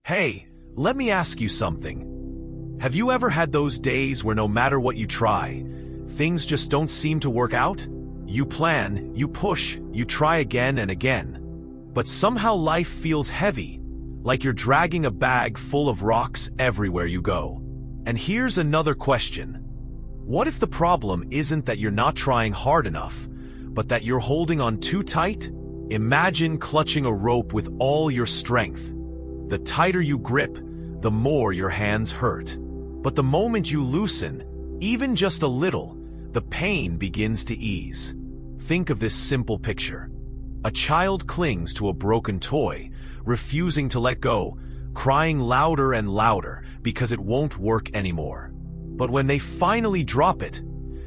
Hey, let me ask you something. Have you ever had those days where no matter what you try, things just don't seem to work out? You plan, you push, you try again and again, but somehow life feels heavy, like you're dragging a bag full of rocks everywhere you go. And here's another question. What if the problem isn't that you're not trying hard enough, but that you're holding on too tight? Imagine clutching a rope with all your strength. The tighter you grip, the more your hands hurt. But the moment you loosen, even just a little, the pain begins to ease. Think of this simple picture. A child clings to a broken toy, refusing to let go, crying louder and louder because it won't work anymore. But when they finally drop it,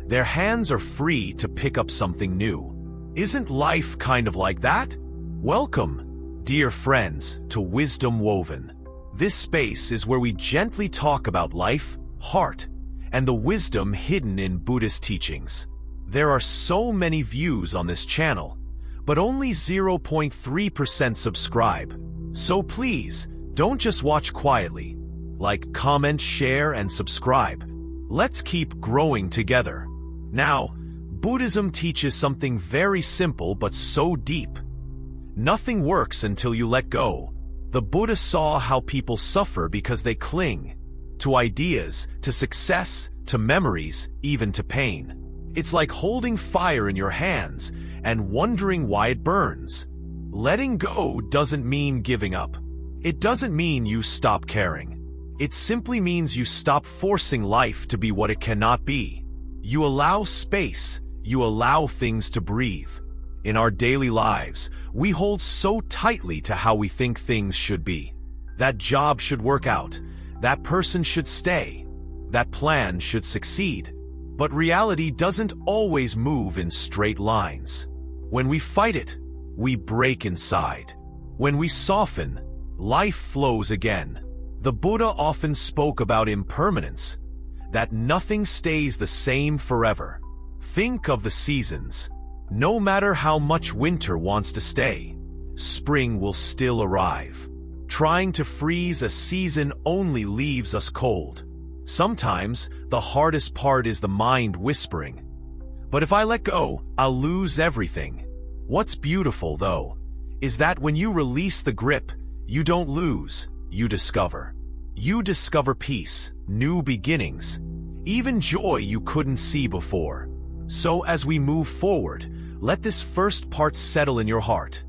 their hands are free to pick up something new. Isn't life kind of like that? Welcome, dear friends, to Wisdom Woven. This space is where we gently talk about life, heart, and the wisdom hidden in Buddhist teachings. There are so many views on this channel, but only 0.3% subscribe. So please, don't just watch quietly. Like, comment, share, and subscribe. Let's keep growing together. Now, Buddhism teaches something very simple but so deep. Nothing works until you let go. The Buddha saw how people suffer because they cling to ideas, to success, to memories, even to pain. It's like holding fire in your hands and wondering why it burns. Letting go doesn't mean giving up. It doesn't mean you stop caring. It simply means you stop forcing life to be what it cannot be. You allow space, you allow things to breathe. In our daily lives, we hold so tightly to how we think things should be. That job should work out. That person should stay. That plan should succeed. But reality doesn't always move in straight lines. When we fight it, we break inside. When we soften, life flows again. The Buddha often spoke about impermanence, that nothing stays the same forever. Think of the seasons. No matter how much winter wants to stay, spring will still arrive. Trying to freeze a season only leaves us cold. Sometimes, the hardest part is the mind whispering, "But if I let go, I'll lose everything." What's beautiful, though, is that when you release the grip, you don't lose, you discover. You discover peace, new beginnings, even joy you couldn't see before. So as we move forward, let this first part settle in your heart.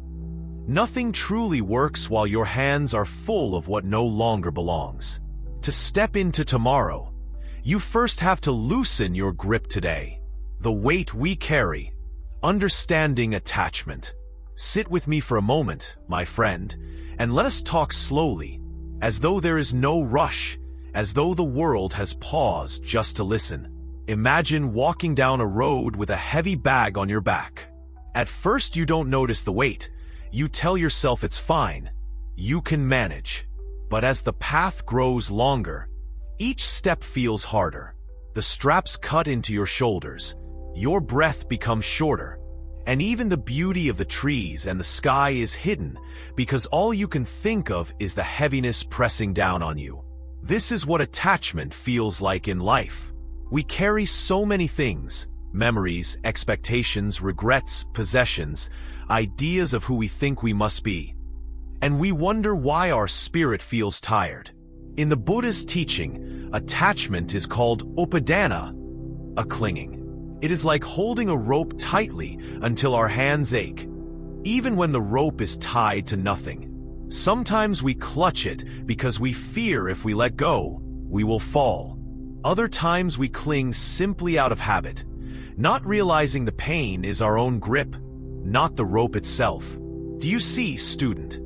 Nothing truly works while your hands are full of what no longer belongs. To step into tomorrow, you first have to loosen your grip today. The weight we carry, understanding attachment. Sit with me for a moment, my friend, and let us talk slowly, as though there is no rush, as though the world has paused just to listen. Imagine walking down a road with a heavy bag on your back. At first you don't notice the weight. You tell yourself it's fine. You can manage. But as the path grows longer, each step feels harder. The straps cut into your shoulders. Your breath becomes shorter. And even the beauty of the trees and the sky is hidden because all you can think of is the heaviness pressing down on you. This is what attachment feels like in life. We carry so many things, memories, expectations, regrets, possessions, ideas of who we think we must be. And we wonder why our spirit feels tired. In the Buddha's teaching, attachment is called upadana, a clinging. It is like holding a rope tightly until our hands ache, even when the rope is tied to nothing. Sometimes we clutch it because we fear if we let go, we will fall. Other times we cling simply out of habit, not realizing the pain is our own grip, not the rope itself. Do you see, student,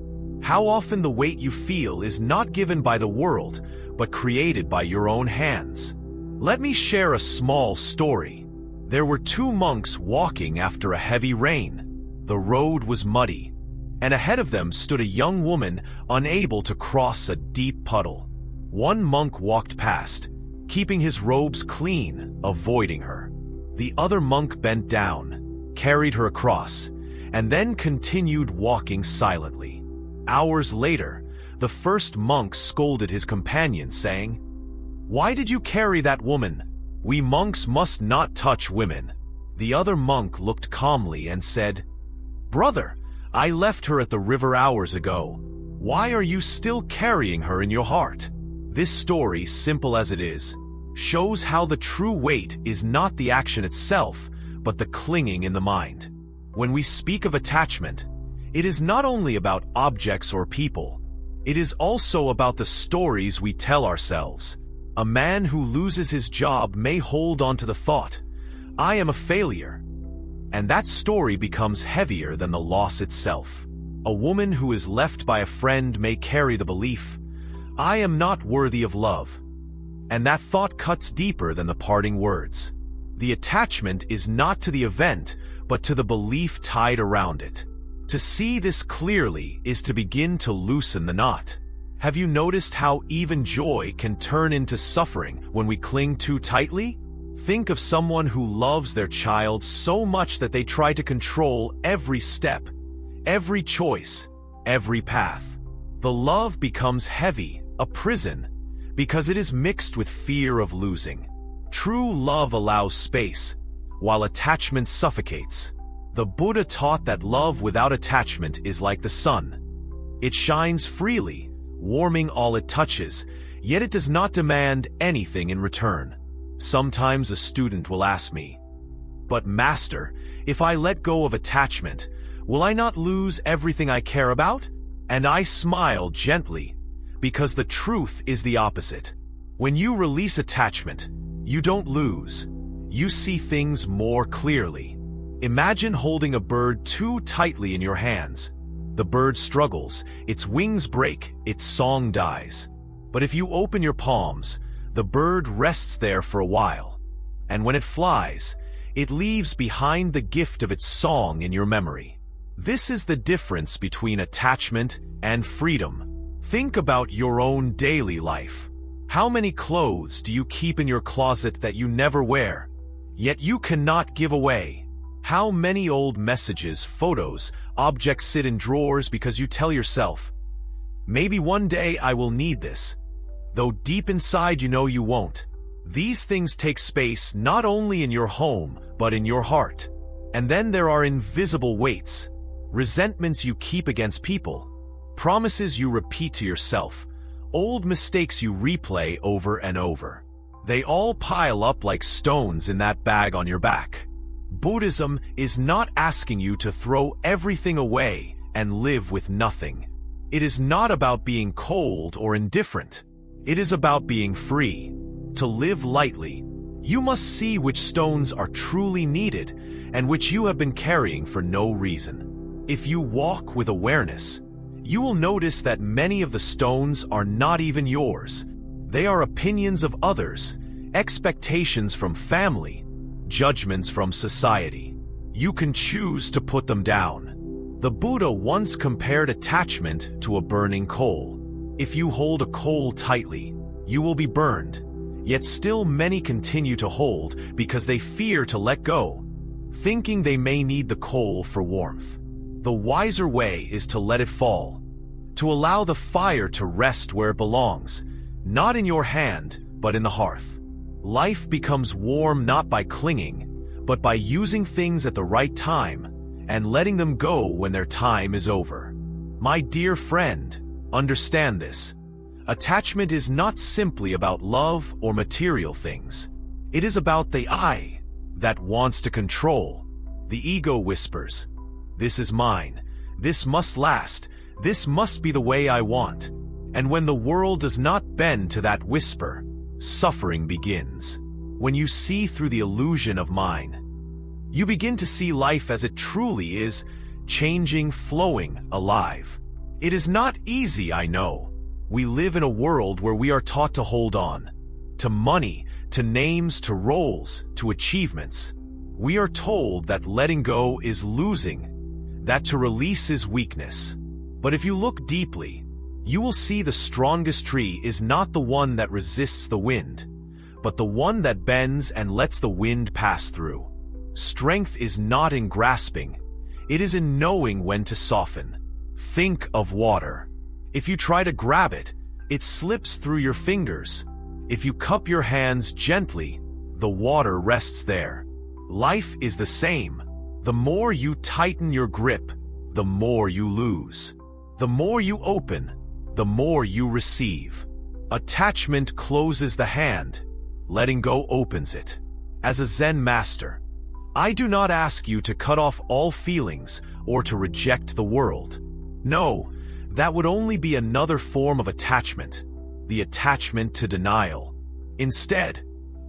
how often the weight you feel is not given by the world, but created by your own hands? Let me share a small story. There were two monks walking after a heavy rain. The road was muddy, and ahead of them stood a young woman unable to cross a deep puddle. One monk walked past, keeping his robes clean, avoiding her. The other monk bent down, carried her across, and then continued walking silently. Hours later, The first monk scolded his companion, saying, "Why did you carry that woman? We monks must not touch women." The other monk looked calmly and said, "Brother, I left her at the river hours ago. Why are you still carrying her in your heart?" This story, simple as it is, shows how the true weight is not the action itself, but the clinging in the mind. When we speak of attachment, it is not only about objects or people. It is also about the stories we tell ourselves. A man who loses his job may hold on to the thought, "I am a failure," and that story becomes heavier than the loss itself. A woman who is left by a friend may carry the belief, "I am not worthy of love," and that thought cuts deeper than the parting words. The attachment is not to the event, but to the belief tied around it. To see this clearly is to begin to loosen the knot. Have you noticed how even joy can turn into suffering when we cling too tightly? Think of someone who loves their child so much that they try to control every step, every choice, every path. The love becomes heavy, a prison, because it is mixed with fear of losing. True love allows space, while attachment suffocates. The Buddha taught that love without attachment is like the sun. It shines freely, warming all it touches, yet it does not demand anything in return. Sometimes a student will ask me, "But Master, if I let go of attachment, will I not lose everything I care about?" And I smile gently, because the truth is the opposite. When you release attachment, you don't lose. You see things more clearly. Imagine holding a bird too tightly in your hands. The bird struggles, its wings break, its song dies. But if you open your palms, the bird rests there for a while. And when it flies, it leaves behind the gift of its song in your memory. This is the difference between attachment and freedom. Think about your own daily life. How many clothes do you keep in your closet that you never wear, yet you cannot give away? How many old messages, photos, objects sit in drawers because you tell yourself, "Maybe one day I will need this," though deep inside you know you won't. These things take space not only in your home, but in your heart. And then there are invisible weights, resentments you keep against people, promises you repeat to yourself, old mistakes you replay over and over. They all pile up like stones in that bag on your back. Buddhism is not asking you to throw everything away and live with nothing. It is not about being cold or indifferent. It is about being free. To live lightly, you must see which stones are truly needed and which you have been carrying for no reason. If you walk with awareness, you will notice that many of the stones are not even yours. They are opinions of others, expectations from family, judgments from society. You can choose to put them down. The Buddha once compared attachment to a burning coal. If you hold a coal tightly, you will be burned. Yet still many continue to hold because they fear to let go, thinking they may need the coal for warmth. The wiser way is to let it fall, to allow the fire to rest where it belongs, not in your hand, but in the hearth. Life becomes warm not by clinging, but by using things at the right time and letting them go when their time is over. My dear friend, understand this. Attachment is not simply about love or material things. It is about the I that wants to control. The ego whispers, "This is mine. This must last. This must be the way I want." And when the world does not bend to that whisper, suffering begins. When you see through the illusion of mine, you begin to see life as it truly is, changing, flowing, alive. It is not easy, I know. We live in a world where we are taught to hold on, to money, to names, to roles, to achievements. We are told that letting go is losing, that to release is weakness. But if you look deeply, you will see the strongest tree is not the one that resists the wind, but the one that bends and lets the wind pass through. Strength is not in grasping, it is in knowing when to soften. Think of water. If you try to grab it, it slips through your fingers. If you cup your hands gently, the water rests there. Life is the same. The more you tighten your grip, the more you lose. The more you open, the more you receive. Attachment closes the hand. Letting go opens it. As a Zen master, I do not ask you to cut off all feelings or to reject the world. No, that would only be another form of attachment, the attachment to denial. Instead,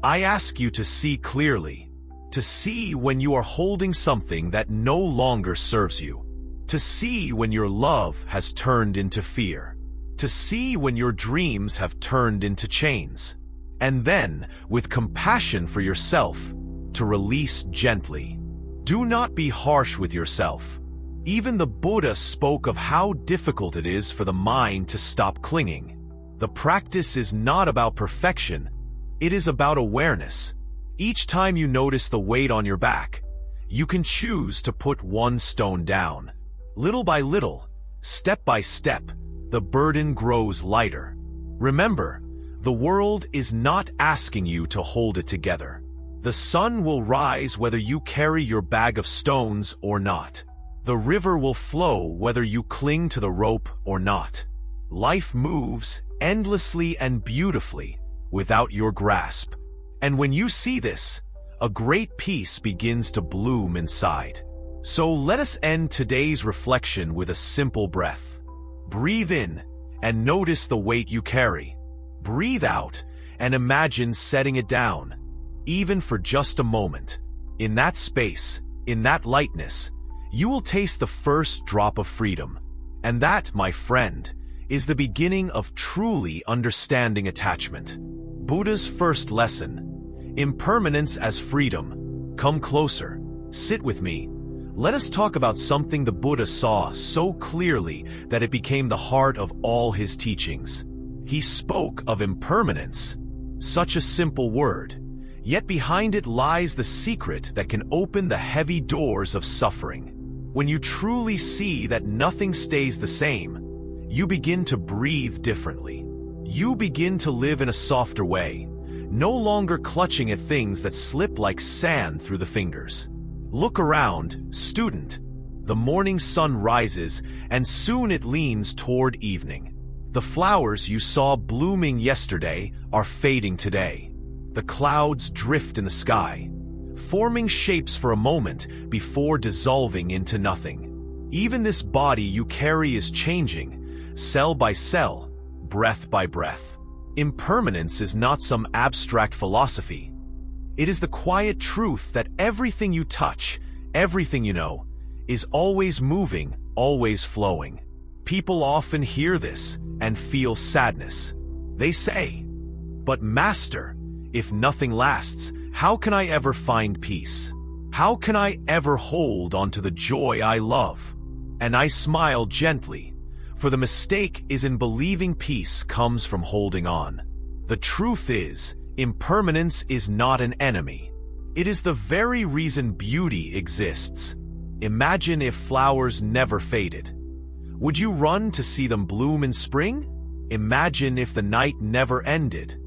I ask you to see clearly, to see when you are holding something that no longer serves you, to see when your love has turned into fear, to see when your dreams have turned into chains, and then, with compassion for yourself, to release gently. Do not be harsh with yourself. Even the Buddha spoke of how difficult it is for the mind to stop clinging. The practice is not about perfection, it is about awareness. Each time you notice the weight on your back, you can choose to put one stone down. Little by little, step by step, the burden grows lighter. Remember, the world is not asking you to hold it together. The sun will rise whether you carry your bag of stones or not. The river will flow whether you cling to the rope or not. Life moves endlessly and beautifully without your grasp. And when you see this, a great peace begins to bloom inside. So let us end today's reflection with a simple breath. Breathe in and notice the weight you carry. Breathe out and imagine setting it down, even for just a moment. In that space, in that lightness, you will taste the first drop of freedom. And that, my friend, is the beginning of truly understanding attachment. Buddha's first lesson, impermanence as freedom. Come closer, sit with me. Let us talk about something the Buddha saw so clearly that it became the heart of all his teachings. He spoke of impermanence, such a simple word, yet behind it lies the secret that can open the heavy doors of suffering. When you truly see that nothing stays the same, you begin to breathe differently. You begin to live in a softer way, no longer clutching at things that slip like sand through the fingers. Look around, student. The morning sun rises, and soon it leans toward evening. The flowers you saw blooming yesterday are fading today. The clouds drift in the sky, forming shapes for a moment before dissolving into nothing. Even this body you carry is changing, cell by cell, breath by breath. Impermanence is not some abstract philosophy. It is the quiet truth that everything you touch, everything you know, is always moving, always flowing. People often hear this and feel sadness. They say, "But Master, if nothing lasts, how can I ever find peace? How can I ever hold on to the joy I love?" And I smile gently, for the mistake is in believing peace comes from holding on. The truth is, impermanence is not an enemy. It is the very reason beauty exists. Imagine if flowers never faded. Would you run to see them bloom in spring? Imagine if the night never ended.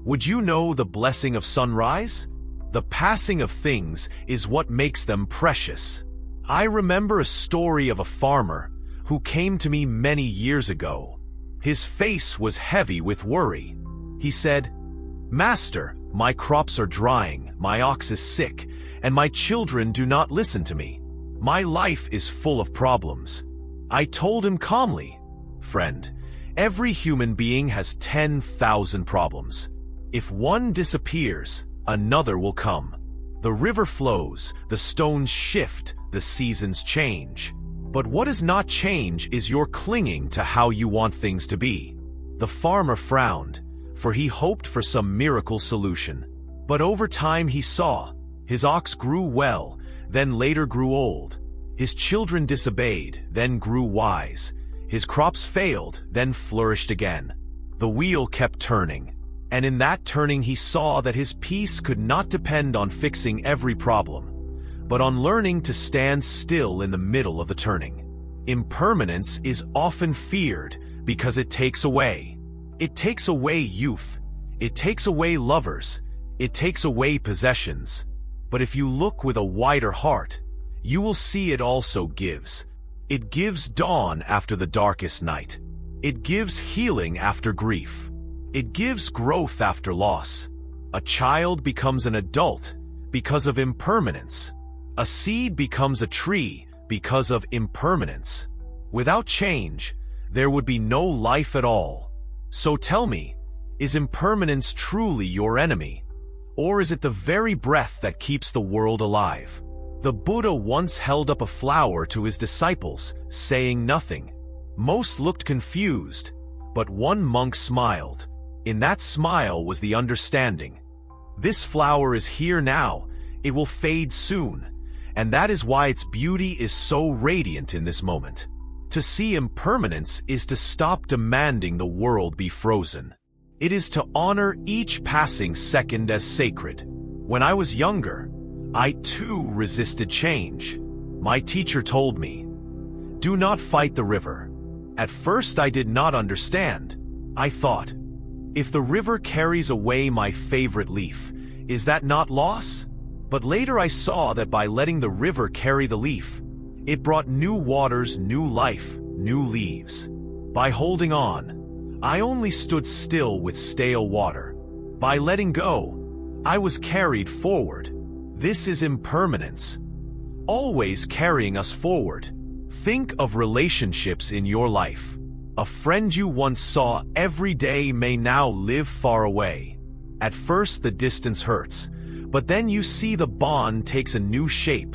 Would you know the blessing of sunrise? The passing of things is what makes them precious. I remember a story of a farmer who came to me many years ago. His face was heavy with worry. He said, "Master, my crops are drying, my ox is sick, and my children do not listen to me. My life is full of problems." I told him calmly, "Friend, every human being has 10,000 problems. If one disappears, another will come. The river flows, the stones shift, the seasons change. But what does not change is your clinging to how you want things to be." The farmer frowned, for he hoped for some miracle solution. But over time he saw, his ox grew well, then later grew old. His children disobeyed, then grew wise. His crops failed, then flourished again. The wheel kept turning, and in that turning he saw that his peace could not depend on fixing every problem, but on learning to stand still in the middle of the turning. Impermanence is often feared Because it takes away. It takes away youth. It takes away lovers. It takes away possessions. But if you look with a wider heart, you will see it also gives. It gives dawn after the darkest night. It gives healing after grief. It gives growth after loss. A child becomes an adult because of impermanence. A seed becomes a tree because of impermanence. Without change, there would be no life at all. So tell me, is impermanence truly your enemy? Or is it the very breath that keeps the world alive? The Buddha once held up a flower to his disciples, saying nothing. Most looked confused, but one monk smiled. In that smile was the understanding. This flower is here now, it will fade soon, and that is why its beauty is so radiant in this moment. To see impermanence is to stop demanding the world be frozen. It is to honor each passing second as sacred. When I was younger, I too resisted change. My teacher told me, "Do not fight the river." At first I did not understand. I thought, if the river carries away my favorite leaf, is that not loss? But later I saw that by letting the river carry the leaf, it brought new waters, new life, new leaves. By holding on, I only stood still with stale water. By letting go, I was carried forward. This is impermanence, always carrying us forward. Think of relationships in your life. A friend you once saw every day may now live far away. At first the distance hurts, but then you see the bond takes a new shape.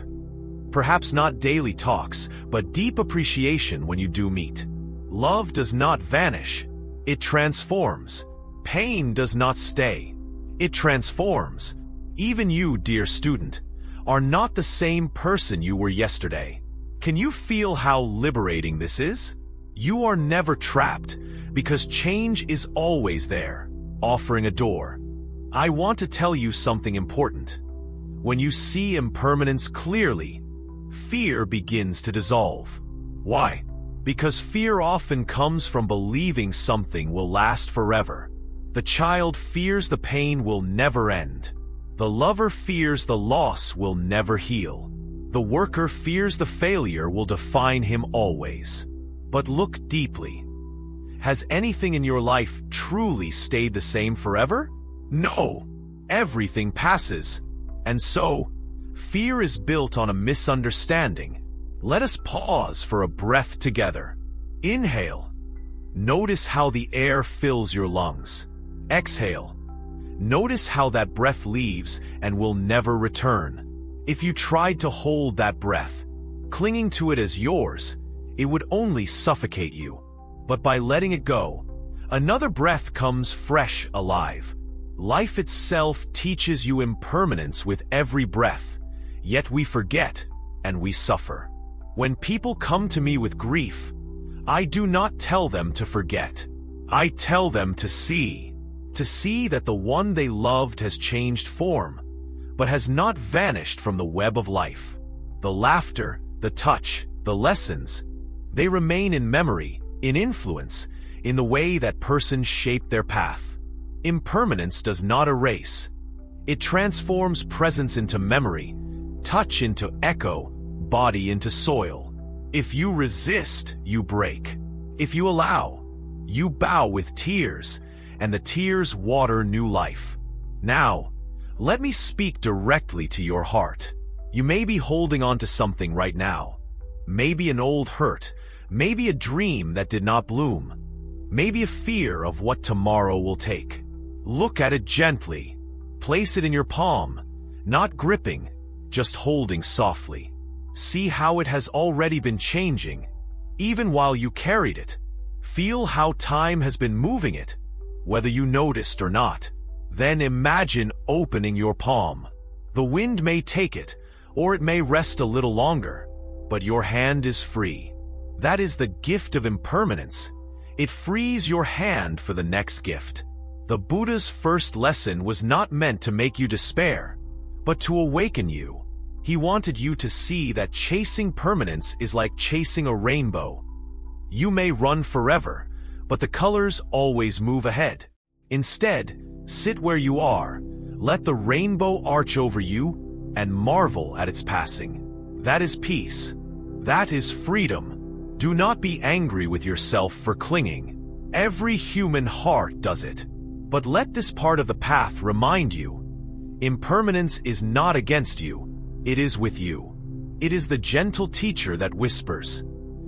Perhaps not daily talks, but deep appreciation when you do meet. Love does not vanish, it transforms. Pain does not stay, it transforms. Even you, dear student, are not the same person you were yesterday. Can you feel how liberating this is? You are never trapped, because change is always there, offering a door. I want to tell you something important. When you see impermanence clearly, fear begins to dissolve. Why? Because fear often comes from believing something will last forever. The child fears the pain will never end. The lover fears the loss will never heal. The worker fears the failure will define him always. But look deeply. Has anything in your life truly stayed the same forever? No. Everything passes. And so, fear is built on a misunderstanding. Let us pause for a breath together. Inhale. Notice how the air fills your lungs. Exhale. Notice how that breath leaves and will never return. If you tried to hold that breath, clinging to it as yours, it would only suffocate you. But by letting it go, another breath comes fresh, alive. Life itself teaches you impermanence with every breath, yet we forget and we suffer. When people come to me with grief, I do not tell them to forget. I tell them to see that the one they loved has changed form, but has not vanished from the web of life. The laughter, the touch, the lessons, they remain in memory, in influence, in the way that person shaped their path. Impermanence does not erase. It transforms presence into memory, touch into echo, body into soil. If you resist, you break. If you allow, you bow with tears, and the tears water new life. Now, let me speak directly to your heart. You may be holding on to something right now. Maybe an old hurt, maybe a dream that did not bloom, maybe a fear of what tomorrow will take. Look at it gently. Place it in your palm, not gripping, just holding softly. See how it has already been changing, even while you carried it. Feel how time has been moving it, whether you noticed or not. Then imagine opening your palm. The wind may take it, or it may rest a little longer, but your hand is free. That is the gift of impermanence. It frees your hand for the next gift. The Buddha's first lesson was not meant to make you despair, but to awaken you. He wanted you to see that chasing permanence is like chasing a rainbow. You may run forever, but the colors always move ahead. Instead, sit where you are, let the rainbow arch over you, and marvel at its passing. That is peace. That is freedom. Do not be angry with yourself for clinging. Every human heart does it. But let this part of the path remind you, impermanence is not against you, it is with you. It is the gentle teacher that whispers,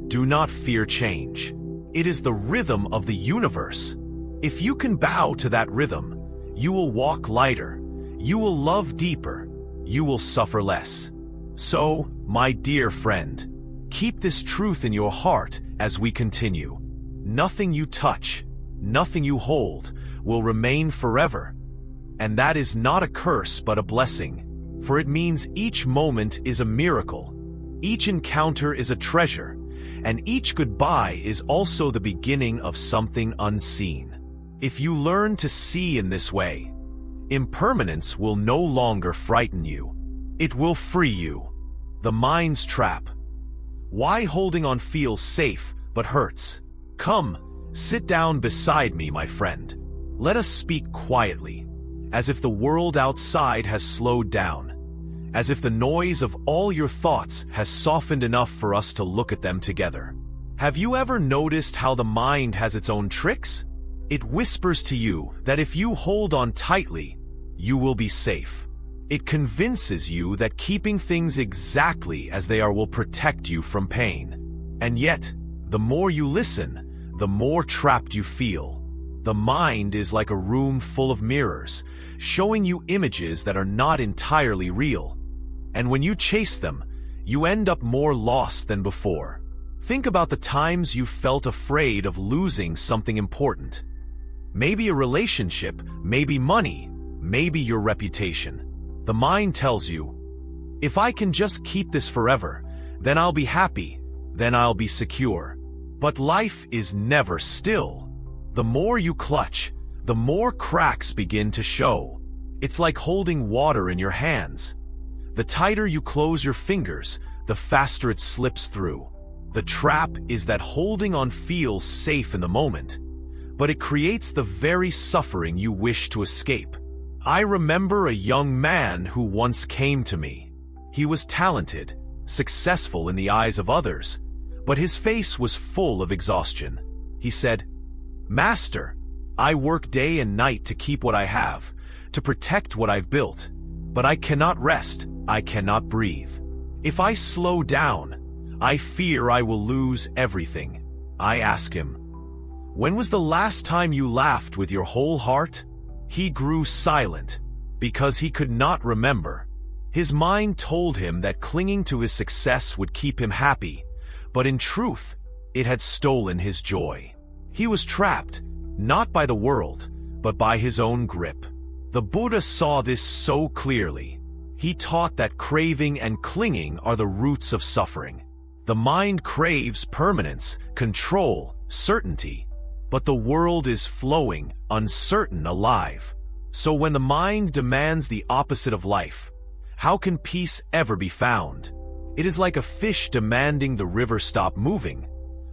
do not fear change. It is the rhythm of the universe. If you can bow to that rhythm, you will walk lighter, you will love deeper, you will suffer less. So, my dear friend, keep this truth in your heart as we continue. Nothing you touch, nothing you hold, will remain forever. And that is not a curse but a blessing, for it means each moment is a miracle, each encounter is a treasure, and each goodbye is also the beginning of something unseen. If you learn to see in this way, impermanence will no longer frighten you. It will free you. The mind's trap. Why holding on feels safe but hurts? Come, sit down beside me, my friend. Let us speak quietly, as if the world outside has slowed down, as if the noise of all your thoughts has softened enough for us to look at them together. Have you ever noticed how the mind has its own tricks? It whispers to you that if you hold on tightly, you will be safe. It convinces you that keeping things exactly as they are will protect you from pain. And yet, the more you listen, the more trapped you feel. The mind is like a room full of mirrors, showing you images that are not entirely real. And when you chase them, you end up more lost than before. Think about the times you felt afraid of losing something important. Maybe a relationship, maybe money, maybe your reputation. The mind tells you, if I can just keep this forever, then I'll be happy, then I'll be secure. But life is never still. The more you clutch, the more cracks begin to show. It's like holding water in your hands. The tighter you close your fingers, the faster it slips through. The trap is that holding on feels safe in the moment, but it creates the very suffering you wish to escape. I remember a young man who once came to me. He was talented, successful in the eyes of others, but his face was full of exhaustion. He said, "Master, I work day and night to keep what I have, to protect what I've built, but I cannot rest, I cannot breathe. If I slow down, I fear I will lose everything." I asked him, "When was the last time you laughed with your whole heart?" He grew silent, because he could not remember. His mind told him that clinging to his success would keep him happy, but in truth, it had stolen his joy. He was trapped, not by the world, but by his own grip. The Buddha saw this so clearly. He taught that craving and clinging are the roots of suffering. The mind craves permanence, control, certainty, but the world is flowing, uncertain, alive. So when the mind demands the opposite of life, how can peace ever be found? It is like a fish demanding the river stop moving,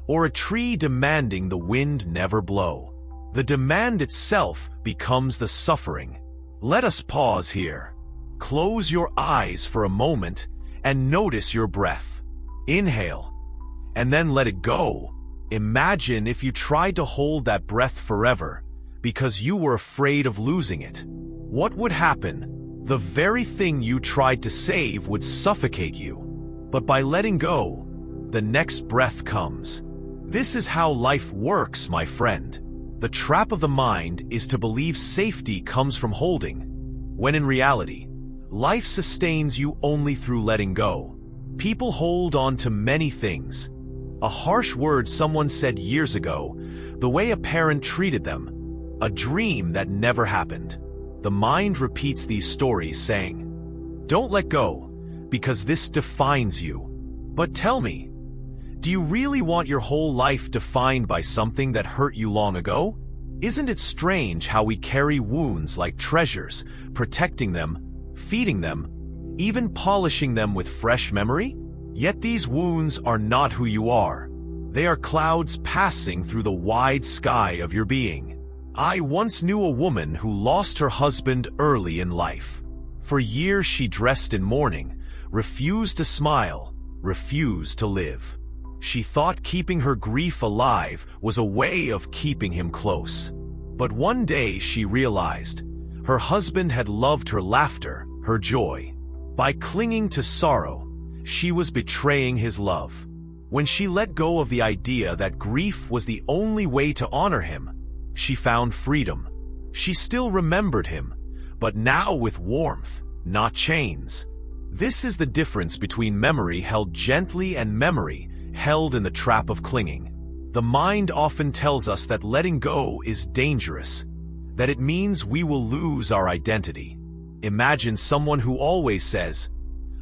or a tree demanding the wind never blow. The demand itself becomes the suffering. Let us pause here. Close your eyes for a moment and notice your breath. Inhale, and then let it go. Imagine if you tried to hold that breath forever because you were afraid of losing it. What would happen? The very thing you tried to save would suffocate you. But by letting go, the next breath comes. This is how life works, my friend. The trap of the mind is to believe safety comes from holding, when in reality, life sustains you only through letting go. People hold on to many things. A harsh word someone said years ago, the way a parent treated them, a dream that never happened. The mind repeats these stories saying, "Don't let go, because this defines you." But tell me, do you really want your whole life defined by something that hurt you long ago? Isn't it strange how we carry wounds like treasures, protecting them, feeding them, even polishing them with fresh memory? Yet these wounds are not who you are. They are clouds passing through the wide sky of your being. I once knew a woman who lost her husband early in life. For years she dressed in mourning, refused to smile, refused to live. She thought keeping her grief alive was a way of keeping him close. But one day she realized her husband had loved her laughter, her joy. By clinging to sorrow, she was betraying his love. When she let go of the idea that grief was the only way to honor him, she found freedom. She still remembered him, but now with warmth, not chains. This is the difference between memory held gently and memory held in the trap of clinging. The mind often tells us that letting go is dangerous, that it means we will lose our identity. Imagine someone who always says,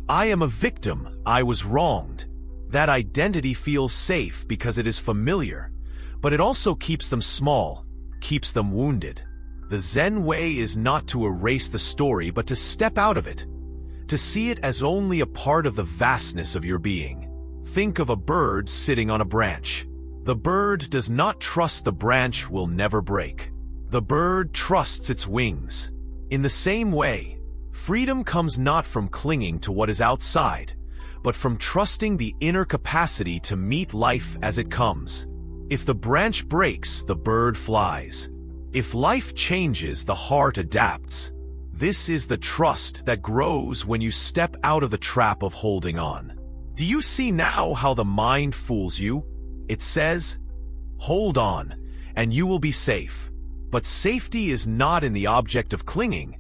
"I am a victim, I was wronged." That identity feels safe because it is familiar, but it also keeps them small, keeps them wounded. The Zen way is not to erase the story, but to step out of it, to see it as only a part of the vastness of your being. Think of a bird sitting on a branch. The bird does not trust the branch will never break. The bird trusts its wings. In the same way, freedom comes not from clinging to what is outside, but from trusting the inner capacity to meet life as it comes. If the branch breaks, the bird flies. If life changes, the heart adapts. This is the trust that grows when you step out of the trap of holding on. Do you see now how the mind fools you? It says, "Hold on, and you will be safe." But safety is not in the object of clinging.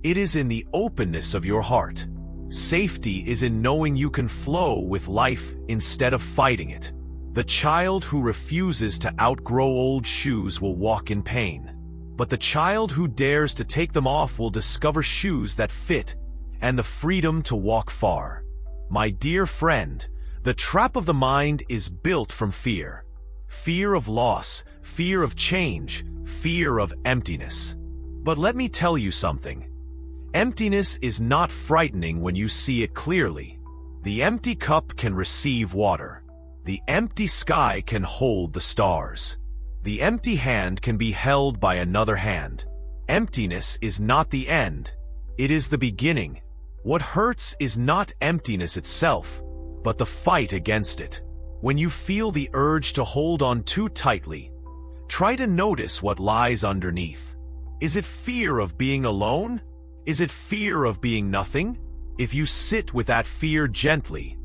It is in the openness of your heart. Safety is in knowing you can flow with life instead of fighting it. The child who refuses to outgrow old shoes will walk in pain. But the child who dares to take them off will discover shoes that fit and the freedom to walk far. My dear friend, the trap of the mind is built from fear. Fear of loss, fear of change, fear of emptiness. But let me tell you something. Emptiness is not frightening when you see it clearly. The empty cup can receive water. The empty sky can hold the stars. The empty hand can be held by another hand. Emptiness is not the end. It is the beginning. What hurts is not emptiness itself, but the fight against it. When you feel the urge to hold on too tightly, try to notice what lies underneath. Is it fear of being alone? Is it fear of being nothing? If you sit with that fear gently,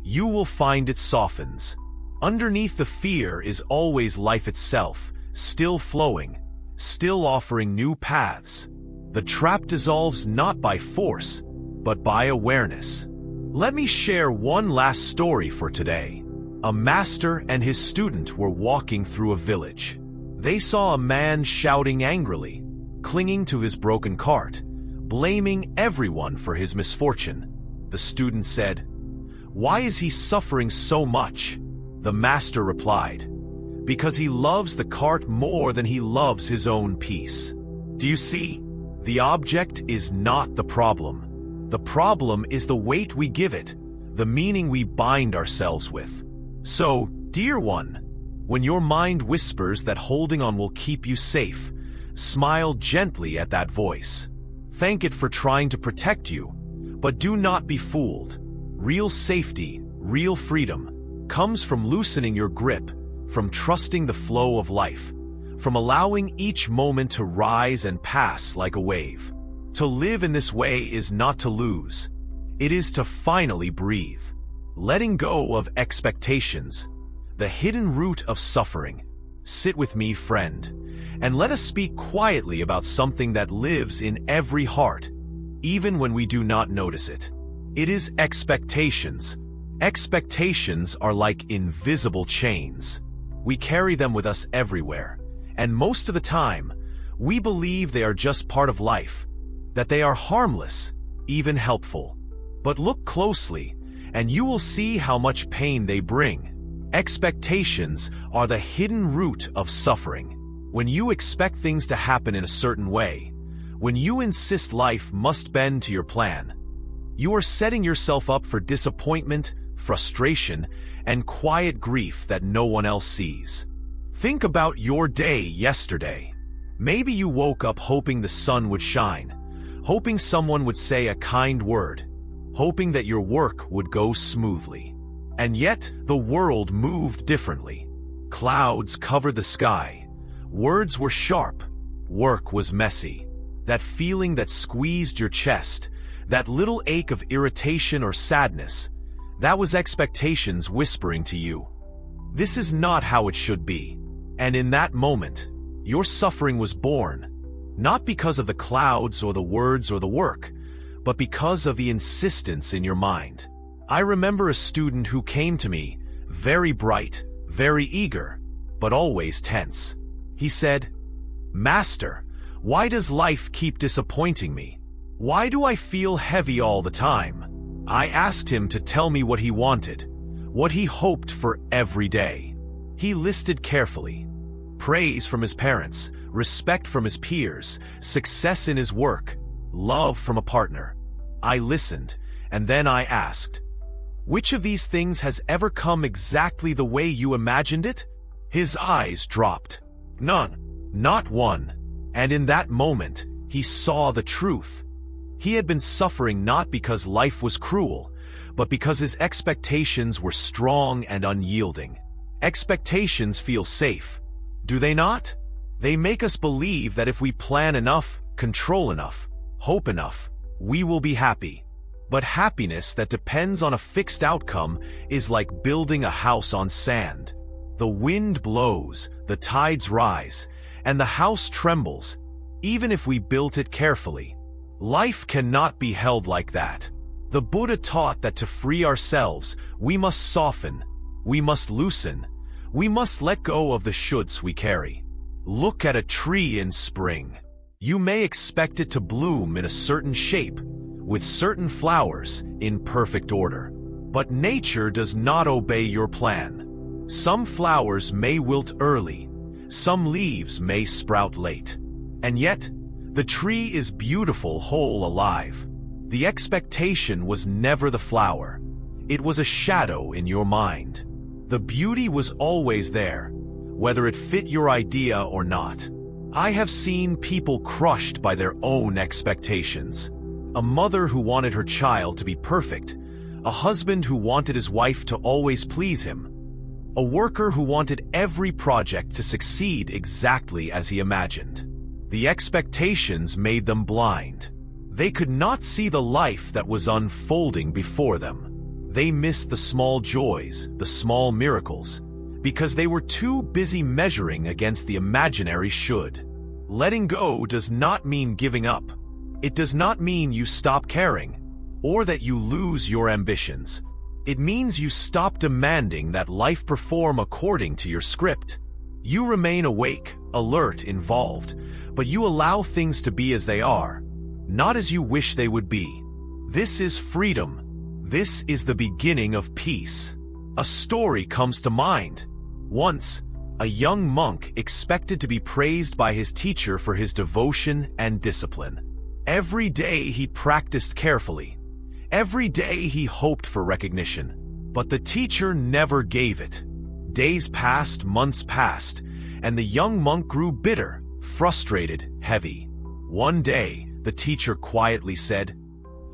you will find it softens. Underneath the fear is always life itself, still flowing, still offering new paths. The trap dissolves not by force, but by awareness. Let me share one last story for today. A master and his student were walking through a village. They saw a man shouting angrily, clinging to his broken cart, blaming everyone for his misfortune. The student said, "Why is he suffering so much?" The master replied, "Because he loves the cart more than he loves his own peace." Do you see? The object is not the problem. The problem is the weight we give it, the meaning we bind ourselves with. So, dear one, when your mind whispers that holding on will keep you safe, smile gently at that voice. Thank it for trying to protect you, but do not be fooled. Real safety, real freedom, comes from loosening your grip, from trusting the flow of life, from allowing each moment to rise and pass like a wave. To live in this way is not to lose. It is to finally breathe. Letting go of expectations, the hidden root of suffering. Sit with me, friend, and let us speak quietly about something that lives in every heart, even when we do not notice it. It is expectations. Expectations are like invisible chains. We carry them with us everywhere, and most of the time, we believe they are just part of life, that they are harmless, even helpful. But look closely, and you will see how much pain they bring. Expectations are the hidden root of suffering. When you expect things to happen in a certain way, when you insist life must bend to your plan, you are setting yourself up for disappointment, frustration, and quiet grief that no one else sees. Think about your day yesterday. Maybe you woke up hoping the sun would shine, hoping someone would say a kind word, hoping that your work would go smoothly. And yet, the world moved differently. Clouds covered the sky. Words were sharp. Work was messy. That feeling that squeezed your chest, that little ache of irritation or sadness, that was expectations whispering to you, "This is not how it should be." And in that moment, your suffering was born, not because of the clouds or the words or the work, but because of the insistence in your mind. I remember a student who came to me, very bright, very eager, but always tense. He said, "Master, why does life keep disappointing me? Why do I feel heavy all the time?" I asked him to tell me what he wanted, what he hoped for every day. He listed carefully: praise from his parents, respect from his peers, success in his work, love from a partner. I listened, and then I asked, "Which of these things has ever come exactly the way you imagined it?" His eyes dropped. None. Not one. And in that moment, he saw the truth. He had been suffering not because life was cruel, but because his expectations were strong and unyielding. Expectations feel safe, do they not? They make us believe that if we plan enough, control enough, hope enough, we will be happy. But happiness that depends on a fixed outcome is like building a house on sand. The wind blows, the tides rise, and the house trembles, even if we built it carefully. Life cannot be held like that. The Buddha taught that to free ourselves, we must soften, we must loosen, we must let go of the shoulds we carry. Look at a tree in spring. You may expect it to bloom in a certain shape, with certain flowers in perfect order. But nature does not obey your plan. Some flowers may wilt early, some leaves may sprout late. And yet, the tree is beautiful whole alive. The expectation was never the flower. It was a shadow in your mind. The beauty was always there, whether it fit your idea or not. I have seen people crushed by their own expectations. A mother who wanted her child to be perfect, a husband who wanted his wife to always please him, a worker who wanted every project to succeed exactly as he imagined. The expectations made them blind. They could not see the life that was unfolding before them. They missed the small joys, the small miracles, because they were too busy measuring against the imaginary should. Letting go does not mean giving up. It does not mean you stop caring, or that you lose your ambitions. It means you stop demanding that life perform according to your script. You remain awake, alert, involved, but you allow things to be as they are, not as you wish they would be. This is freedom. This is the beginning of peace. A story comes to mind. Once, a young monk expected to be praised by his teacher for his devotion and discipline. Every day he practiced carefully. Every day he hoped for recognition. But the teacher never gave it. Days passed, months passed, and the young monk grew bitter, frustrated, heavy. One day, the teacher quietly said,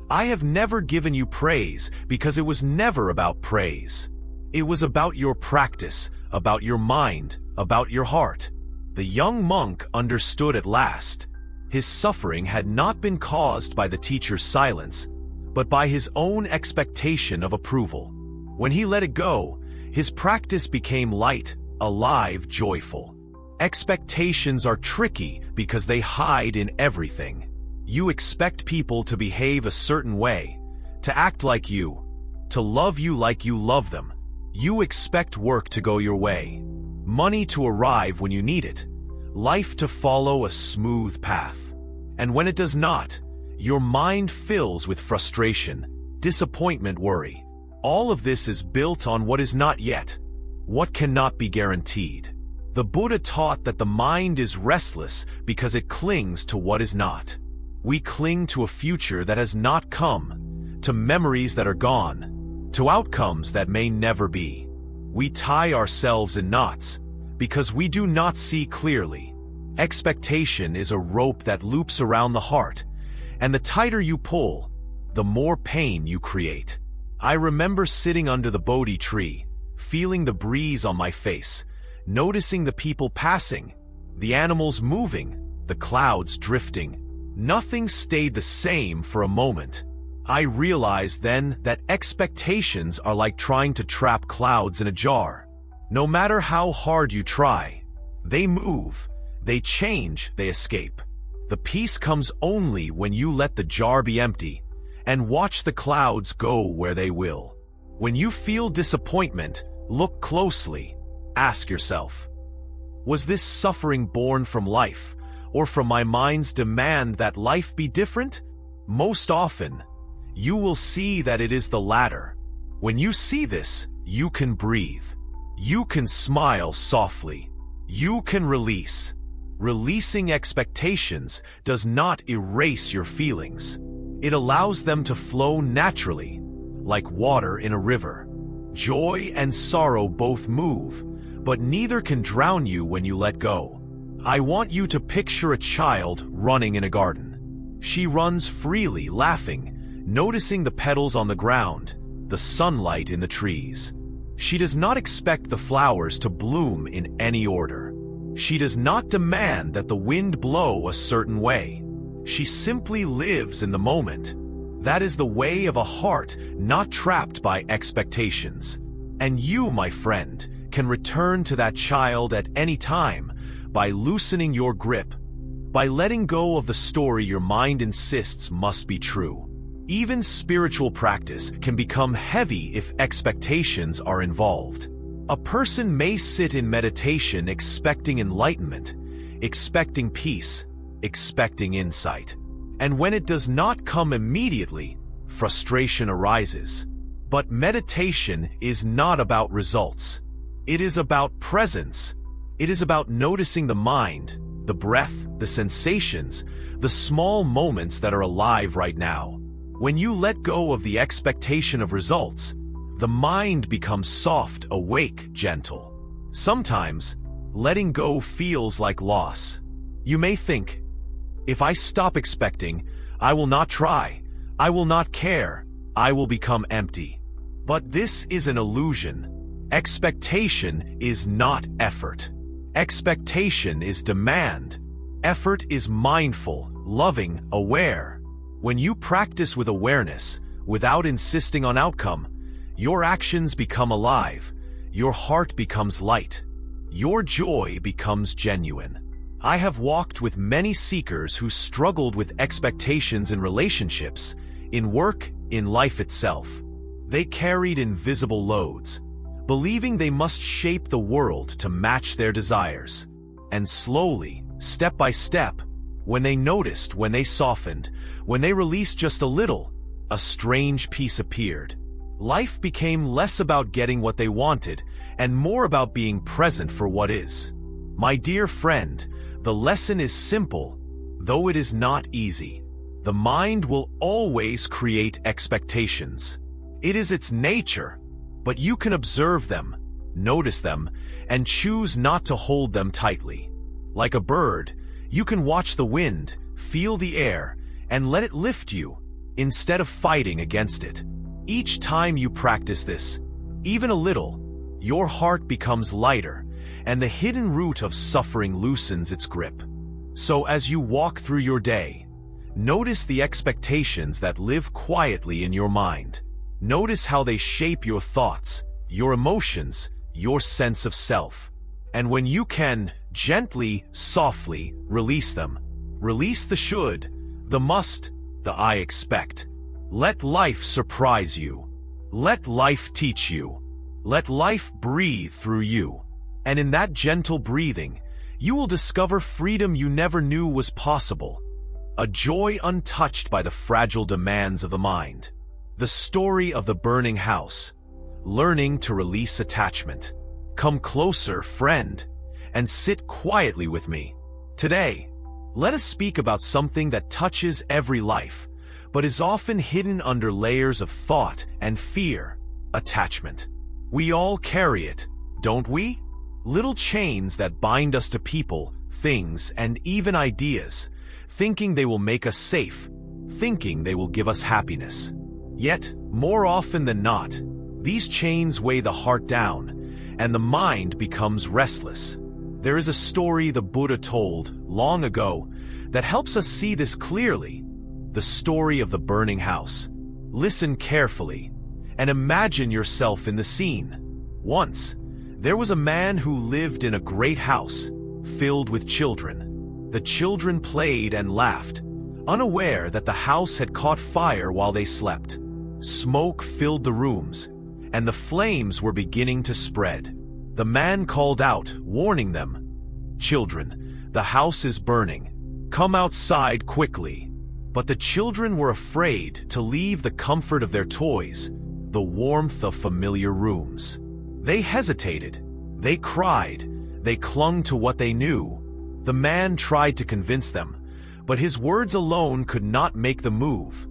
"I have never given you praise because it was never about praise. It was about your practice, about your mind, about your heart." The young monk understood at last. His suffering had not been caused by the teacher's silence, but by his own expectation of approval. When he let it go, his practice became light, alive, joyful. Expectations are tricky because they hide in everything. You expect people to behave a certain way, to act like you, to love you like you love them. You expect work to go your way, money to arrive when you need it, life to follow a smooth path. And when it does not, your mind fills with frustration, disappointment, worry. All of this is built on what is not yet, what cannot be guaranteed. The Buddha taught that the mind is restless because it clings to what is not. We cling to a future that has not come, to memories that are gone, to outcomes that may never be. We tie ourselves in knots because we do not see clearly. Expectation is a rope that loops around the heart, and the tighter you pull, the more pain you create. I remember sitting under the Bodhi tree, feeling the breeze on my face, noticing the people passing, the animals moving, the clouds drifting. Nothing stayed the same for a moment. I realized then that expectations are like trying to trap clouds in a jar. No matter how hard you try, they move, they change, they escape. The peace comes only when you let the jar be empty and watch the clouds go where they will. When you feel disappointment, look closely. Ask yourself, was this suffering born from life, or from my mind's demand that life be different? Most often, you will see that it is the latter. When you see this, you can breathe. You can smile softly. You can release. Releasing expectations does not erase your feelings. It allows them to flow naturally, like water in a river. Joy and sorrow both move, but neither can drown you when you let go. I want you to picture a child running in a garden. She runs freely, laughing, noticing the petals on the ground, the sunlight in the trees. She does not expect the flowers to bloom in any order. She does not demand that the wind blow a certain way. She simply lives in the moment. That is the way of a heart not trapped by expectations. And you, my friend, can return to that child at any time by loosening your grip, by letting go of the story your mind insists must be true. Even spiritual practice can become heavy if expectations are involved. A person may sit in meditation expecting enlightenment, expecting peace, expecting insight. And when it does not come immediately, frustration arises. But meditation is not about results. It is about presence. It is about noticing the mind, the breath, the sensations, the small moments that are alive right now. When you let go of the expectation of results, the mind becomes soft, awake, gentle. Sometimes, letting go feels like loss. You may think, if I stop expecting, I will not try, I will not care, I will become empty. But this is an illusion. Expectation is not effort. Expectation is demand. Effort is mindful, loving, aware. When you practice with awareness, without insisting on outcome, your actions become alive, your heart becomes light, your joy becomes genuine. I have walked with many seekers who struggled with expectations in relationships, in work, in life itself. They carried invisible loads, believing they must shape the world to match their desires. And slowly, step by step, when they noticed, when they softened, when they released just a little, a strange peace appeared. Life became less about getting what they wanted and more about being present for what is. My dear friend, the lesson is simple, though it is not easy. The mind will always create expectations. It is its nature, but you can observe them, notice them, and choose not to hold them tightly. Like a bird, you can watch the wind, feel the air, and let it lift you, instead of fighting against it. Each time you practice this, even a little, your heart becomes lighter, and the hidden root of suffering loosens its grip. So as you walk through your day, notice the expectations that live quietly in your mind. Notice how they shape your thoughts, your emotions, your sense of self. And when you can, gently, softly, release them. Release the should, the must, the I expect. Let life surprise you. Let life teach you. Let life breathe through you. And in that gentle breathing, you will discover freedom you never knew was possible. A joy untouched by the fragile demands of the mind. The story of the burning house. Learning to release attachment. Come closer, friend, and sit quietly with me. Today, let us speak about something that touches every life, but is often hidden under layers of thought and fear. Attachment. We all carry it, don't we? Little chains that bind us to people, things, and even ideas, thinking they will make us safe, thinking they will give us happiness. Yet, more often than not, these chains weigh the heart down, and the mind becomes restless. There is a story the Buddha told long ago that helps us see this clearly, the story of the burning house. Listen carefully, and imagine yourself in the scene. Once, there was a man who lived in a great house, filled with children. The children played and laughed, unaware that the house had caught fire while they slept. Smoke filled the rooms, and the flames were beginning to spread. The man called out, warning them, "Children, the house is burning. Come outside quickly." But the children were afraid to leave the comfort of their toys, the warmth of familiar rooms. They hesitated, they cried, they clung to what they knew. The man tried to convince them, but his words alone could not make the move.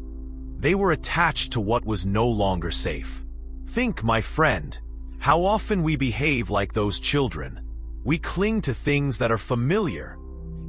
They were attached to what was no longer safe. Think, my friend, how often we behave like those children. We cling to things that are familiar,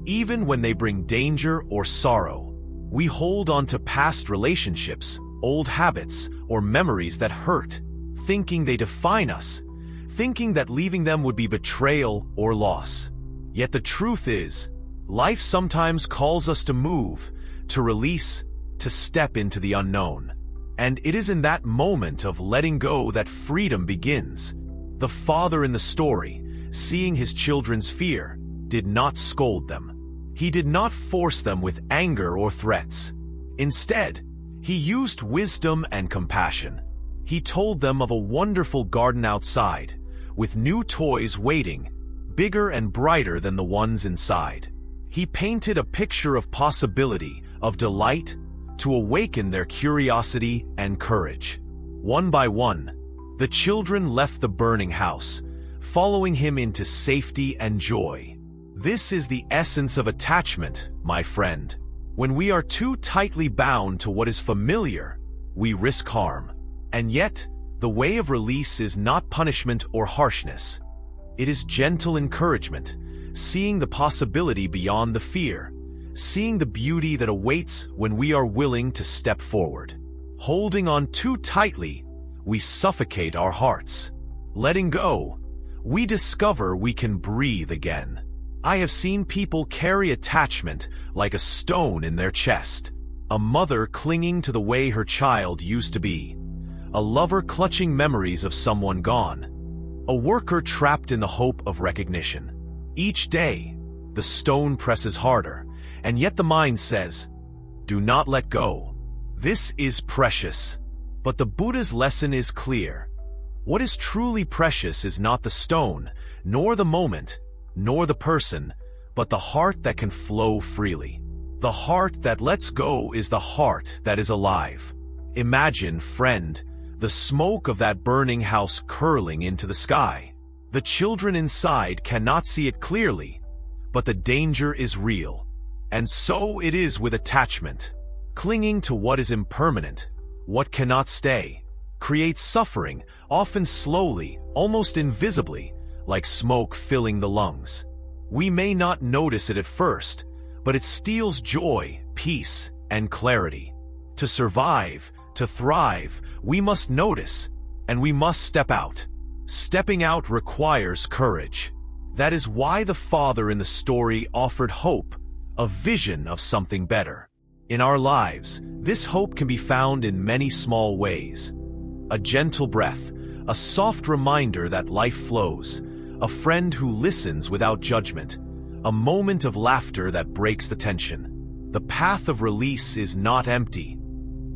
even when they bring danger or sorrow. We hold on to past relationships, old habits, or memories that hurt, thinking they define us, thinking that leaving them would be betrayal or loss. Yet the truth is, life sometimes calls us to move, to release, to step into the unknown. And it is in that moment of letting go that freedom begins. The father in the story, seeing his children's fear, did not scold them. He did not force them with anger or threats. Instead, he used wisdom and compassion. He told them of a wonderful garden outside, with new toys waiting, bigger and brighter than the ones inside. He painted a picture of possibility, of delight, to awaken their curiosity and courage. One by one, the children left the burning house, following him into safety and joy. This is the essence of attachment, my friend. When we are too tightly bound to what is familiar, we risk harm. And yet, the way of release is not punishment or harshness. It is gentle encouragement, seeing the possibility beyond the fear, seeing the beauty that awaits when we are willing to step forward. Holding on too tightly, we suffocate our hearts. Letting go, we discover we can breathe again. I have seen people carry attachment like a stone in their chest. A mother clinging to the way her child used to be. A lover clutching memories of someone gone. A worker trapped in the hope of recognition. Each day, the stone presses harder, and yet the mind says, "Do not let go. This is precious." But the Buddha's lesson is clear. What is truly precious is not the stone, nor the moment, nor the person, but the heart that can flow freely. The heart that lets go is the heart that is alive. Imagine, friend, the smoke of that burning house curling into the sky. The children inside cannot see it clearly, but the danger is real. And so it is with attachment. Clinging to what is impermanent, what cannot stay, creates suffering, often slowly, almost invisibly, like smoke filling the lungs. We may not notice it at first, but it steals joy, peace, and clarity. To survive, to thrive, we must notice, and we must step out. Stepping out requires courage. That is why the father in the story offered hope, a vision of something better. In our lives, this hope can be found in many small ways. A gentle breath, a soft reminder that life flows, a friend who listens without judgment, a moment of laughter that breaks the tension. The path of release is not empty.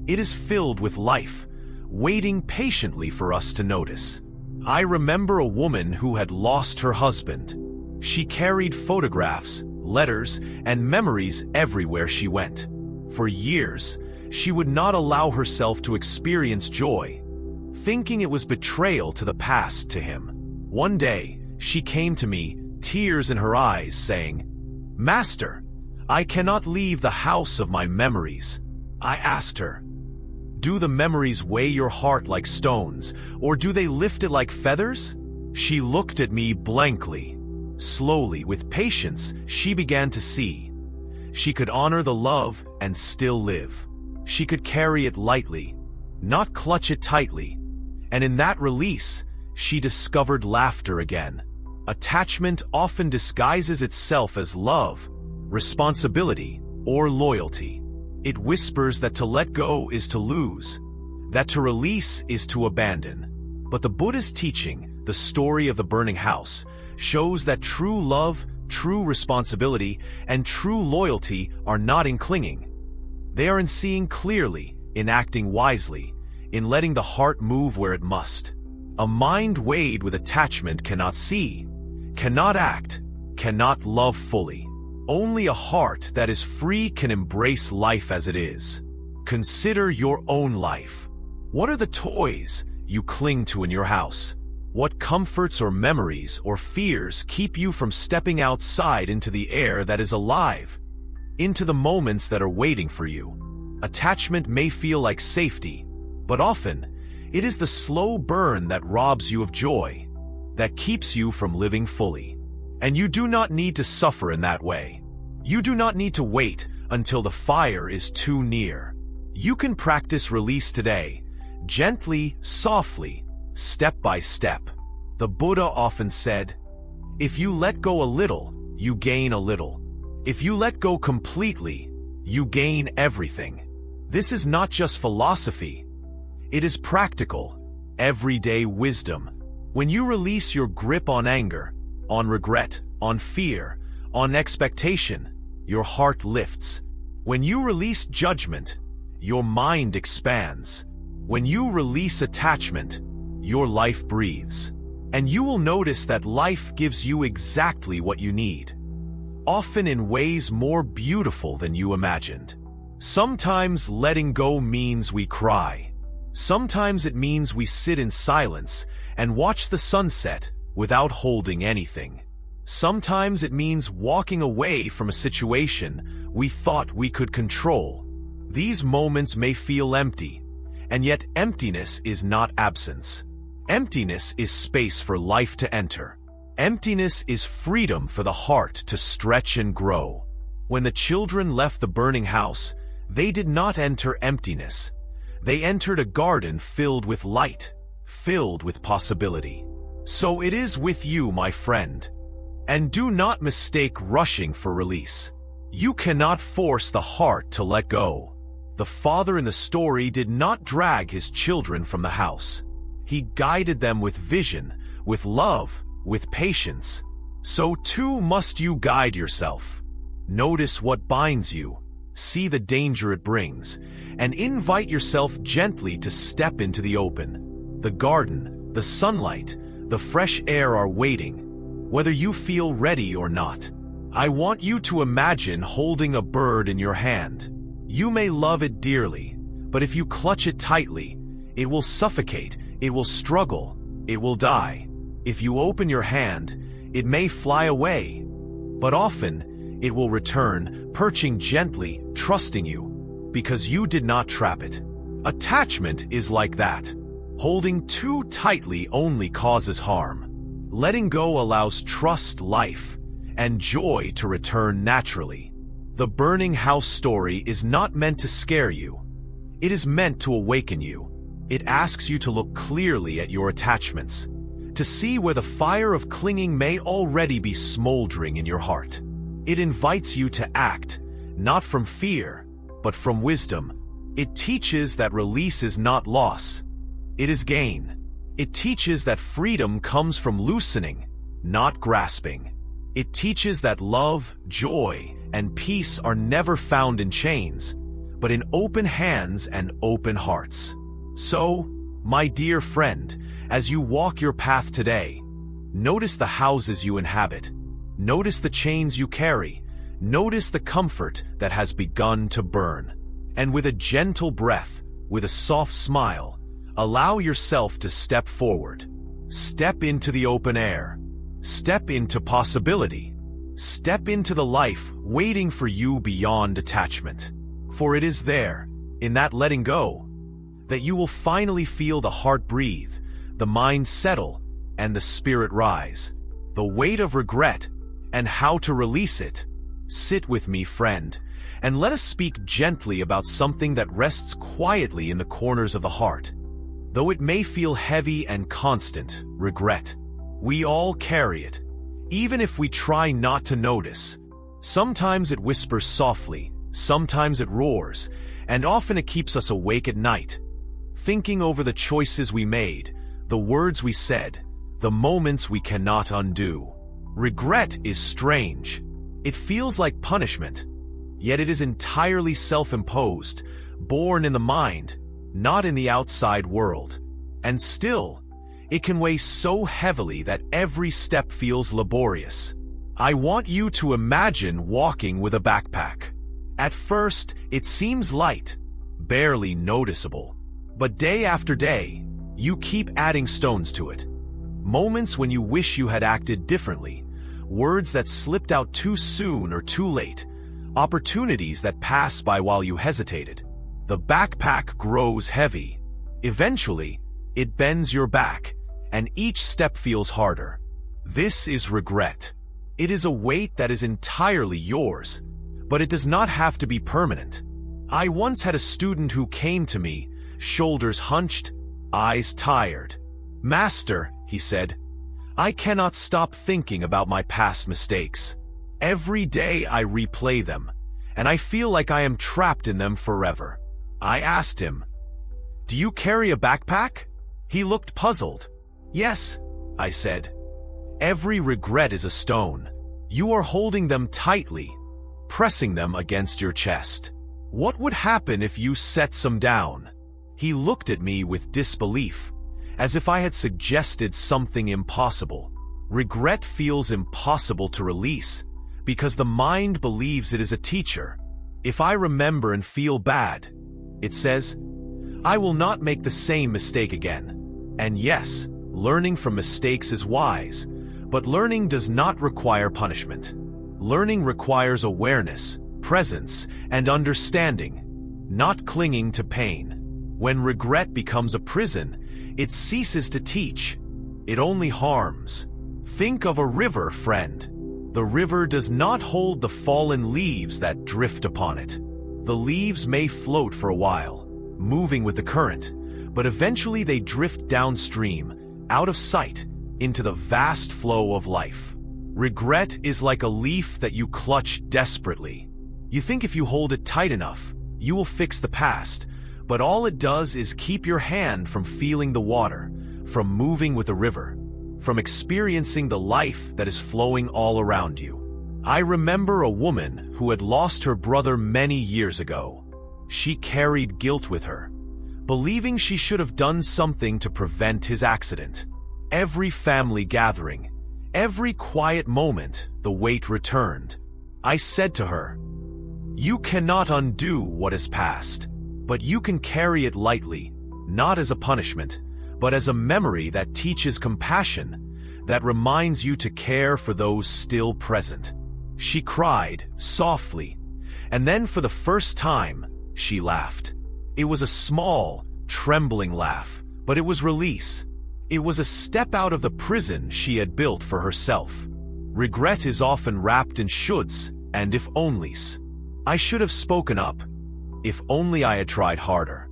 It is filled with life, waiting patiently for us to notice. I remember a woman who had lost her husband. She carried photographs, letters, and memories everywhere she went. For years, she would not allow herself to experience joy, thinking it was betrayal to the past to him. One day, she came to me, tears in her eyes, saying, "Master, I cannot leave the house of my memories." I asked her, do the memories weigh your heart like stones, or do they lift it like feathers? She looked at me blankly. Slowly, with patience, she began to see. She could honor the love and still live. She could carry it lightly, not clutch it tightly. And in that release, she discovered laughter again. Attachment often disguises itself as love, responsibility, or loyalty. It whispers that to let go is to lose, that to release is to abandon. But the Buddhist teaching, the story of the burning house, shows that true love, true responsibility, and true loyalty are not in clinging. They are in seeing clearly, in acting wisely, in letting the heart move where it must. A mind weighed with attachment cannot see, cannot act, cannot love fully. Only a heart that is free can embrace life as it is. Consider your own life. What are the toys you cling to in your house? What comforts or memories or fears keep you from stepping outside into the air that is alive, into the moments that are waiting for you? Attachment may feel like safety, but often it is the slow burn that robs you of joy, that keeps you from living fully. And you do not need to suffer in that way. You do not need to wait until the fire is too near. You can practice release today, gently, softly, step by step. The Buddha often said, "If you let go a little, you gain a little. If you let go completely, you gain everything." This is not just philosophy. It is practical, everyday wisdom. When you release your grip on anger, on regret, on fear, on expectation, your heart lifts. When you release judgment, your mind expands. When you release attachment, your life breathes. And you will notice that life gives you exactly what you need, often in ways more beautiful than you imagined. Sometimes letting go means we cry. Sometimes it means we sit in silence and watch the sunset without holding anything. Sometimes it means walking away from a situation we thought we could control. These moments may feel empty, and yet emptiness is not absence. Emptiness is space for life to enter. Emptiness is freedom for the heart to stretch and grow. When the children left the burning house, they did not enter emptiness. They entered a garden filled with light, filled with possibility. So it is with you, my friend. And do not mistake rushing for release. You cannot force the heart to let go. The father in the story did not drag his children from the house. He guided them with vision, with love, with patience. So too must you guide yourself. Notice what binds you, see the danger it brings, and invite yourself gently to step into the open. The garden, the sunlight, the fresh air are waiting, whether you feel ready or not. I want you to imagine holding a bird in your hand. You may love it dearly, but if you clutch it tightly, it will suffocate, it will struggle, it will die. If you open your hand, it may fly away, but often it will return, perching gently, trusting you, because you did not trap it. Attachment is like that. Holding too tightly only causes harm. Letting go allows trust, life, and joy to return naturally. The burning house story is not meant to scare you. It is meant to awaken you. It asks you to look clearly at your attachments, to see where the fire of clinging may already be smoldering in your heart. It invites you to act, not from fear, but from wisdom. It teaches that release is not loss, it is gain. It teaches that freedom comes from loosening, not grasping. It teaches that love, joy, and peace are never found in chains, but in open hands and open hearts. So, my dear friend, as you walk your path today, notice the houses you inhabit, notice the chains you carry, notice the comfort that has begun to burn. And with a gentle breath, with a soft smile, allow yourself to step forward. Step into the open air. Step into possibility. Step into the life waiting for you beyond attachment. For it is there, in that letting go, that you will finally feel the heart breathe, the mind settle, and the spirit rise. The weight of regret and how to release it. Sit with me, friend, and let us speak gently about something that rests quietly in the corners of the heart. Though it may feel heavy and constant, regret. We all carry it, even if we try not to notice. Sometimes it whispers softly, sometimes it roars, and often it keeps us awake at night, thinking over the choices we made, the words we said, the moments we cannot undo. Regret is strange. It feels like punishment, yet it is entirely self-imposed, born in the mind, not in the outside world. And still, it can weigh so heavily that every step feels laborious. I want you to imagine walking with a backpack. At first, it seems light, barely noticeable. But day after day, you keep adding stones to it. Moments when you wish you had acted differently, words that slipped out too soon or too late, opportunities that passed by while you hesitated. The backpack grows heavy. Eventually, it bends your back, and each step feels harder. This is regret. It is a weight that is entirely yours, but it does not have to be permanent. I once had a student who came to me, shoulders hunched, eyes tired. "Master," he said, "I cannot stop thinking about my past mistakes. Every day I replay them, and I feel like I am trapped in them forever." I asked him, "Do you carry a backpack?" He looked puzzled. "Yes," I said. "Every regret is a stone. You are holding them tightly, pressing them against your chest. What would happen if you set some down?" He looked at me with disbelief, as if I had suggested something impossible. Regret feels impossible to release, because the mind believes it is a teacher. If I remember and feel bad, it says, I will not make the same mistake again. And yes, learning from mistakes is wise, but learning does not require punishment. Learning requires awareness, presence, and understanding, not clinging to pain. When regret becomes a prison, it ceases to teach. It only harms. Think of a river, friend. The river does not hold the fallen leaves that drift upon it. The leaves may float for a while, moving with the current, but eventually they drift downstream, out of sight, into the vast flow of life. Regret is like a leaf that you clutch desperately. You think if you hold it tight enough, you will fix the past, but all it does is keep your hand from feeling the water, from moving with the river, from experiencing the life that is flowing all around you. I remember a woman who had lost her brother many years ago. She carried guilt with her, believing she should have done something to prevent his accident. Every family gathering, every quiet moment, the weight returned. I said to her, "You cannot undo what is past, but you can carry it lightly, not as a punishment, but as a memory that teaches compassion, that reminds you to care for those still present." She cried, softly, and then for the first time, she laughed. It was a small, trembling laugh, but it was release. It was a step out of the prison she had built for herself. Regret is often wrapped in shoulds and if onlys. I should have spoken up. If only I had tried harder.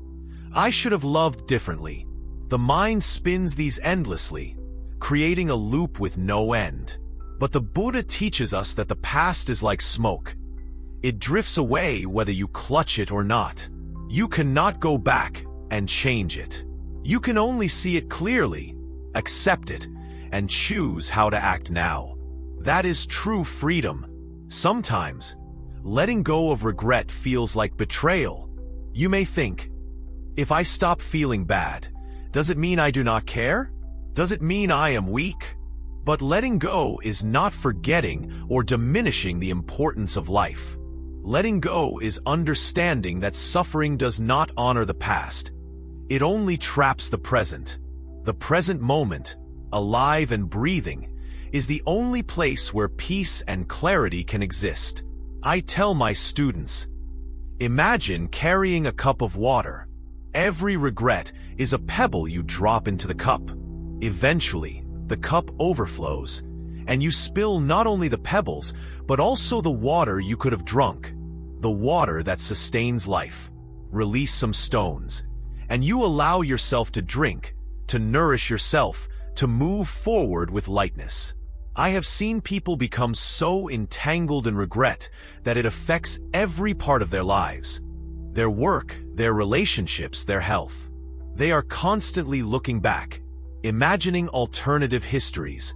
I should have loved differently. The mind spins these endlessly, creating a loop with no end. But the Buddha teaches us that the past is like smoke. It drifts away whether you clutch it or not. You cannot go back and change it. You can only see it clearly, accept it, and choose how to act now. That is true freedom. Sometimes, letting go of regret feels like betrayal. You may think, if I stop feeling bad, does it mean I do not care? Does it mean I am weak? But letting go is not forgetting or diminishing the importance of life. Letting go is understanding that suffering does not honor the past. It only traps the present. The present moment, alive and breathing, is the only place where peace and clarity can exist. I tell my students, imagine carrying a cup of water. Every regret is a pebble you drop into the cup. Eventually, the cup overflows, and you spill not only the pebbles, but also the water you could have drunk, the water that sustains life. Release some stones, and you allow yourself to drink, to nourish yourself, to move forward with lightness. I have seen people become so entangled in regret that it affects every part of their lives. Their work, their relationships, their health. They are constantly looking back, imagining alternative histories,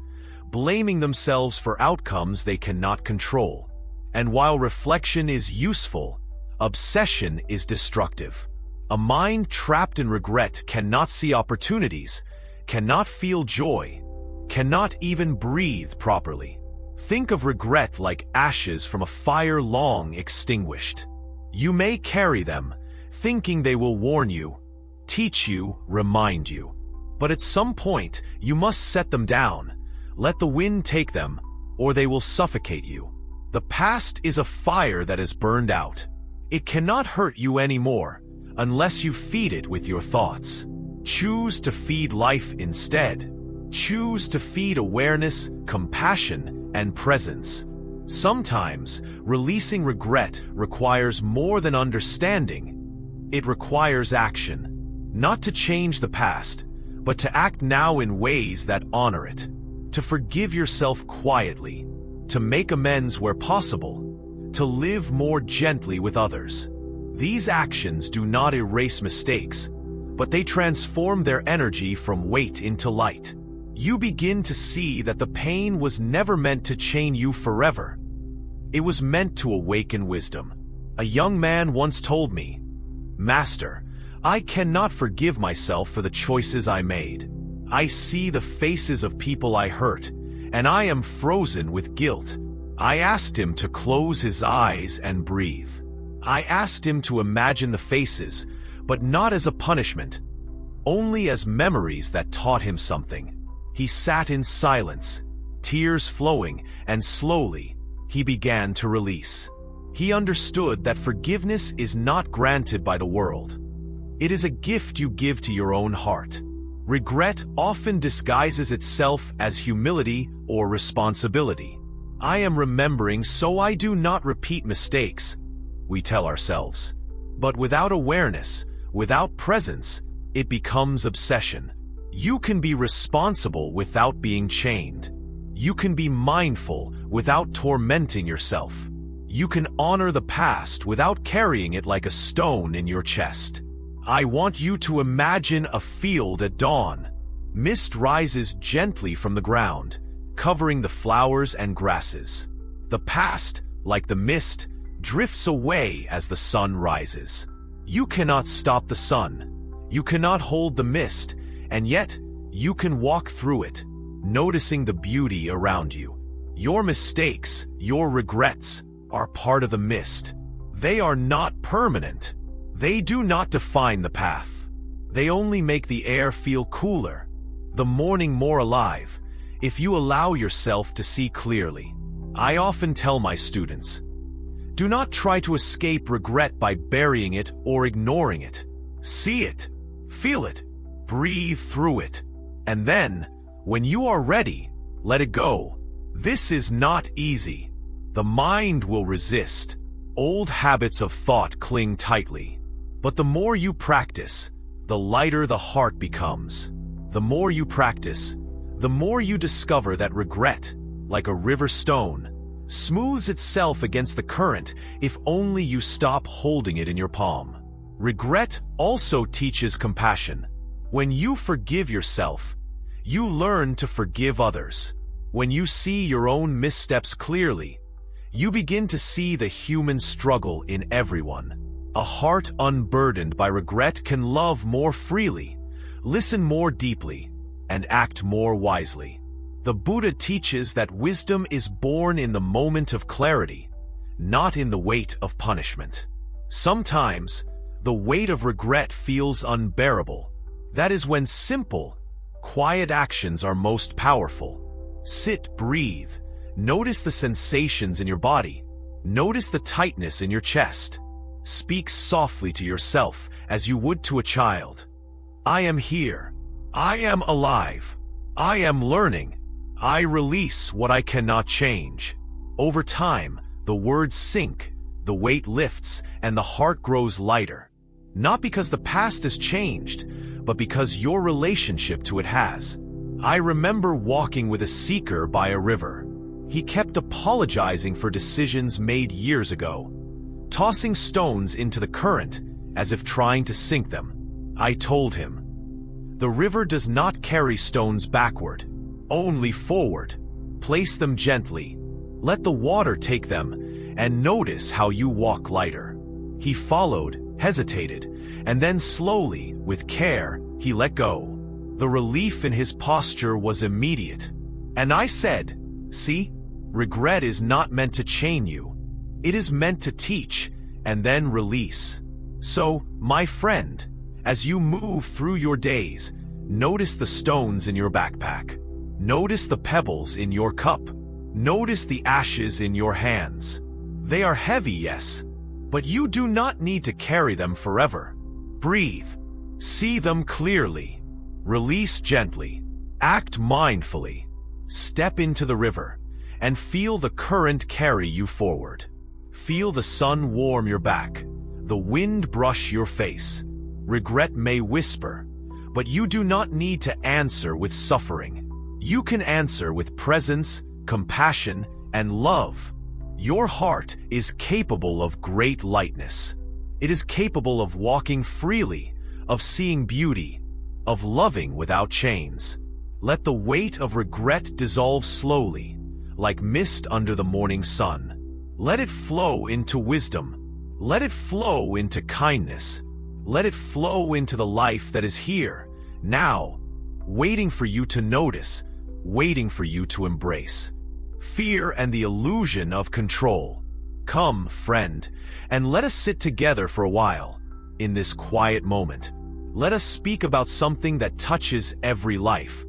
blaming themselves for outcomes they cannot control. And while reflection is useful, obsession is destructive. A mind trapped in regret cannot see opportunities, cannot feel joy, cannot even breathe properly. Think of regret like ashes from a fire long extinguished. You may carry them, thinking they will warn you, teach you, remind you. But at some point, you must set them down. Let the wind take them, or they will suffocate you. The past is a fire that is burned out. It cannot hurt you anymore, unless you feed it with your thoughts. Choose to feed life instead. Choose to feed awareness, compassion, and presence. Sometimes, releasing regret requires more than understanding. It requires action. Not to change the past, but to act now in ways that honor it. To forgive yourself quietly. To make amends where possible. To live more gently with others. These actions do not erase mistakes, but they transform their energy from weight into light. You begin to see that the pain was never meant to chain you forever. It was meant to awaken wisdom. A young man once told me, "Master, I cannot forgive myself for the choices I made. I see the faces of people I hurt, and I am frozen with guilt." I asked him to close his eyes and breathe. I asked him to imagine the faces, but not as a punishment, only as memories that taught him something. He sat in silence, tears flowing, and slowly, he began to release. He understood that forgiveness is not granted by the world. It is a gift you give to your own heart. Regret often disguises itself as humility or responsibility. I am remembering so I do not repeat mistakes, we tell ourselves. But without awareness, without presence, it becomes obsession. You can be responsible without being chained. You can be mindful without tormenting yourself. You can honor the past without carrying it like a stone in your chest. I want you to imagine a field at dawn. Mist rises gently from the ground, covering the flowers and grasses. The past, like the mist, drifts away as the sun rises. You cannot stop the sun. You cannot hold the mist, and yet you can walk through it, noticing the beauty around you. Your mistakes, your regrets, are part of the mist. They are not permanent. They do not define the path. They only make the air feel cooler, the morning more alive, if you allow yourself to see clearly. I often tell my students, do not try to escape regret by burying it or ignoring it. See it, feel it, breathe through it, and then, when you are ready, let it go. This is not easy. The mind will resist. Old habits of thought cling tightly. But the more you practice, the lighter the heart becomes. The more you practice, the more you discover that regret, like a river stone, smooths itself against the current if only you stop holding it in your palm. Regret also teaches compassion. When you forgive yourself, you learn to forgive others. When you see your own missteps clearly, you begin to see the human struggle in everyone. A heart unburdened by regret can love more freely, listen more deeply, and act more wisely. The Buddha teaches that wisdom is born in the moment of clarity, not in the weight of punishment. Sometimes, the weight of regret feels unbearable. That is when simple, quiet actions are most powerful. Sit, breathe, notice the sensations in your body, notice the tightness in your chest. Speak softly to yourself as you would to a child. I am here. I am alive. I am learning. I release what I cannot change. Over time, the words sink, the weight lifts, and the heart grows lighter. Not because the past has changed, but because your relationship to it has. I remember walking with a seeker by a river. He kept apologizing for decisions made years ago, tossing stones into the current as if trying to sink them. I told him, "The river does not carry stones backward, only forward. Place them gently, let the water take them, and notice how you walk lighter." He followed, hesitated, and then slowly, with care, he let go. The relief in his posture was immediate. And I said, "See, regret is not meant to chain you. It is meant to teach and then release." So, my friend, as you move through your days, notice the stones in your backpack. Notice the pebbles in your cup. Notice the ashes in your hands. They are heavy, yes, but you do not need to carry them forever. Breathe. See them clearly. Release gently. Act mindfully. Step into the river and feel the current carry you forward. Feel the sun warm your back, the wind brush your face. Regret may whisper, but you do not need to answer with suffering. You can answer with presence, compassion, and love. Your heart is capable of great lightness. It is capable of walking freely, of seeing beauty, of loving without chains. Let the weight of regret dissolve slowly, like mist under the morning sun. Let it flow into wisdom. Let it flow into kindness. Let it flow into the life that is here, now, waiting for you to notice, waiting for you to embrace. Fear and the illusion of control. Come, friend, and let us sit together for a while, in this quiet moment. Let us speak about something that touches every life.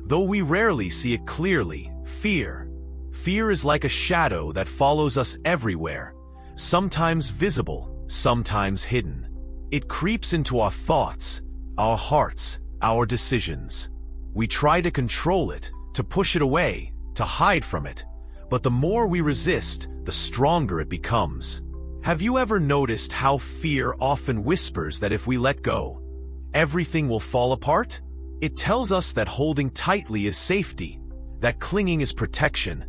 Though we rarely see it clearly, fear. Fear is like a shadow that follows us everywhere, sometimes visible, sometimes hidden. It creeps into our thoughts, our hearts, our decisions. We try to control it, to push it away, to hide from it. But the more we resist, the stronger it becomes. Have you ever noticed how fear often whispers that if we let go, everything will fall apart? It tells us that holding tightly is safety, that clinging is protection,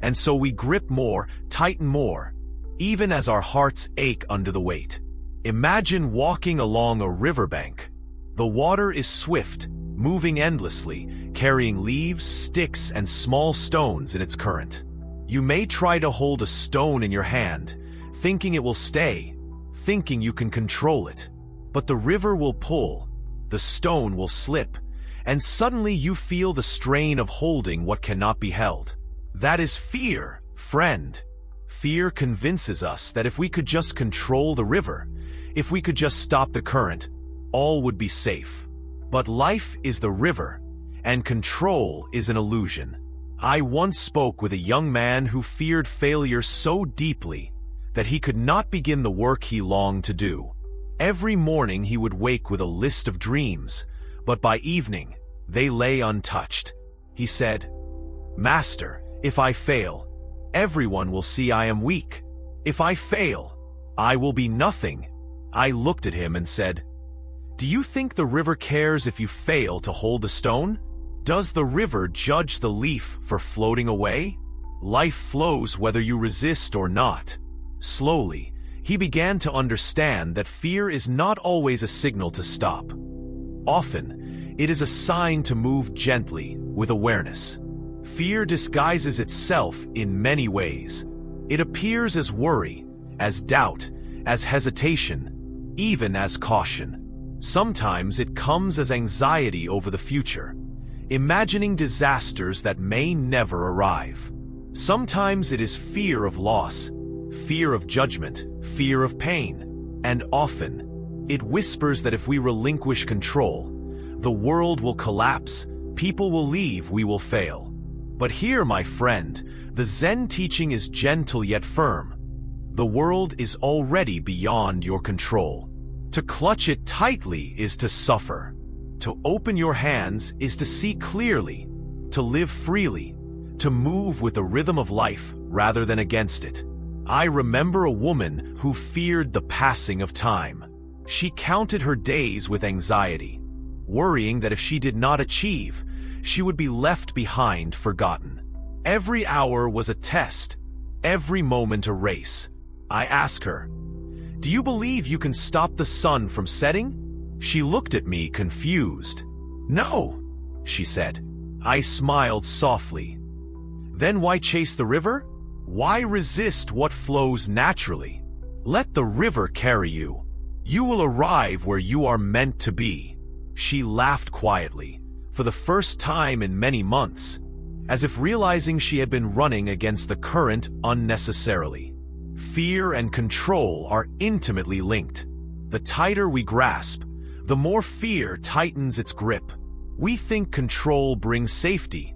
and so we grip more, tighten more, even as our hearts ache under the weight. Imagine walking along a riverbank. The water is swift, moving endlessly, carrying leaves, sticks, and small stones in its current. You may try to hold a stone in your hand, thinking it will stay, thinking you can control it. But the river will pull, the stone will slip, and suddenly you feel the strain of holding what cannot be held. That is fear, friend. Fear convinces us that if we could just control the river, if we could just stop the current, all would be safe. But life is the river, and control is an illusion. I once spoke with a young man who feared failure so deeply that he could not begin the work he longed to do. Every morning he would wake with a list of dreams, but by evening, they lay untouched. He said, "Master, if I fail, everyone will see I am weak. If I fail, I will be nothing." I looked at him and said, "Do you think the river cares if you fail to hold the stone? Does the river judge the leaf for floating away? Life flows whether you resist or not." Slowly, he began to understand that fear is not always a signal to stop. Often, it is a sign to move gently, with awareness. Fear disguises itself in many ways. It appears as worry, as doubt, as hesitation, even as caution. Sometimes it comes as anxiety over the future, imagining disasters that may never arrive. Sometimes it is fear of loss, fear of judgment, fear of pain, and often it whispers that if we relinquish control, the world will collapse, people will leave, we will fail. But here, my friend, the Zen teaching is gentle yet firm. The world is already beyond your control. To clutch it tightly is to suffer. To open your hands is to see clearly, to live freely, to move with the rhythm of life rather than against it. I remember a woman who feared the passing of time. She counted her days with anxiety, worrying that if she did not achieve, she would be left behind, forgotten. Every hour was a test, every moment a race. I asked her, "Do you believe you can stop the sun from setting?" She looked at me confused. "No," she said. I smiled softly. "Then why chase the river? Why resist what flows naturally? Let the river carry you. You will arrive where you are meant to be." She laughed quietly, for the first time in many months, as if realizing she had been running against the current unnecessarily. Fear and control are intimately linked. The tighter we grasp, the more fear tightens its grip. We think control brings safety,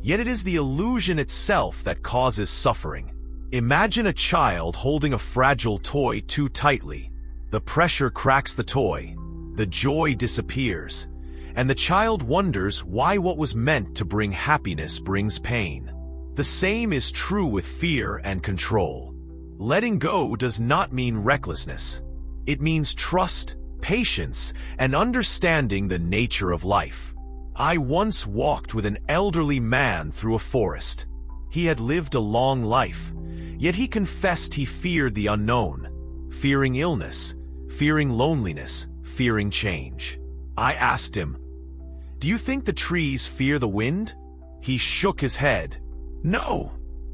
yet it is the illusion itself that causes suffering. Imagine a child holding a fragile toy too tightly. The pressure cracks the toy, the joy disappears, and the child wonders why what was meant to bring happiness brings pain. The same is true with fear and control. Letting go does not mean recklessness. It means trust, patience, and understanding the nature of life. I once walked with an elderly man through a forest. He had lived a long life, yet he confessed he feared the unknown, fearing illness, fearing loneliness, fearing change. I asked him, "Do you think the trees fear the wind?" He shook his head. "No,"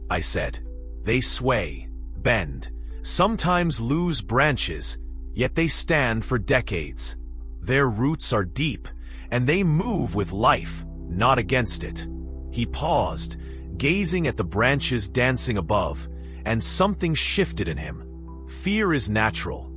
I said. "They sway, bend, sometimes lose branches, yet they stand for decades. Their roots are deep, and they move with life, not against it." He paused, gazing at the branches dancing above, and something shifted in him. Fear is natural,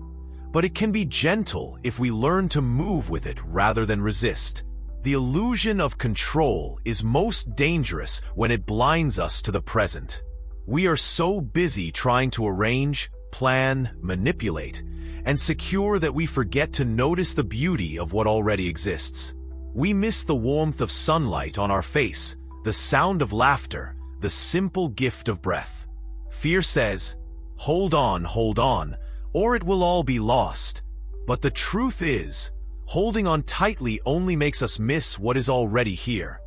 but it can be gentle if we learn to move with it rather than resist. The illusion of control is most dangerous when it blinds us to the present. We are so busy trying to arrange, plan, manipulate, and secure that we forget to notice the beauty of what already exists. We miss the warmth of sunlight on our face, the sound of laughter, the simple gift of breath. Fear says, hold on, or it will all be lost. But the truth is, holding on tightly only makes us miss what is already here,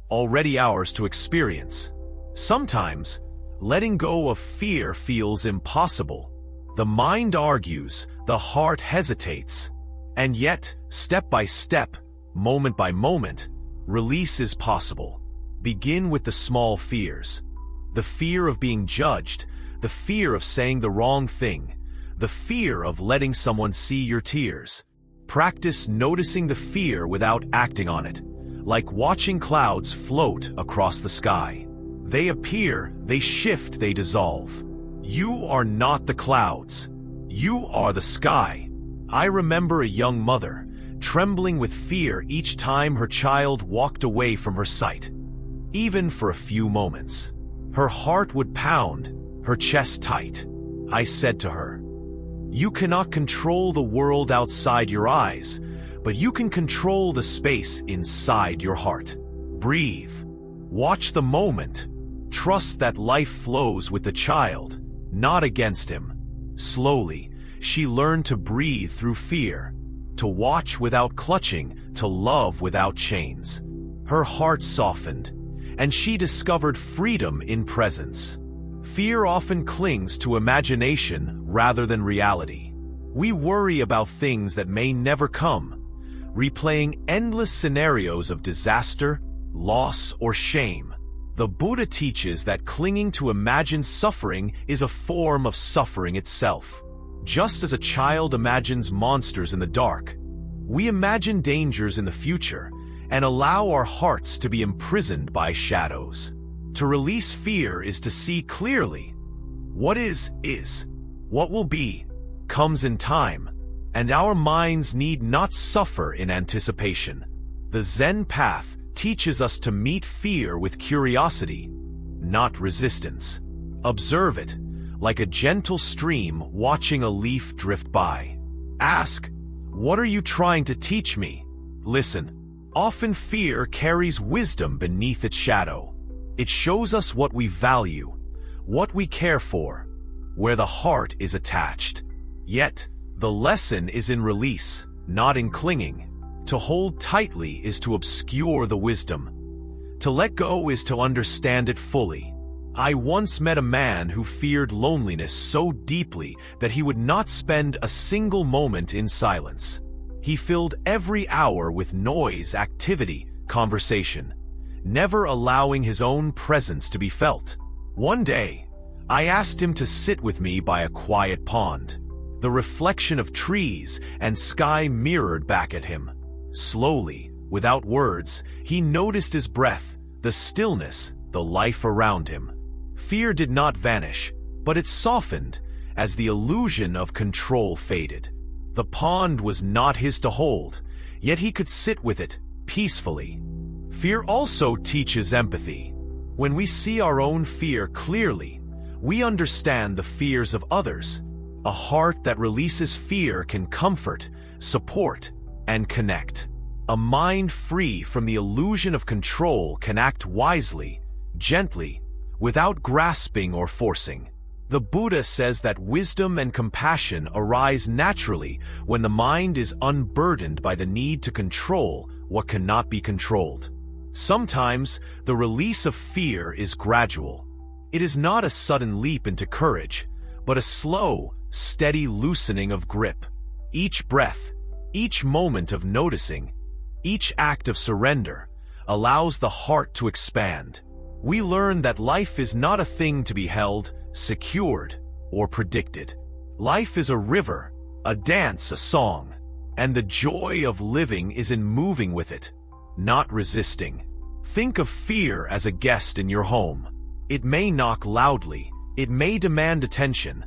already ours to experience. Sometimes, letting go of fear feels impossible. The mind argues, the heart hesitates. And yet, step by step, moment by moment, release is possible. Begin with the small fears. The fear of being judged, the fear of saying the wrong thing, the fear of letting someone see your tears. Practice noticing the fear without acting on it, like watching clouds float across the sky. They appear, they shift, they dissolve. You are not the clouds. You are the sky. I remember a young mother, trembling with fear each time her child walked away from her sight. Even for a few moments. Her heart would pound, her chest tight. I said to her, "You cannot control the world outside your eyes, but you can control the space inside your heart. Breathe. Watch the moment. Trust that life flows with the child, not against him." Slowly, she learned to breathe through fear, to watch without clutching, to love without chains. Her heart softened, and she discovered freedom in presence. Fear often clings to imagination rather than reality. We worry about things that may never come, replaying endless scenarios of disaster, loss, or shame. The Buddha teaches that clinging to imagined suffering is a form of suffering itself. Just as a child imagines monsters in the dark, we imagine dangers in the future and allow our hearts to be imprisoned by shadows. To release fear is to see clearly. What is. What will be, comes in time, and our minds need not suffer in anticipation. The Zen path teaches us to meet fear with curiosity, not resistance. Observe it, like a gentle stream watching a leaf drift by. Ask, What are you trying to teach me? Listen, often fear carries wisdom beneath its shadow. It shows us what we value, what we care for, where the heart is attached. Yet, the lesson is in release, not in clinging. To hold tightly is to obscure the wisdom. To let go is to understand it fully. I once met a man who feared loneliness so deeply that he would not spend a single moment in silence. He filled every hour with noise, activity, conversation, never allowing his own presence to be felt. One day, I asked him to sit with me by a quiet pond. The reflection of trees and sky mirrored back at him. Slowly, without words, he noticed his breath, the stillness, the life around him. Fear did not vanish, but it softened as the illusion of control faded. The pond was not his to hold, yet he could sit with it peacefully. Fear also teaches empathy. When we see our own fear clearly, we understand the fears of others. A heart that releases fear can comfort, support, and connect. A mind free from the illusion of control can act wisely, gently, without grasping or forcing. The Buddha says that wisdom and compassion arise naturally when the mind is unburdened by the need to control what cannot be controlled. Sometimes, the release of fear is gradual. It is not a sudden leap into courage, but a slow, steady loosening of grip. Each breath, each moment of noticing, each act of surrender allows the heart to expand. We learn that life is not a thing to be held, secured, or predicted. Life is a river, a dance, a song, and the joy of living is in moving with it, not resisting. Think of fear as a guest in your home. It may knock loudly, it may demand attention,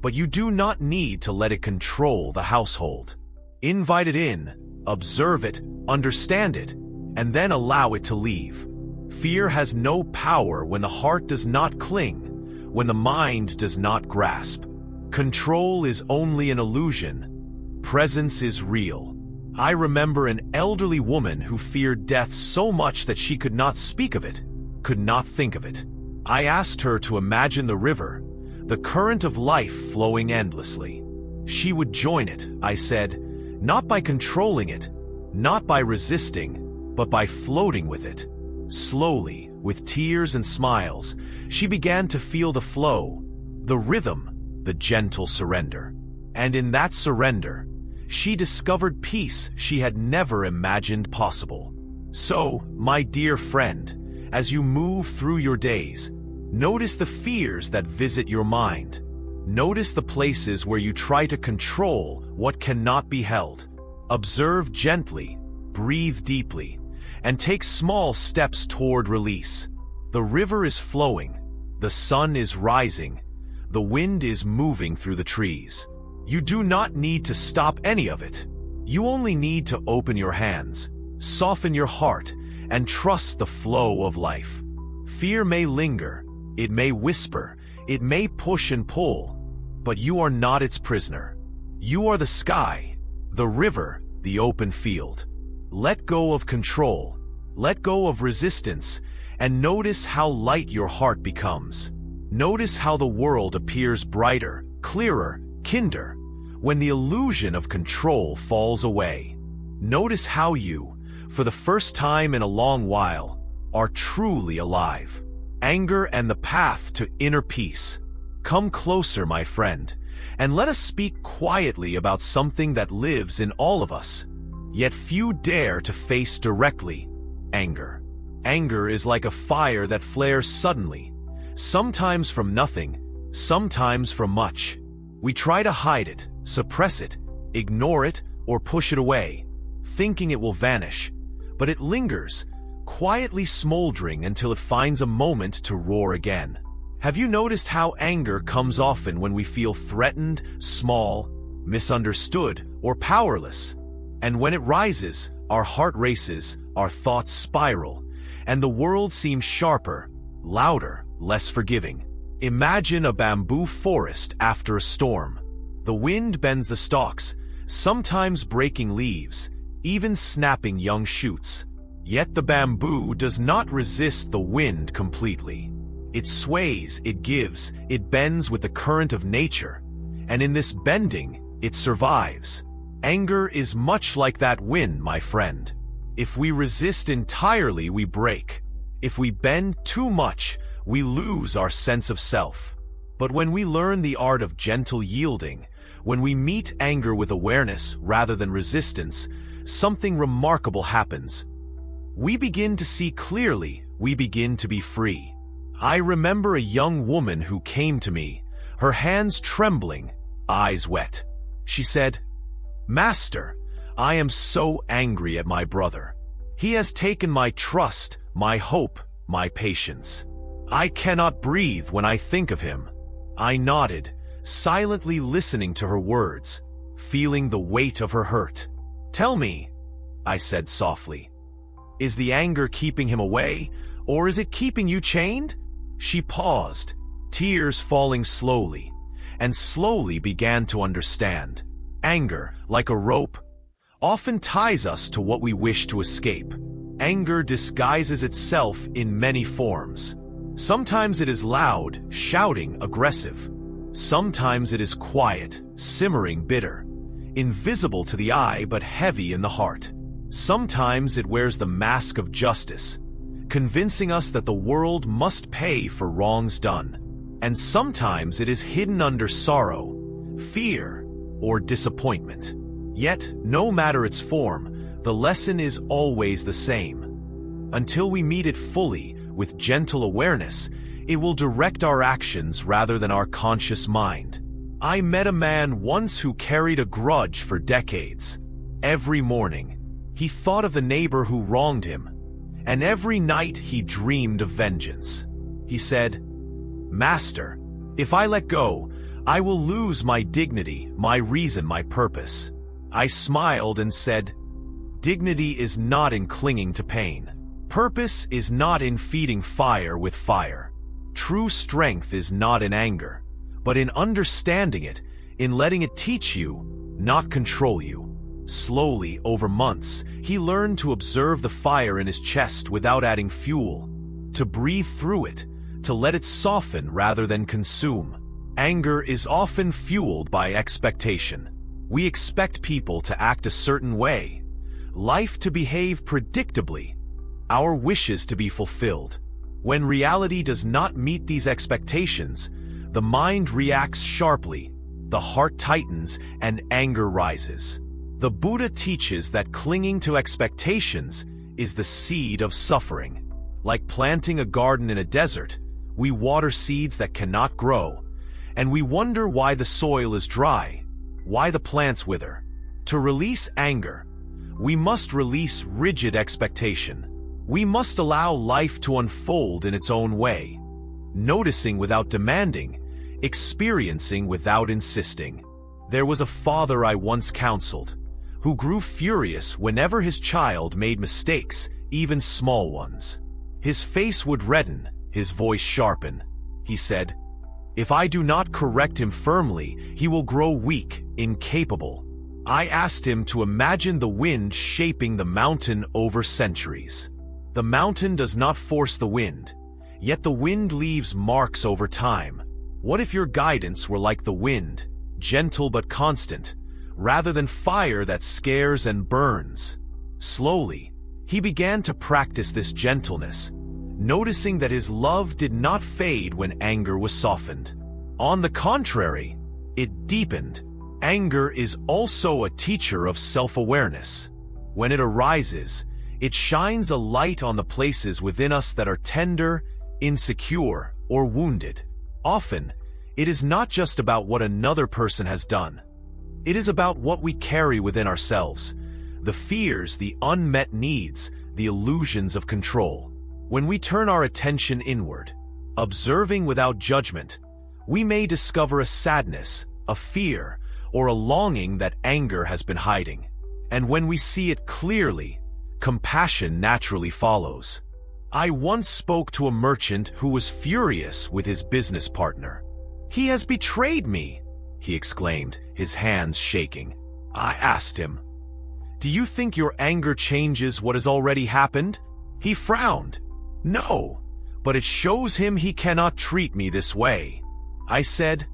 but you do not need to let it control the household. Invite it in, observe it, understand it, and then allow it to leave. Fear has no power when the heart does not cling, when the mind does not grasp. Control is only an illusion. Presence is real. I remember an elderly woman who feared death so much that she could not speak of it, could not think of it. I asked her to imagine the river, the current of life flowing endlessly. She would join it, I said, not by controlling it, not by resisting, but by floating with it. Slowly, with tears and smiles, she began to feel the flow, the rhythm, the gentle surrender. And in that surrender, she discovered peace she had never imagined possible. So, my dear friend, as you move through your days, notice the fears that visit your mind. Notice the places where you try to control what cannot be held. Observe gently, breathe deeply, and take small steps toward release. The river is flowing, the sun is rising, the wind is moving through the trees. You do not need to stop any of it. You only need to open your hands, soften your heart, and trust the flow of life. Fear may linger, it may whisper, it may push and pull, but you are not its prisoner. You are the sky, the river, the open field. Let go of control, let go of resistance, and notice how light your heart becomes. Notice how the world appears brighter, clearer, kinder, when the illusion of control falls away. Notice how you, for the first time in a long while, are truly alive. Anger and the path to inner peace. Come closer, my friend, and let us speak quietly about something that lives in all of us, yet few dare to face directly: anger. Anger is like a fire that flares suddenly, sometimes from nothing, sometimes from much. We try to hide it, suppress it, ignore it, or push it away, thinking it will vanish, but it lingers, quietly smoldering until it finds a moment to roar again. Have you noticed how anger comes often when we feel threatened, small, misunderstood, or powerless? And when it rises, our heart races, our thoughts spiral, and the world seems sharper, louder, less forgiving. Imagine a bamboo forest after a storm. The wind bends the stalks, sometimes breaking leaves, even snapping young shoots. Yet the bamboo does not resist the wind completely. It sways, it gives, it bends with the current of nature, and in this bending, it survives. Anger is much like that wind, my friend. If we resist entirely, we break. If we bend too much, we lose our sense of self. But when we learn the art of gentle yielding, when we meet anger with awareness rather than resistance, something remarkable happens. We begin to see clearly, we begin to be free. I remember a young woman who came to me, her hands trembling, eyes wet. She said, "Master, I am so angry at my brother. He has taken my trust, my hope, my patience. I cannot breathe when I think of him." I nodded, silently listening to her words, feeling the weight of her hurt. "Tell me," I said softly, "is the anger keeping him away, or is it keeping you chained?" She paused, tears falling slowly, and slowly began to understand. Anger, like a rope, often ties us to what we wish to escape. Anger disguises itself in many forms. Sometimes it is loud, shouting, aggressive. Sometimes it is quiet, simmering, bitter, invisible to the eye but heavy in the heart. Sometimes it wears the mask of justice, convincing us that the world must pay for wrongs done. And sometimes it is hidden under sorrow, fear, or disappointment. Yet, no matter its form, the lesson is always the same. Until we meet it fully, with gentle awareness, it will direct our actions rather than our conscious mind. I met a man once who carried a grudge for decades. Every morning, he thought of the neighbor who wronged him, and every night he dreamed of vengeance. He said, "Master, if I let go, I will lose my dignity, my reason, my purpose." I smiled and said, "Dignity is not in clinging to pain. Purpose is not in feeding fire with fire. True strength is not in anger, but in understanding it, in letting it teach you, not control you." Slowly, over months, he learned to observe the fire in his chest without adding fuel, to breathe through it, to let it soften rather than consume. Anger is often fueled by expectation. We expect people to act a certain way, life to behave predictably, our wishes to be fulfilled. When reality does not meet these expectations, the mind reacts sharply, the heart tightens, and anger rises. The Buddha teaches that clinging to expectations is the seed of suffering. Like planting a garden in a desert, we water seeds that cannot grow, and we wonder why the soil is dry, why the plants wither. To release anger, we must release rigid expectation. We must allow life to unfold in its own way, noticing without demanding, experiencing without insisting. There was a father I once counseled, who grew furious whenever his child made mistakes, even small ones. His face would redden, his voice sharpen. He said, "If I do not correct him firmly, he will grow weak, incapable." I asked him to imagine the wind shaping the mountain over centuries. The mountain does not force the wind, yet the wind leaves marks over time. What if your guidance were like the wind, gentle but constant, rather than fire that scares and burns? Slowly, he began to practice this gentleness, noticing that his love did not fade when anger was softened. On the contrary, it deepened. Anger is also a teacher of self-awareness. When it arises, it shines a light on the places within us that are tender, insecure, or wounded. Often, it is not just about what another person has done. It is about what we carry within ourselves, the fears, the unmet needs, the illusions of control. When we turn our attention inward, observing without judgment, we may discover a sadness, a fear, or a longing that anger has been hiding. And when we see it clearly, compassion naturally follows. I once spoke to a merchant who was furious with his business partner. "He has betrayed me," he exclaimed, his hands shaking. I asked him, "Do you think your anger changes what has already happened?" He frowned. "No, but it shows him he cannot treat me this way." I said,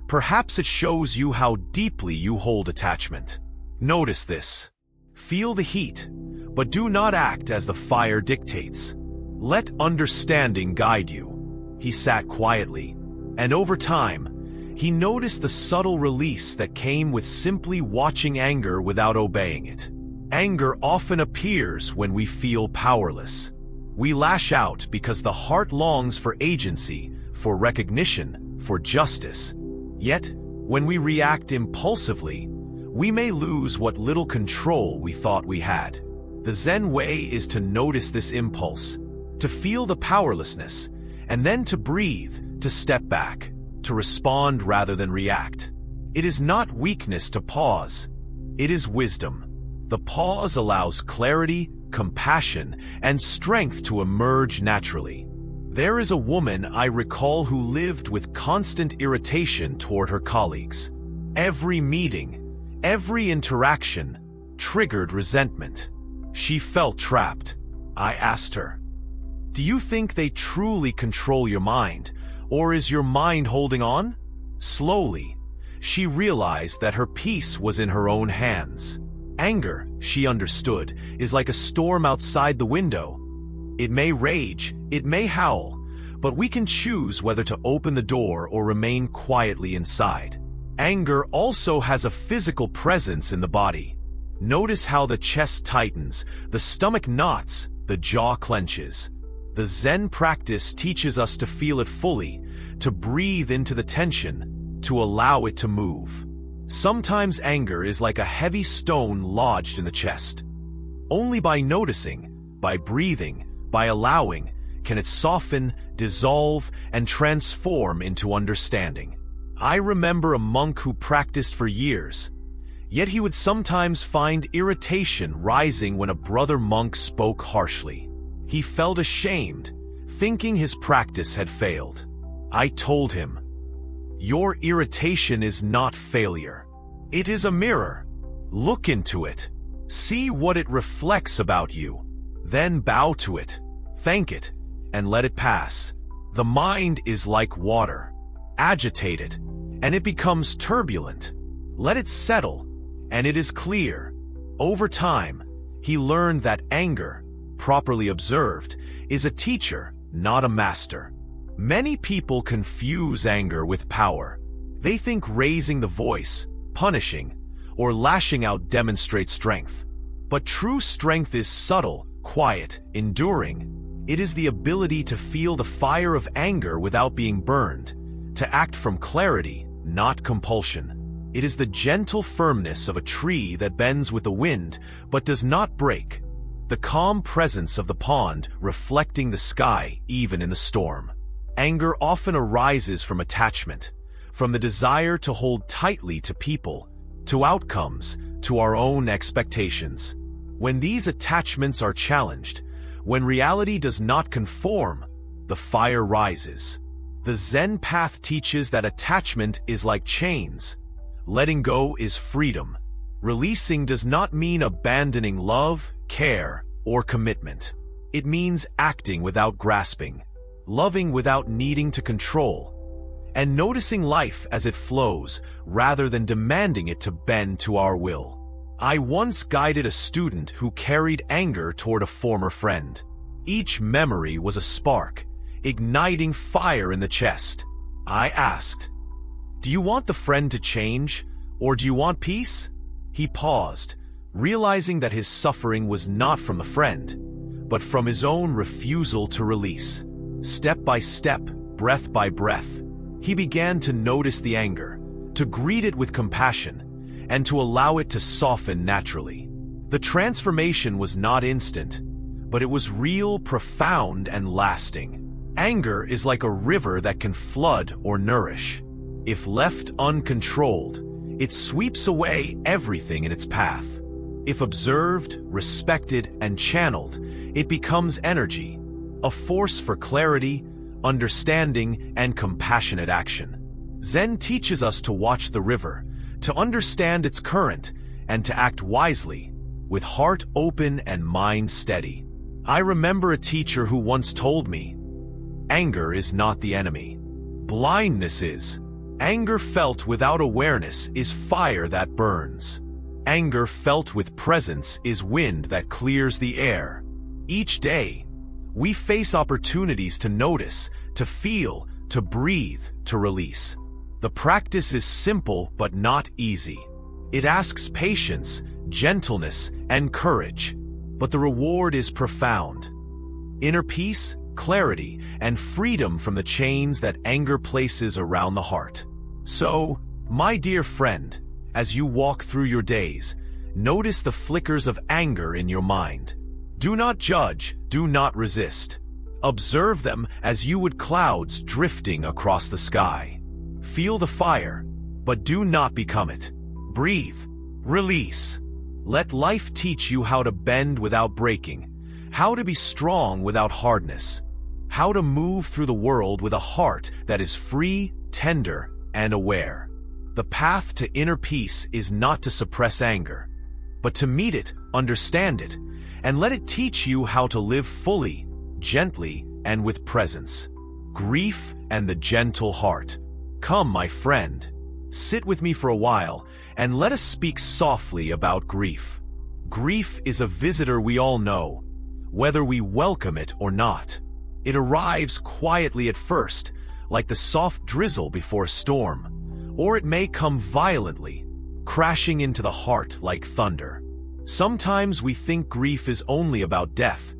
"Perhaps it shows you how deeply you hold attachment. Notice this. Feel the heat, but do not act as the fire dictates. Let understanding guide you." He sat quietly, and over time, he noticed the subtle release that came with simply watching anger without obeying it. Anger often appears when we feel powerless. We lash out because the heart longs for agency, for recognition, for justice. Yet, when we react impulsively, we may lose what little control we thought we had. The Zen way is to notice this impulse, to feel the powerlessness, and then to breathe, to step back, to respond rather than react. It is not weakness to pause. It is wisdom. The pause allows clarity, compassion, and strength to emerge naturally. There is a woman I recall who lived with constant irritation toward her colleagues. Every meeting, every interaction triggered resentment. She felt trapped. I asked her, "Do you think they truly control your mind, or is your mind holding on?" Slowly, she realized that her peace was in her own hands. Anger, she understood, is like a storm outside the window. It may rage, it may howl, but we can choose whether to open the door or remain quietly inside. Anger also has a physical presence in the body. Notice how the chest tightens, the stomach knots, the jaw clenches. The Zen practice teaches us to feel it fully, to breathe into the tension, to allow it to move. Sometimes anger is like a heavy stone lodged in the chest. Only by noticing, by breathing, by allowing, can it soften, dissolve, and transform into understanding. I remember a monk who practiced for years, yet he would sometimes find irritation rising when a brother monk spoke harshly. He felt ashamed, thinking his practice had failed. I told him, "Your irritation is not failure. It is a mirror. Look into it. See what it reflects about you. Then bow to it, thank it, and let it pass. The mind is like water. Agitate it, and it becomes turbulent. Let it settle, and it is clear." Over time, he learned that anger, properly observed, is a teacher, not a master. Many people confuse anger with power. They think raising the voice, punishing, or lashing out demonstrates strength. But true strength is subtle, quiet, enduring. It is the ability to feel the fire of anger without being burned, to act from clarity, not compulsion. It is the gentle firmness of a tree that bends with the wind but does not break. The calm presence of the pond reflecting the sky even in the storm. Anger often arises from attachment, from the desire to hold tightly to people, to outcomes, to our own expectations. When these attachments are challenged, when reality does not conform, the fire rises. The Zen path teaches that attachment is like chains. Letting go is freedom. Releasing does not mean abandoning love, care, or commitment. It means acting without grasping, loving without needing to control, and noticing life as it flows rather than demanding it to bend to our will. I once guided a student who carried anger toward a former friend. Each memory was a spark, igniting fire in the chest. I asked, "Do you want the friend to change, or do you want peace?" He paused, realizing that his suffering was not from the friend, but from his own refusal to release. Step by step, breath by breath, he began to notice the anger, to greet it with compassion, and to allow it to soften naturally. The transformation was not instant, but it was real, profound, and lasting. Anger is like a river that can flood or nourish. If left uncontrolled, it sweeps away everything in its path. If observed, respected, and channeled, it becomes energy, a force for clarity, understanding, and compassionate action. Zen teaches us to watch the river, to understand its current, and to act wisely, with heart open and mind steady. I remember a teacher who once told me, "Anger is not the enemy. Blindness is. Anger felt without awareness is fire that burns. Anger felt with presence is wind that clears the air." Each day, we face opportunities to notice, to feel, to breathe, to release. The practice is simple but not easy. It asks patience, gentleness, and courage, but the reward is profound. Inner peace, clarity, and freedom from the chains that anger places around the heart. So, my dear friend, as you walk through your days, notice the flickers of anger in your mind. Do not judge, do not resist. Observe them as you would clouds drifting across the sky. Feel the fire, but do not become it. Breathe, release. Let life teach you how to bend without breaking, how to be strong without hardness, how to move through the world with a heart that is free, tender, and aware. The path to inner peace is not to suppress anger, but to meet it, understand it, and let it teach you how to live fully, gently, and with presence. Grief and the gentle heart. Come, my friend, sit with me for a while, and let us speak softly about grief. Grief is a visitor we all know, whether we welcome it or not. It arrives quietly at first, like the soft drizzle before a storm, or it may come violently, crashing into the heart like thunder. Sometimes we think grief is only about death,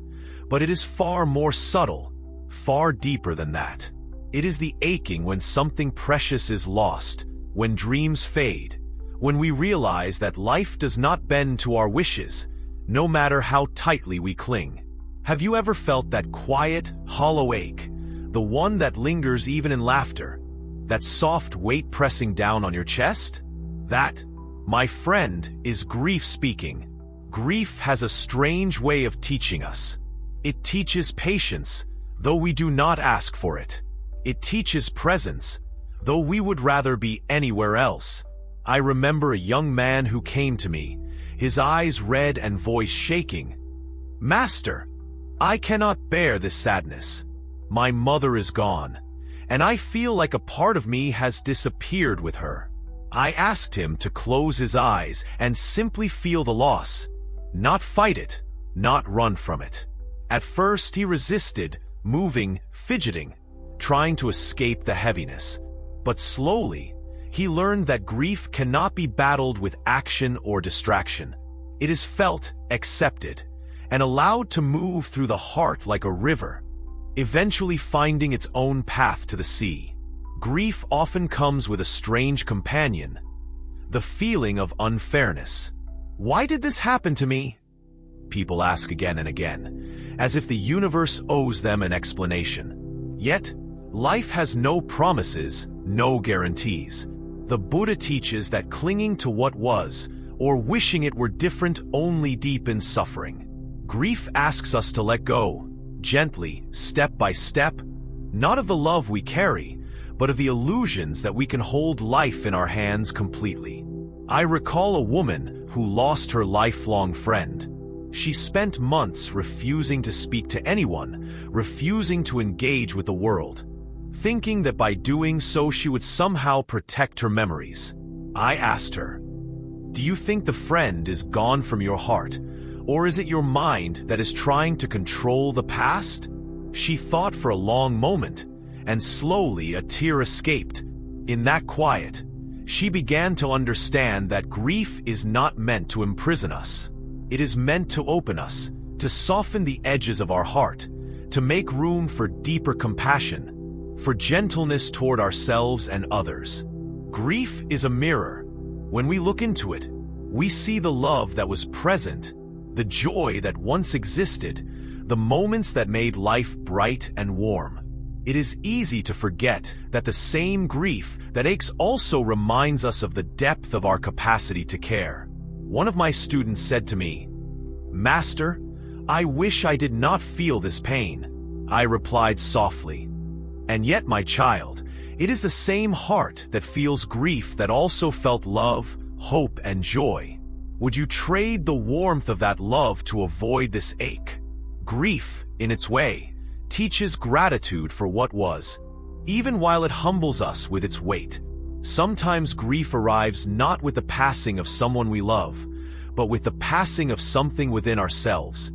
but it is far more subtle, far deeper than that. It is the aching when something precious is lost, when dreams fade, when we realize that life does not bend to our wishes, no matter how tightly we cling. Have you ever felt that quiet, hollow ache, the one that lingers even in laughter, that soft weight pressing down on your chest? That, my friend, is grief speaking. Grief has a strange way of teaching us. It teaches patience, though we do not ask for it. It teaches presence, though we would rather be anywhere else. I remember a young man who came to me, his eyes red and voice shaking. "Master, I cannot bear this sadness. My mother is gone, and I feel like a part of me has disappeared with her." I asked him to close his eyes and simply feel the loss, not fight it, not run from it. At first he resisted, moving, fidgeting, trying to escape the heaviness. But slowly, he learned that grief cannot be battled with action or distraction. It is felt, accepted, and allowed to move through the heart like a river, eventually finding its own path to the sea. Grief often comes with a strange companion, the feeling of unfairness. Why did this happen to me? People ask again and again, as if the universe owes them an explanation. Yet, life has no promises, no guarantees. The Buddha teaches that clinging to what was, or wishing it were different, only deepens suffering. Grief asks us to let go, gently, step by step, not of the love we carry, but of the illusions that we can hold life in our hands completely. I recall a woman who lost her lifelong friend. She spent months refusing to speak to anyone, refusing to engage with the world, thinking that by doing so she would somehow protect her memories. I asked her, "Do you think the friend is gone from your heart, or is it your mind that is trying to control the past?" She thought for a long moment, and slowly a tear escaped. In that quiet, she began to understand that grief is not meant to imprison us. It is meant to open us, to soften the edges of our heart, to make room for deeper compassion, for gentleness toward ourselves and others. Grief is a mirror. When we look into it, we see the love that was present, the joy that once existed, the moments that made life bright and warm. It is easy to forget that the same grief that aches also reminds us of the depth of our capacity to care. One of my students said to me, "Master, I wish I did not feel this pain." I replied softly, "And yet, my child, it is the same heart that feels grief that also felt love, hope, and joy. Would you trade the warmth of that love to avoid this ache? Grief, in its way, teaches gratitude for what was, even while it humbles us with its weight. Sometimes grief arrives not with the passing of someone we love, but with the passing of something within ourselves.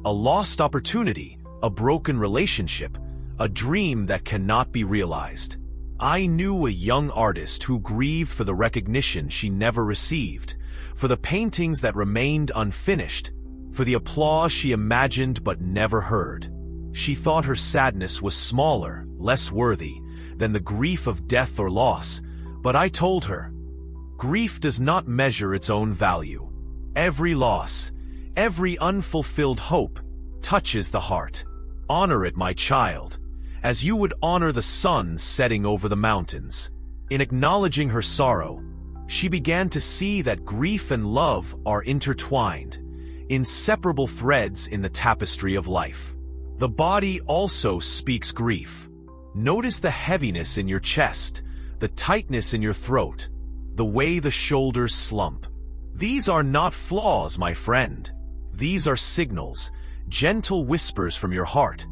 A lost opportunity, a broken relationship, a dream that cannot be realized. I knew a young artist who grieved for the recognition she never received, for the paintings that remained unfinished, for the applause she imagined but never heard. She thought her sadness was smaller, less worthy, than the grief of death or loss, but I told her, grief does not measure its own value. Every loss, every unfulfilled hope, touches the heart. Honor it, my child, as you would honor the sun setting over the mountains. In acknowledging her sorrow, she began to see that grief and love are intertwined, inseparable threads in the tapestry of life. The body also speaks grief. Notice the heaviness in your chest, the tightness in your throat, the way the shoulders slump. These are not flaws, my friend. These are signals, gentle whispers from your heart,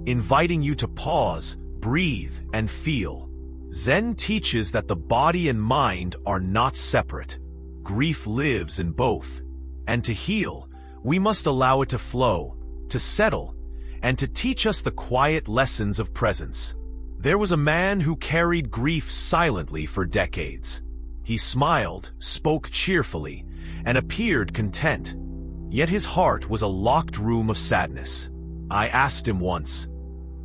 inviting you to pause, breathe, and feel. Zen teaches that the body and mind are not separate. Grief lives in both, and to heal, we must allow it to flow, to settle, and to teach us the quiet lessons of presence. There was a man who carried grief silently for decades. He smiled, spoke cheerfully, and appeared content. Yet his heart was a locked room of sadness. I asked him once,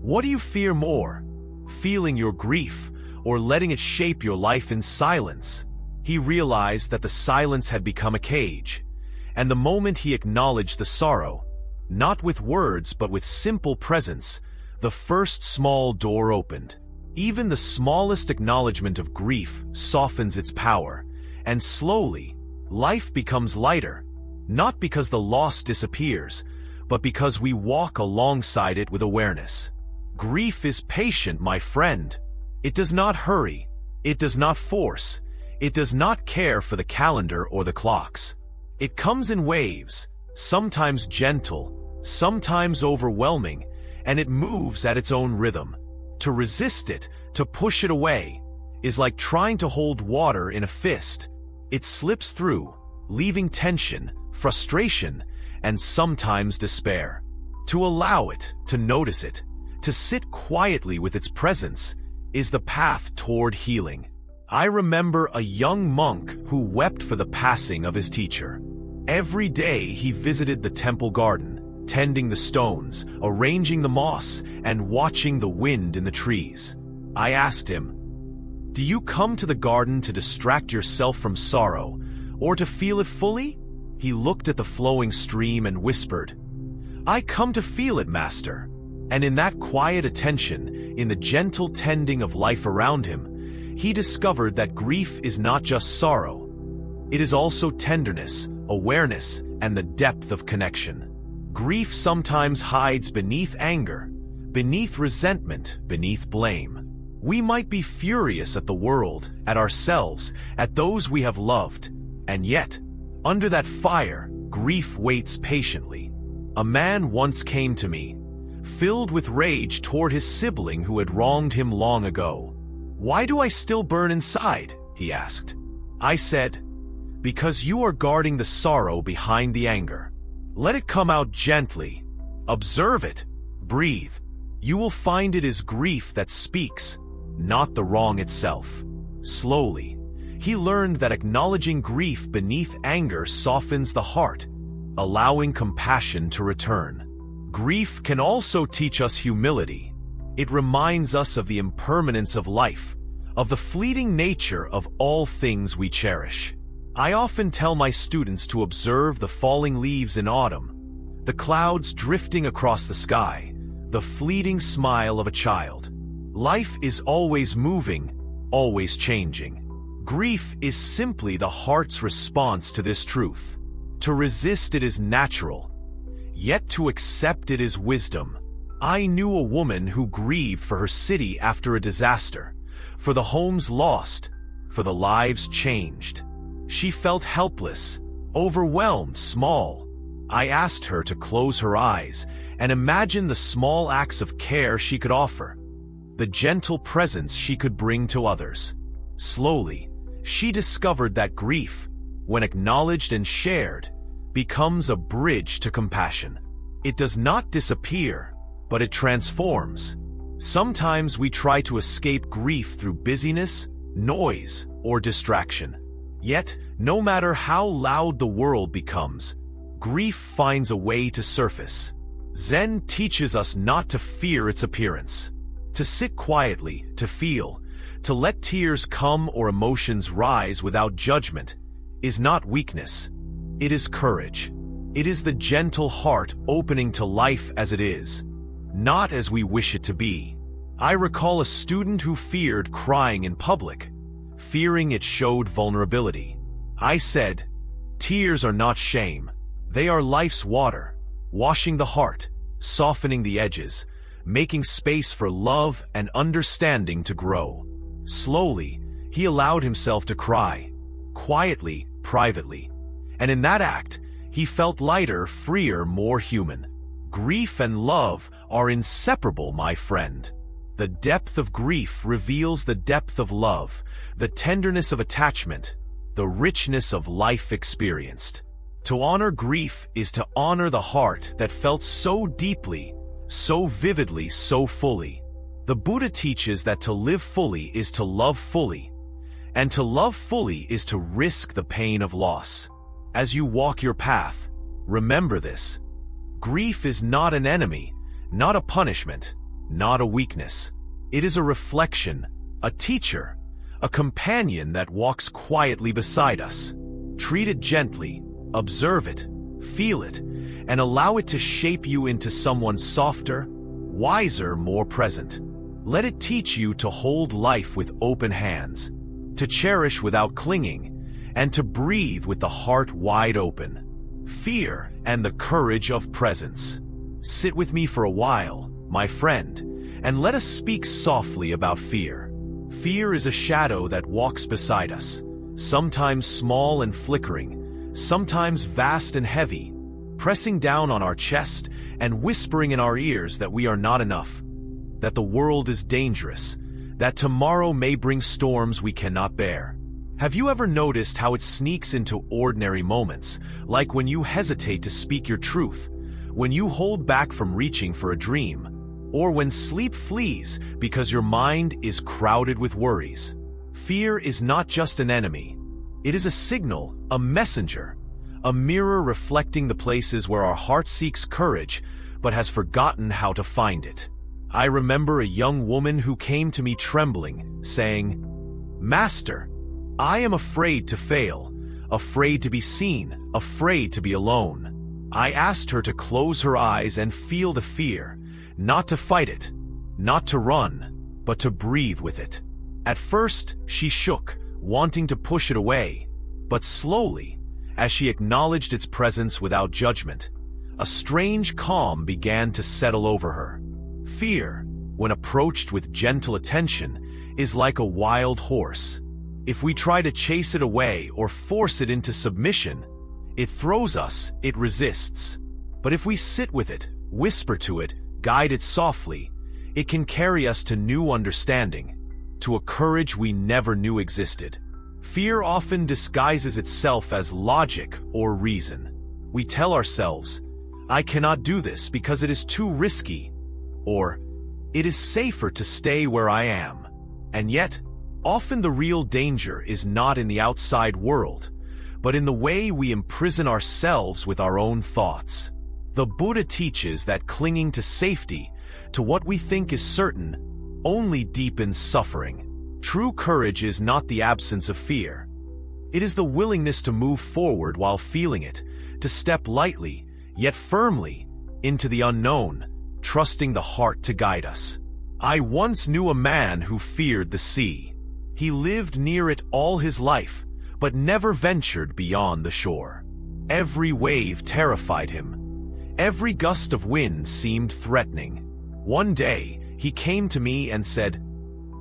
"What do you fear more, feeling your grief or letting it shape your life in silence?" He realized that the silence had become a cage, and the moment he acknowledged the sorrow, not with words but with simple presence, the first small door opened. Even the smallest acknowledgement of grief softens its power, and slowly, life becomes lighter, not because the loss disappears, but because we walk alongside it with awareness. Grief is patient, my friend. It does not hurry. It does not force. It does not care for the calendar or the clocks. It comes in waves, sometimes gentle, sometimes overwhelming, and it moves at its own rhythm. To resist it, to push it away, is like trying to hold water in a fist. It slips through, leaving tension, frustration, and sometimes despair. To allow it, to notice it, to sit quietly with its presence, is the path toward healing. I remember a young monk who wept for the passing of his teacher. Every day he visited the temple garden, tending the stones, arranging the moss, and watching the wind in the trees. I asked him, "Do you come to the garden to distract yourself from sorrow, or to feel it fully?" He looked at the flowing stream and whispered, "I come to feel it, Master." And in that quiet attention, in the gentle tending of life around him, he discovered that grief is not just sorrow. It is also tenderness, awareness, and the depth of connection. Grief sometimes hides beneath anger, beneath resentment, beneath blame. We might be furious at the world, at ourselves, at those we have loved, and yet, under that fire, grief waits patiently. A man once came to me, filled with rage toward his sibling who had wronged him long ago. "Why do I still burn inside?" he asked. I said, "Because you are guarding the sorrow behind the anger. Let it come out gently. Observe it. Breathe. You will find it is grief that speaks, not the wrong itself." Slowly, he learned that acknowledging grief beneath anger softens the heart, allowing compassion to return. Grief can also teach us humility. It reminds us of the impermanence of life, of the fleeting nature of all things we cherish. I often tell my students to observe the falling leaves in autumn, the clouds drifting across the sky, the fleeting smile of a child. Life is always moving, always changing. Grief is simply the heart's response to this truth. To resist it is natural, yet to accept it is wisdom. I knew a woman who grieved for her city after a disaster, for the homes lost, for the lives changed. She felt helpless, Overwhelmed, small. I asked her to close her eyes and imagine the small acts of care she could offer, the gentle presence she could bring to others. Slowly, she discovered that grief, when acknowledged and shared, becomes a bridge to compassion. It does not disappear, but it transforms. Sometimes we try to escape grief through busyness, noise, or distraction. Yet, no matter how loud the world becomes, grief finds a way to surface. Zen teaches us not to fear its appearance, to sit quietly, to feel, to let tears come or emotions rise without judgment, is not weakness. It is courage. It is the gentle heart opening to life as it is, not as we wish it to be. I recall a student who feared crying in public, fearing it showed vulnerability. I said, "Tears are not shame. They are life's water, washing the heart, softening the edges, making space for love and understanding to grow." Slowly, he allowed himself to cry, quietly, privately. And in that act, he felt lighter, freer, more human. Grief and love are inseparable, my friend. The depth of grief reveals the depth of love, the tenderness of attachment, the richness of life experienced. To honor grief is to honor the heart that felt so deeply, so vividly, so fully. The Buddha teaches that to live fully is to love fully, and to love fully is to risk the pain of loss. As you walk your path, remember this. Grief is not an enemy, not a punishment, not a weakness. It is a reflection, a teacher, a companion that walks quietly beside us. Treat it gently, observe it, feel it, and allow it to shape you into someone softer, wiser, more present. Let it teach you to hold life with open hands, to cherish without clinging, and to breathe with the heart wide open. Fear and the courage of presence. Sit with me for a while, my friend, and let us speak softly about fear. Fear is a shadow that walks beside us, sometimes small and flickering, sometimes vast and heavy, pressing down on our chest and whispering in our ears that we are not enough, that the world is dangerous, that tomorrow may bring storms we cannot bear. Have you ever noticed how it sneaks into ordinary moments, like when you hesitate to speak your truth, when you hold back from reaching for a dream, or when sleep flees because your mind is crowded with worries? Fear is not just an enemy. It is a signal, a messenger, a mirror reflecting the places where our heart seeks courage but has forgotten how to find it. I remember a young woman who came to me trembling, saying, "Master, I am afraid to fail, afraid to be seen, afraid to be alone." I asked her to close her eyes and feel the fear, not to fight it, not to run, but to breathe with it. At first, she shook, wanting to push it away, but slowly, as she acknowledged its presence without judgment, a strange calm began to settle over her. Fear, when approached with gentle attention, is like a wild horse. If we try to chase it away or force it into submission, it throws us, it resists. But if we sit with it, whisper to it, guide it softly, it can carry us to new understanding, to a courage we never knew existed. Fear often disguises itself as logic or reason. We tell ourselves, "I cannot do this because it is too risky," or "It is safer to stay where I am." And yet, often the real danger is not in the outside world, but in the way we imprison ourselves with our own thoughts. The Buddha teaches that clinging to safety, to what we think is certain, only deepens suffering. True courage is not the absence of fear. It is the willingness to move forward while feeling it, to step lightly, yet firmly, into the unknown, trusting the heart to guide us. I once knew a man who feared the sea. He lived near it all his life, but never ventured beyond the shore. Every wave terrified him. Every gust of wind seemed threatening. One day, he came to me and said,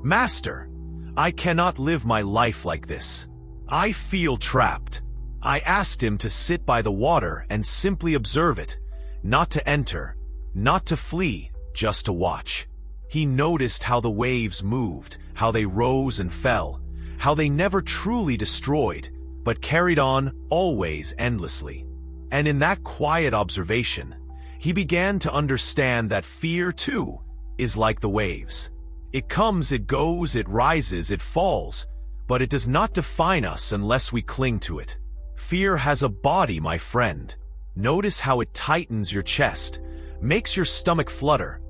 "Master, I cannot live my life like this. I feel trapped. I asked him to sit by the water and simply observe it, not to enter, not to flee, just to watch. He noticed how the waves moved, how they rose and fell, how they never truly destroyed, but carried on, always endlessly. And in that quiet observation, he began to understand that fear, too, is like the waves. It comes, it goes, it rises, it falls, but it does not define us unless we cling to it. Fear has a body, my friend. Notice how it tightens your chest, makes your stomach flutter,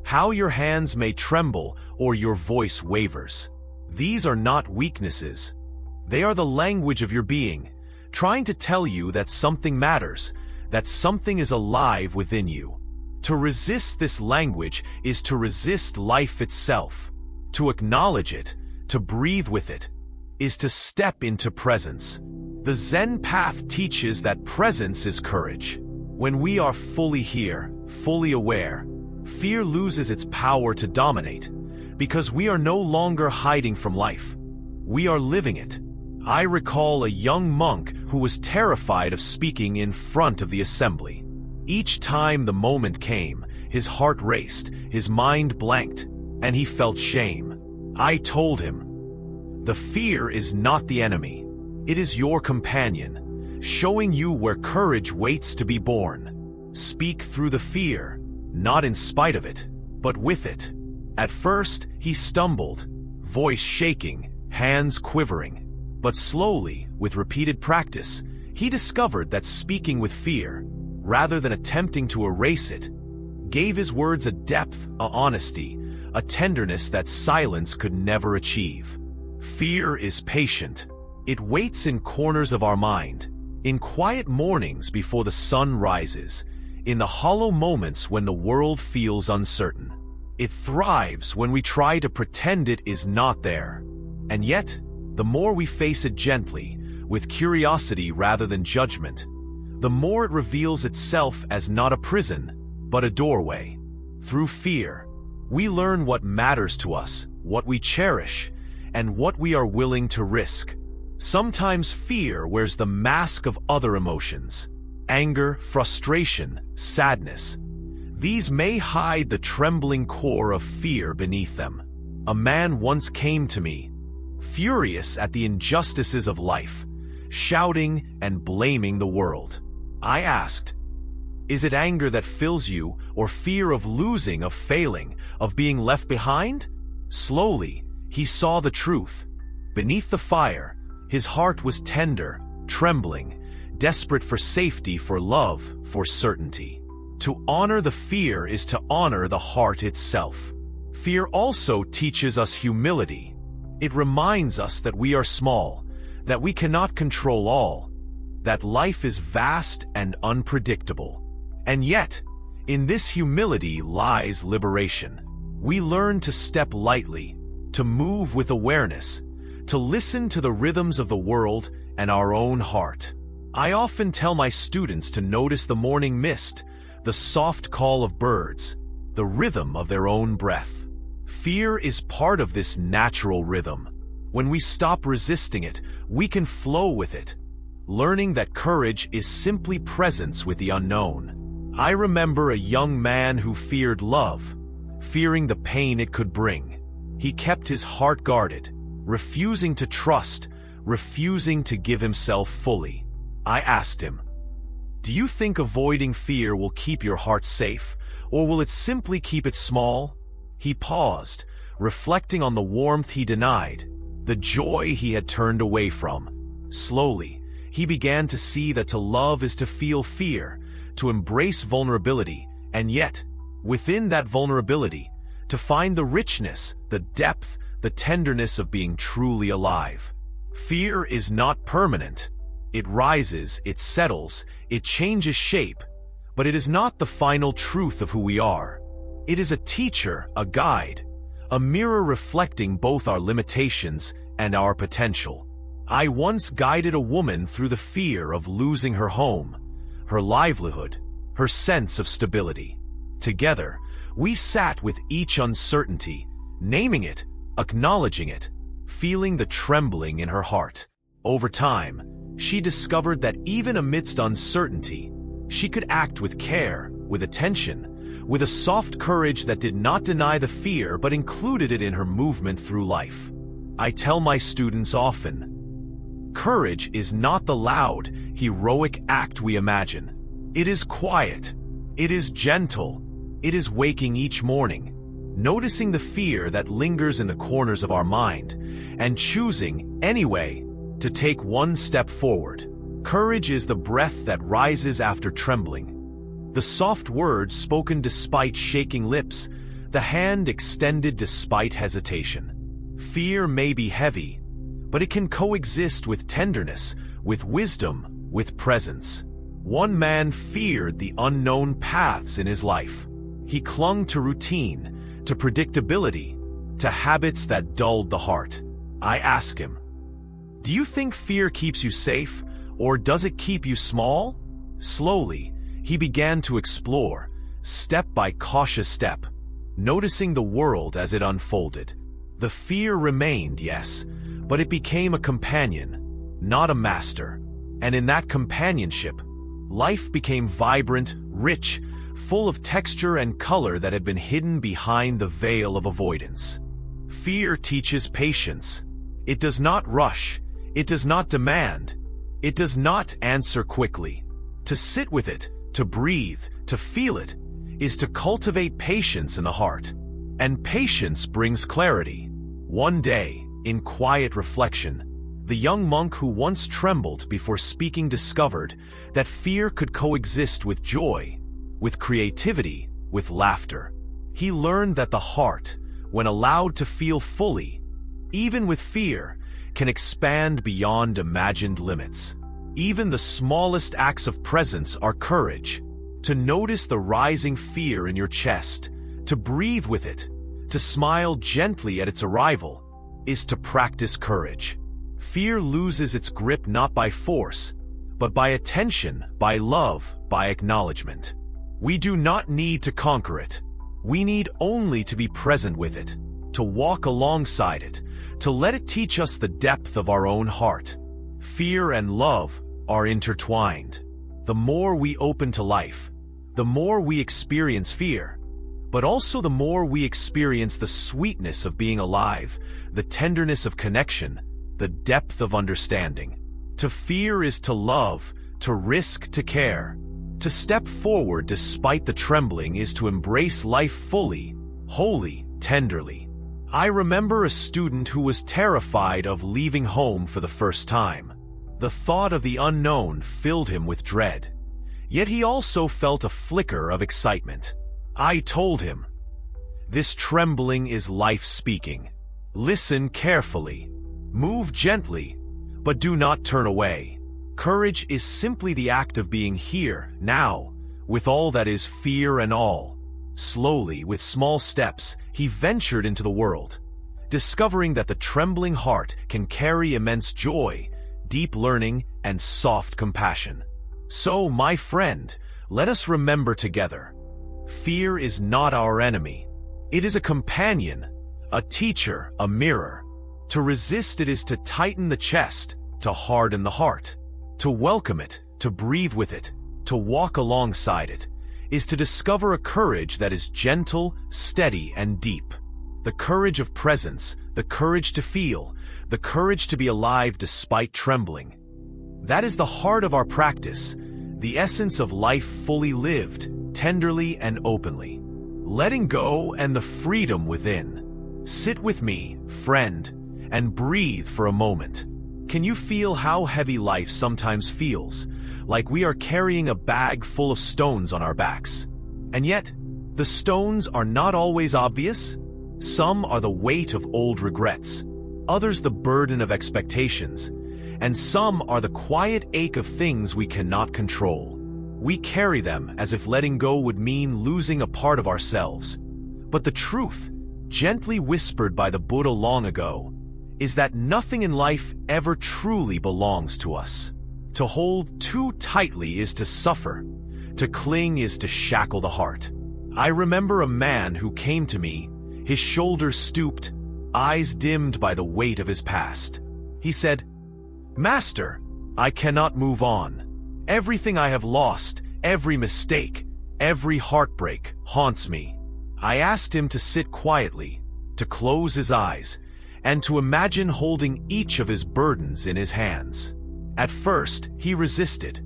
how your hands may tremble or your voice wavers. These are not weaknesses. They are the language of your being, trying to tell you that something matters, that something is alive within you. To resist this language is to resist life itself. To acknowledge it, to breathe with it, is to step into presence. The Zen path teaches that presence is courage. When we are fully here, fully aware, fear loses its power to dominate, because we are no longer hiding from life. We are living it. I recall a young monk who was terrified of speaking in front of the assembly. Each time the moment came, his heart raced, his mind blanked, and he felt shame. I told him, "The fear is not the enemy. It is your companion, showing you where courage waits to be born. Speak through the fear, not in spite of it, but with it." At first, he stumbled, voice shaking, hands quivering. But slowly, with repeated practice, he discovered that speaking with fear, rather than attempting to erase it, gave his words a depth, a honesty, a tenderness that silence could never achieve. Fear is patient. It waits in corners of our mind, in quiet mornings before the sun rises, in the hollow moments when the world feels uncertain. It thrives when we try to pretend it is not there. And yet, the more we face it gently, with curiosity rather than judgment, the more it reveals itself as not a prison, but a doorway. Through fear, we learn what matters to us, what we cherish, and what we are willing to risk. Sometimes fear wears the mask of other emotions: anger, frustration, sadness. These may hide the trembling core of fear beneath them. A man once came to me, furious at the injustices of life, shouting and blaming the world. I asked, "Is it anger that fills you, or fear of losing, of failing, of being left behind?" Slowly, he saw the truth. Beneath the fire, his heart was tender, trembling, desperate for safety, for love, for certainty. To honor the fear is to honor the heart itself. Fear also teaches us humility. It reminds us that we are small, that we cannot control all, that life is vast and unpredictable. And yet, in this humility lies liberation. We learn to step lightly, to move with awareness, to listen to the rhythms of the world and our own heart. I often tell my students to notice the morning mist, the soft call of birds, the rhythm of their own breath. Fear is part of this natural rhythm. When we stop resisting it, we can flow with it, learning that courage is simply presence with the unknown. I remember a young man who feared love, fearing the pain it could bring. He kept his heart guarded, refusing to trust, refusing to give himself fully. I asked him, "Do you think avoiding fear will keep your heart safe, or will it simply keep it small?" He paused, reflecting on the warmth he denied, the joy he had turned away from. Slowly, he began to see that to love is to feel fear, to embrace vulnerability, and yet, within that vulnerability, to find the richness, the depth, the tenderness of being truly alive. Fear is not permanent. It rises, it settles, it changes shape, but it is not the final truth of who we are. It is a teacher, a guide, a mirror reflecting both our limitations and our potential. I once guided a woman through the fear of losing her home, her livelihood, her sense of stability. Together, we sat with each uncertainty, naming it, acknowledging it, feeling the trembling in her heart. Over time, She discovered that even amidst uncertainty, she could act with care, with attention, with a soft courage that did not deny the fear but included it in her movement through life. I tell my students often, courage is not the loud, heroic act we imagine. It is quiet. It is gentle. It is waking each morning, noticing the fear that lingers in the corners of our mind, and choosing, anyway, to take one step forward. Courage is the breath that rises after trembling, the soft words spoken despite shaking lips, the hand extended despite hesitation. Fear may be heavy, but it can coexist with tenderness, with wisdom, with presence. One man feared the unknown paths in his life. He clung to routine, to predictability, to habits that dulled the heart. I asked him, "Do you think fear keeps you safe, or does it keep you small?" Slowly, he began to explore, step by cautious step, noticing the world as it unfolded. The fear remained, yes, but it became a companion, not a master. And in that companionship, life became vibrant, rich, full of texture and color that had been hidden behind the veil of avoidance. Fear teaches patience. It does not rush. It does not demand. It does not answer quickly. To sit with it, to breathe, to feel it, is to cultivate patience in the heart. And patience brings clarity. One day, in quiet reflection, the young monk who once trembled before speaking discovered that fear could coexist with joy, with creativity, with laughter. He learned that the heart, when allowed to feel fully, even with fear, can expand beyond imagined limits. Even the smallest acts of presence are courage. To notice the rising fear in your chest, to breathe with it, to smile gently at its arrival, is to practice courage. Fear loses its grip not by force, but by attention, by love, by acknowledgement. We do not need to conquer it. We need only to be present with it, to walk alongside it, to let it teach us the depth of our own heart. Fear and love are intertwined. The more we open to life, the more we experience fear, but also the more we experience the sweetness of being alive, the tenderness of connection, the depth of understanding. To fear is to love, to risk, to care. To step forward despite the trembling is to embrace life fully, wholly, tenderly. I remember a student who was terrified of leaving home for the first time. The thought of the unknown filled him with dread. Yet he also felt a flicker of excitement. I told him, "This trembling is life speaking. Listen carefully. Move gently, but do not turn away. Courage is simply the act of being here, now, with all that is fear and all." Slowly, with small steps, he ventured into the world, discovering that the trembling heart can carry immense joy, deep learning, and soft compassion. So, my friend, let us remember together. Fear is not our enemy. It is a companion, a teacher, a mirror. To resist it is to tighten the chest, to harden the heart. To welcome it, to breathe with it, to walk alongside it, is to discover a courage that is gentle, steady, and deep. The courage of presence, the courage to feel, the courage to be alive despite trembling. That is the heart of our practice, the essence of life fully lived, tenderly and openly. Letting go and the freedom within. Sit with me, friend, and breathe for a moment. Can you feel how heavy life sometimes feels, like we are carrying a bag full of stones on our backs? And yet, the stones are not always obvious. Some are the weight of old regrets, others the burden of expectations, and some are the quiet ache of things we cannot control. We carry them as if letting go would mean losing a part of ourselves. But the truth, gently whispered by the Buddha long ago, is that nothing in life ever truly belongs to us. To hold too tightly is to suffer. To cling is to shackle the heart. I remember a man who came to me, his shoulders stooped, eyes dimmed by the weight of his past. He said, "Master, I cannot move on. Everything I have lost, every mistake, every heartbreak haunts me. I asked him to sit quietly, to close his eyes, and to imagine holding each of his burdens in his hands. At first, he resisted,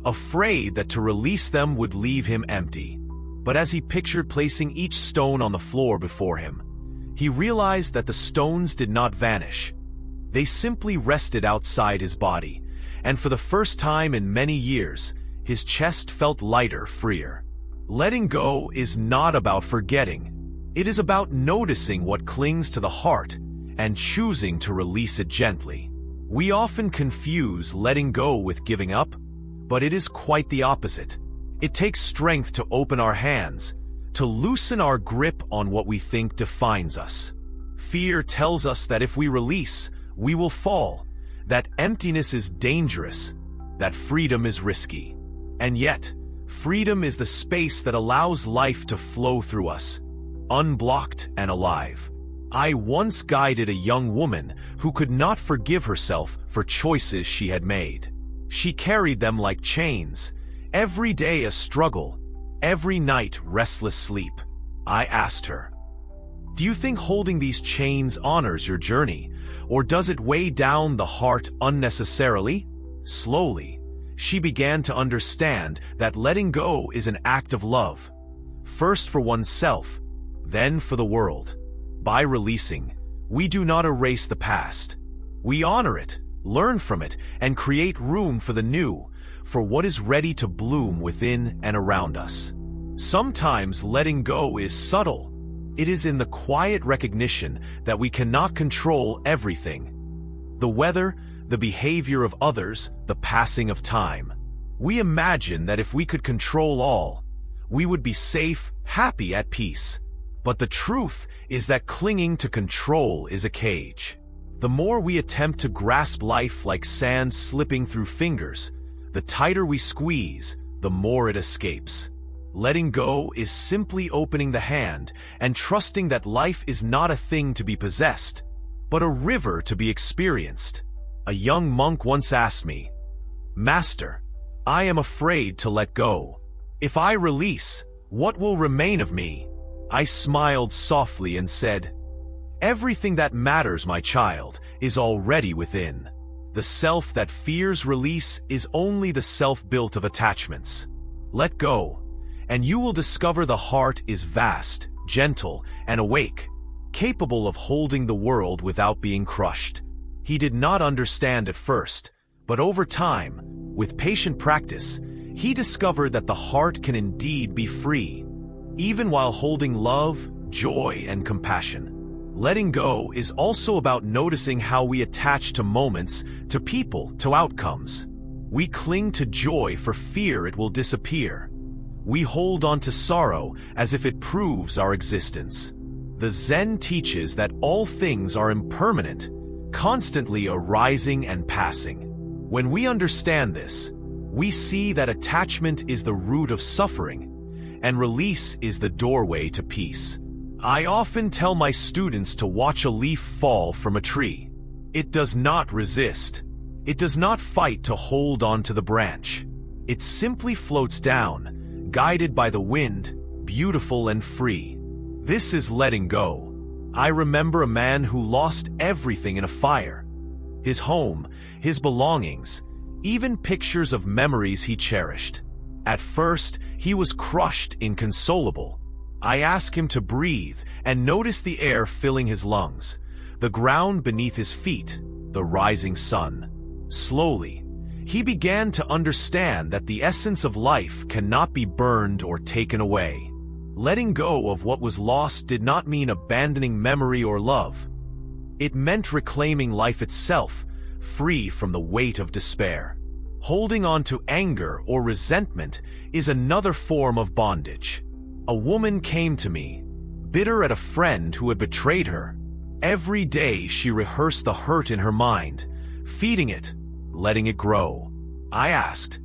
afraid that to release them would leave him empty. But as he pictured placing each stone on the floor before him, he realized that the stones did not vanish. They simply rested outside his body, and for the first time in many years, his chest felt lighter, freer. Letting go is not about forgetting. It is about noticing what clings to the heart and choosing to release it gently. We often confuse letting go with giving up, but it is quite the opposite. It takes strength to open our hands, to loosen our grip on what we think defines us. Fear tells us that if we release, we will fall, that emptiness is dangerous, that freedom is risky. And yet, freedom is the space that allows life to flow through us, unblocked and alive. I once guided a young woman who could not forgive herself for choices she had made. She carried them like chains, every day a struggle, every night restless sleep. I asked her, "Do you think holding these chains honors your journey, or does it weigh down the heart unnecessarily?" Slowly, she began to understand that letting go is an act of love, first for oneself, then for the world. By releasing, we do not erase the past. We honor it, learn from it, and create room for the new, for what is ready to bloom within and around us. Sometimes letting go is subtle. It is in the quiet recognition that we cannot control everything. The weather, the behavior of others, the passing of time. We imagine that if we could control all, we would be safe, happy, at peace. But the truth is that clinging to control is a cage. The more we attempt to grasp life like sand slipping through fingers, the tighter we squeeze, the more it escapes. Letting go is simply opening the hand and trusting that life is not a thing to be possessed, but a river to be experienced. A young monk once asked me, "Master, I am afraid to let go. If I release, what will remain of me?" I smiled softly and said, "Everything that matters, my child, is already within. The self that fears release is only the self built of attachments. Let go, and you will discover the heart is vast, gentle, and awake, capable of holding the world without being crushed." He did not understand at first, but over time, with patient practice, he discovered that the heart can indeed be free, even while holding love, joy, and compassion. Letting go is also about noticing how we attach to moments, to people, to outcomes. We cling to joy for fear it will disappear. We hold on to sorrow as if it proves our existence. The Zen teaches that all things are impermanent, constantly arising and passing. When we understand this, we see that attachment is the root of suffering, and release is the doorway to peace. I often tell my students to watch a leaf fall from a tree. It does not resist. It does not fight to hold on to the branch. It simply floats down, guided by the wind, beautiful and free. This is letting go. I remember a man who lost everything in a fire. His home, his belongings, even pictures of memories he cherished. At first, he was crushed, inconsolable. I asked him to breathe and notice the air filling his lungs, the ground beneath his feet, the rising sun. Slowly, he began to understand that the essence of life cannot be burned or taken away. Letting go of what was lost did not mean abandoning memory or love. It meant reclaiming life itself, free from the weight of despair. Holding on to anger or resentment is another form of bondage. A woman came to me, bitter at a friend who had betrayed her. Every day she rehearsed the hurt in her mind, feeding it, letting it grow. I asked,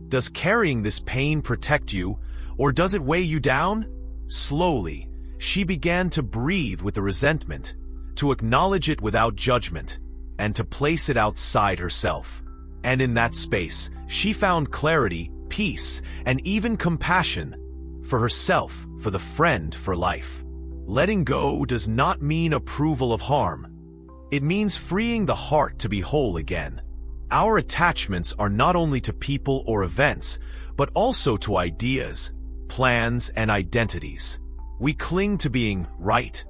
"Does carrying this pain protect you, or does it weigh you down?" Slowly, she began to breathe with the resentment, to acknowledge it without judgment, and to place it outside herself. And in that space, she found clarity, peace, and even compassion for herself, for the friend, for life. Letting go does not mean approval of harm. It means freeing the heart to be whole again. Our attachments are not only to people or events, but also to ideas, plans, and identities. We cling to being right,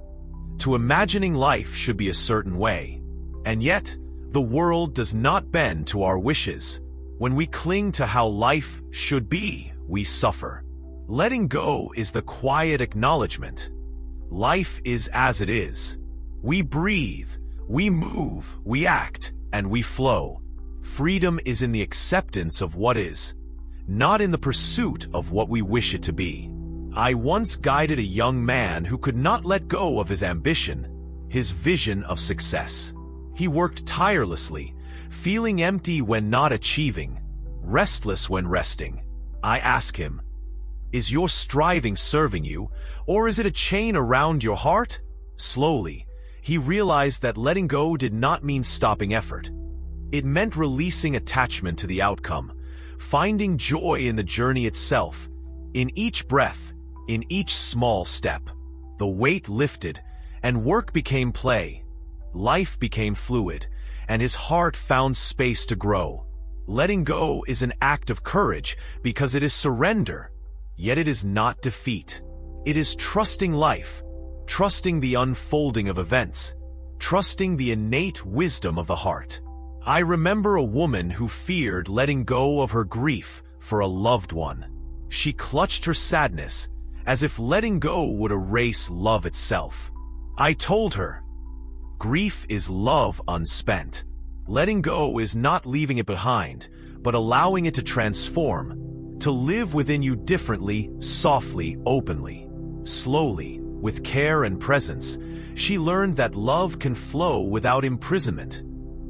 to imagining life should be a certain way. And yet, the world does not bend to our wishes. When we cling to how life should be, we suffer. Letting go is the quiet acknowledgement. Life is as it is. We breathe, we move, we act, and we flow. Freedom is in the acceptance of what is, not in the pursuit of what we wish it to be. I once guided a young man who could not let go of his ambition, his vision of success. He worked tirelessly, feeling empty when not achieving, restless when resting. I asked him, "Is your striving serving you, or is it a chain around your heart?" Slowly, he realized that letting go did not mean stopping effort. It meant releasing attachment to the outcome, finding joy in the journey itself, in each breath, in each small step. The weight lifted, and work became play. Life became fluid, and his heart found space to grow. Letting go is an act of courage because it is surrender, yet it is not defeat. It is trusting life, trusting the unfolding of events, trusting the innate wisdom of the heart. I remember a woman who feared letting go of her grief for a loved one. She clutched her sadness, as if letting go would erase love itself. I told her, grief is love unspent. Letting go is not leaving it behind, but allowing it to transform, to live within you differently, softly, openly. Slowly, with care and presence, she learned that love can flow without imprisonment,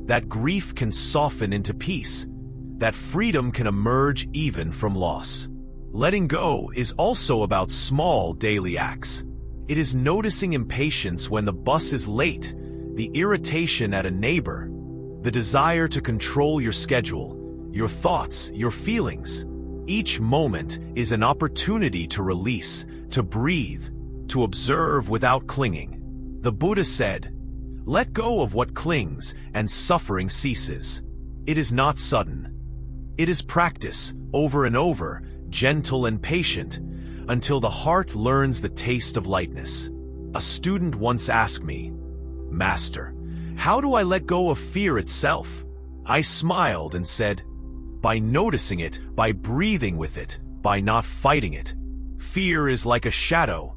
that grief can soften into peace, that freedom can emerge even from loss. Letting go is also about small daily acts. It is noticing impatience when the bus is late, the irritation at a neighbor, the desire to control your schedule, your thoughts, your feelings. Each moment is an opportunity to release, to breathe, to observe without clinging. The Buddha said, "Let go of what clings, and suffering ceases." It is not sudden. It is practice, over and over, gentle and patient, until the heart learns the taste of lightness. A student once asked me, "Master, how do I let go of fear itself?" I smiled and said, "By noticing it, by breathing with it, by not fighting it." Fear is like a shadow.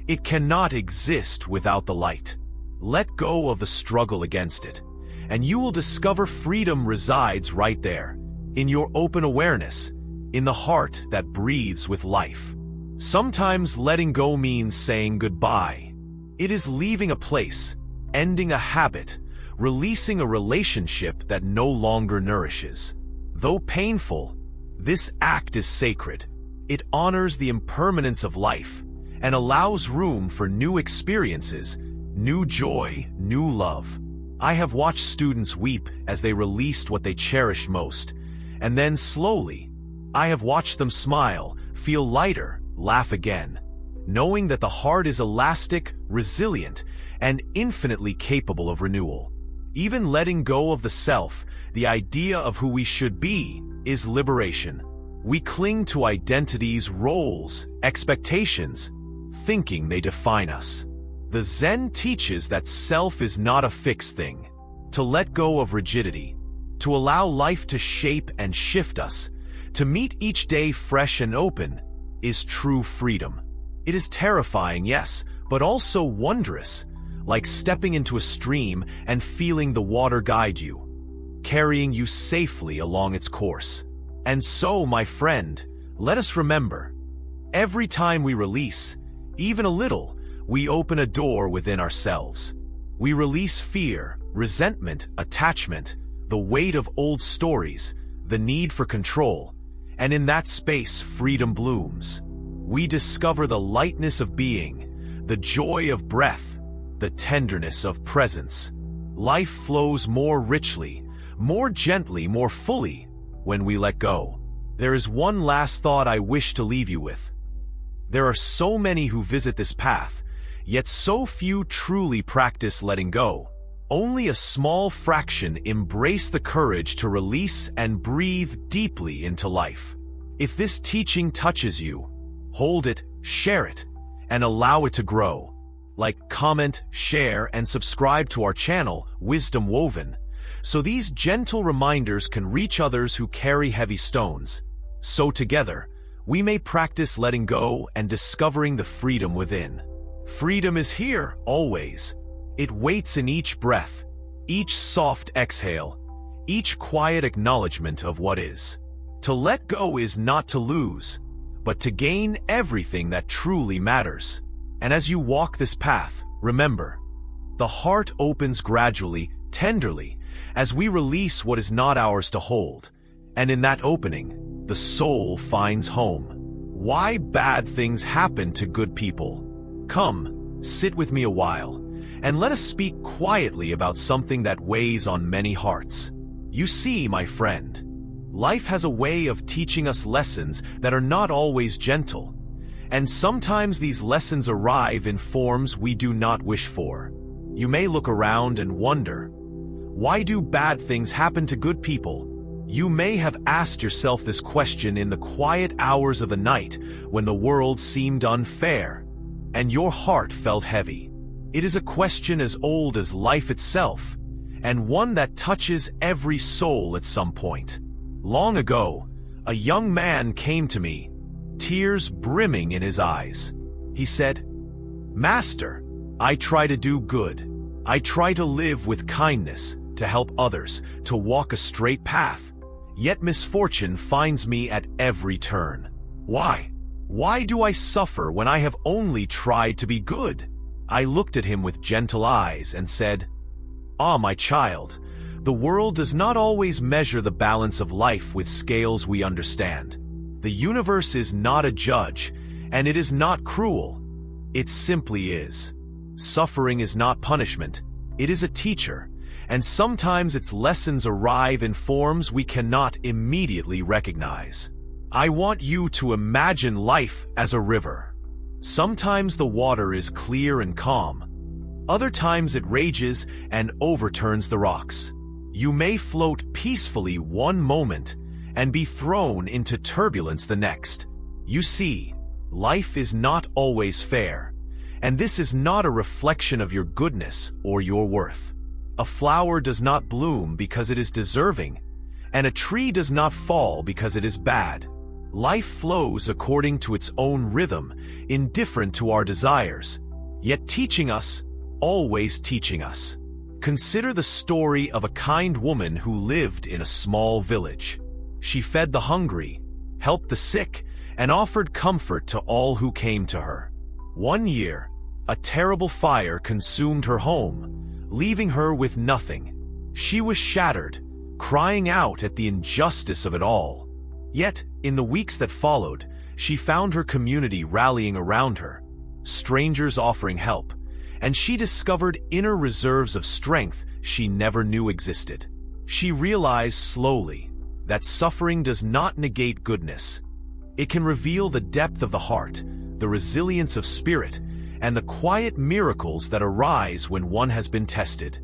It cannot exist without the light. Let go of the struggle against it, and you will discover freedom resides right there, in your open awareness, in the heart that breathes with life. Sometimes letting go means saying goodbye. It is leaving a place, ending a habit, releasing a relationship that no longer nourishes. Though painful, this act is sacred. It honors the impermanence of life and allows room for new experiences, new joy, new love. I have watched students weep as they released what they cherished most, and then slowly, I have watched them smile, feel lighter, laugh again, knowing that the heart is elastic, resilient, and infinitely capable of renewal. Even letting go of the self, the idea of who we should be, is liberation. We cling to identities, roles, expectations, thinking they define us. The Zen teaches that self is not a fixed thing. To let go of rigidity, to allow life to shape and shift us, to meet each day fresh and open, is true freedom. It is terrifying, yes, but also wondrous, like stepping into a stream and feeling the water guide you, carrying you safely along its course. And so, my friend, let us remember, every time we release, even a little, we open a door within ourselves. We release fear, resentment, attachment, the weight of old stories, the need for control, and in that space freedom blooms. We discover the lightness of being, the joy of breath, the tenderness of presence. Life flows more richly, more gently, more fully, when we let go. There is one last thought I wish to leave you with. There are so many who visit this path, yet so few truly practice letting go. Only a small fraction embrace the courage to release and breathe deeply into life. If this teaching touches you, hold it, share it, and allow it to grow. Like, comment, share, and subscribe to our channel, Wisdom Woven, so these gentle reminders can reach others who carry heavy stones. So together, we may practice letting go and discovering the freedom within. Freedom is here, always. It waits in each breath, each soft exhale, each quiet acknowledgement of what is. To let go is not to lose, but to gain everything that truly matters. And as you walk this path, remember, the heart opens gradually, tenderly, as we release what is not ours to hold. And in that opening, the soul finds home. Why bad things happen to good people? Come, sit with me a while, and let us speak quietly about something that weighs on many hearts. You see, my friend, life has a way of teaching us lessons that are not always gentle, and sometimes these lessons arrive in forms we do not wish for. You may look around and wonder, why do bad things happen to good people? You may have asked yourself this question in the quiet hours of the night when the world seemed unfair, and your heart felt heavy. It is a question as old as life itself, and one that touches every soul at some point. Long ago, a young man came to me, tears brimming in his eyes. He said, "Master, I try to do good. I try to live with kindness, to help others, to walk a straight path. Yet misfortune finds me at every turn. Why? Why do I suffer when I have only tried to be good?" I looked at him with gentle eyes and said, "Ah, my child, the world does not always measure the balance of life with scales we understand. The universe is not a judge, and it is not cruel. It simply is. Suffering is not punishment, it is a teacher, and sometimes its lessons arrive in forms we cannot immediately recognize. I want you to imagine life as a river. Sometimes the water is clear and calm. Other times it rages and overturns the rocks. You may float peacefully one moment and be thrown into turbulence the next. You see, life is not always fair, and this is not a reflection of your goodness or your worth. A flower does not bloom because it is deserving, and a tree does not fall because it is bad. Life flows according to its own rhythm, indifferent to our desires, yet teaching us, always teaching us. Consider the story of a kind woman who lived in a small village. She fed the hungry, helped the sick, and offered comfort to all who came to her. One year, a terrible fire consumed her home, leaving her with nothing. She was shattered, crying out at the injustice of it all. Yet, in the weeks that followed, she found her community rallying around her, strangers offering help, and she discovered inner reserves of strength she never knew existed. She realized slowly that suffering does not negate goodness. It can reveal the depth of the heart, the resilience of spirit, and the quiet miracles that arise when one has been tested.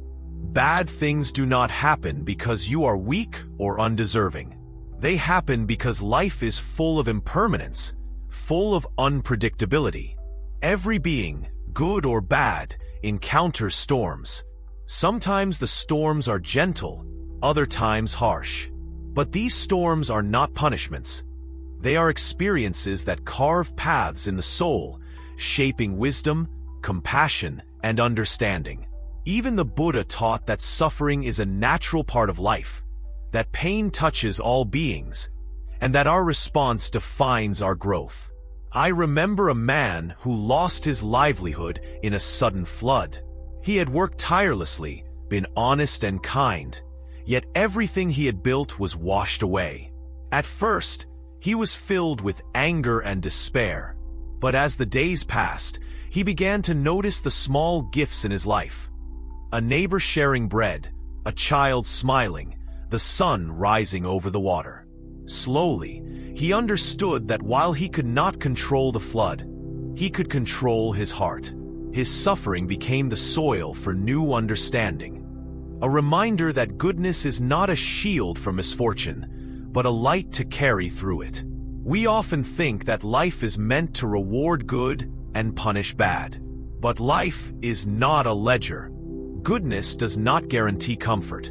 Bad things do not happen because you are weak or undeserving. They happen because life is full of impermanence, full of unpredictability. Every being, good or bad, encounters storms. Sometimes the storms are gentle, other times harsh. But these storms are not punishments. They are experiences that carve paths in the soul, shaping wisdom, compassion, and understanding. Even the Buddha taught that suffering is a natural part of life, that pain touches all beings, and that our response defines our growth. I remember a man who lost his livelihood in a sudden flood. He had worked tirelessly, been honest and kind, yet everything he had built was washed away. At first, he was filled with anger and despair, but as the days passed, he began to notice the small gifts in his life. A neighbor sharing bread, a child smiling, the sun rising over the water. Slowly, he understood that while he could not control the flood, he could control his heart. His suffering became the soil for new understanding, a reminder that goodness is not a shield from misfortune, but a light to carry through it. We often think that life is meant to reward good and punish bad. But life is not a ledger. Goodness does not guarantee comfort,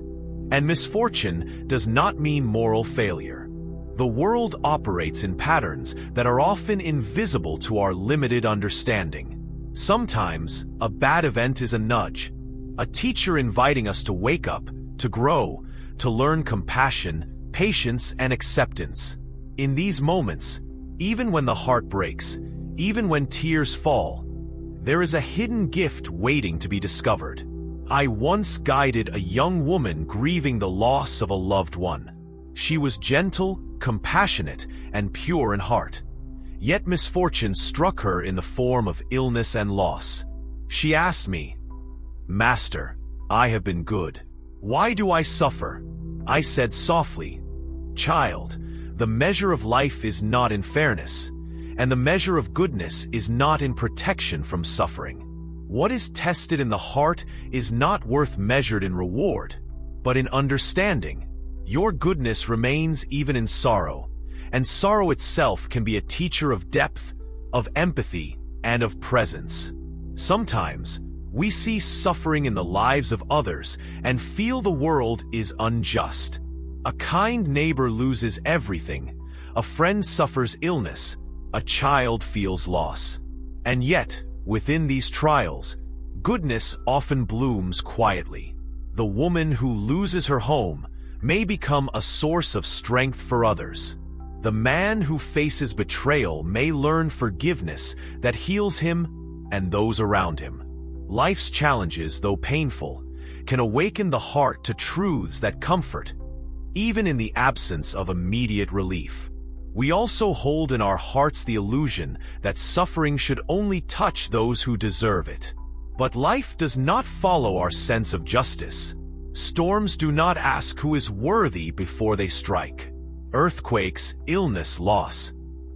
and misfortune does not mean moral failure. The world operates in patterns that are often invisible to our limited understanding. Sometimes, a bad event is a nudge, a teacher inviting us to wake up, to grow, to learn compassion, patience, and acceptance. In these moments, even when the heart breaks, even when tears fall, there is a hidden gift waiting to be discovered. I once guided a young woman grieving the loss of a loved one. She was gentle, compassionate, and pure in heart. Yet misfortune struck her in the form of illness and loss. She asked me, "Master, I have been good. Why do I suffer?" I said softly, "Child, the measure of life is not in fairness, and the measure of goodness is not in protection from suffering. What is tested in the heart is not worth measured in reward, but in understanding. Your goodness remains even in sorrow, and sorrow itself can be a teacher of depth, of empathy, and of presence. Sometimes, we see suffering in the lives of others and feel the world is unjust. A kind neighbor loses everything, a friend suffers illness, a child feels loss. And yet, within these trials, goodness often blooms quietly. The woman who loses her home may become a source of strength for others. The man who faces betrayal may learn forgiveness that heals him and those around him. Life's challenges, though painful, can awaken the heart to truths that comfort, even in the absence of immediate relief. We also hold in our hearts the illusion that suffering should only touch those who deserve it. But life does not follow our sense of justice. Storms do not ask who is worthy before they strike. Earthquakes, illness, loss,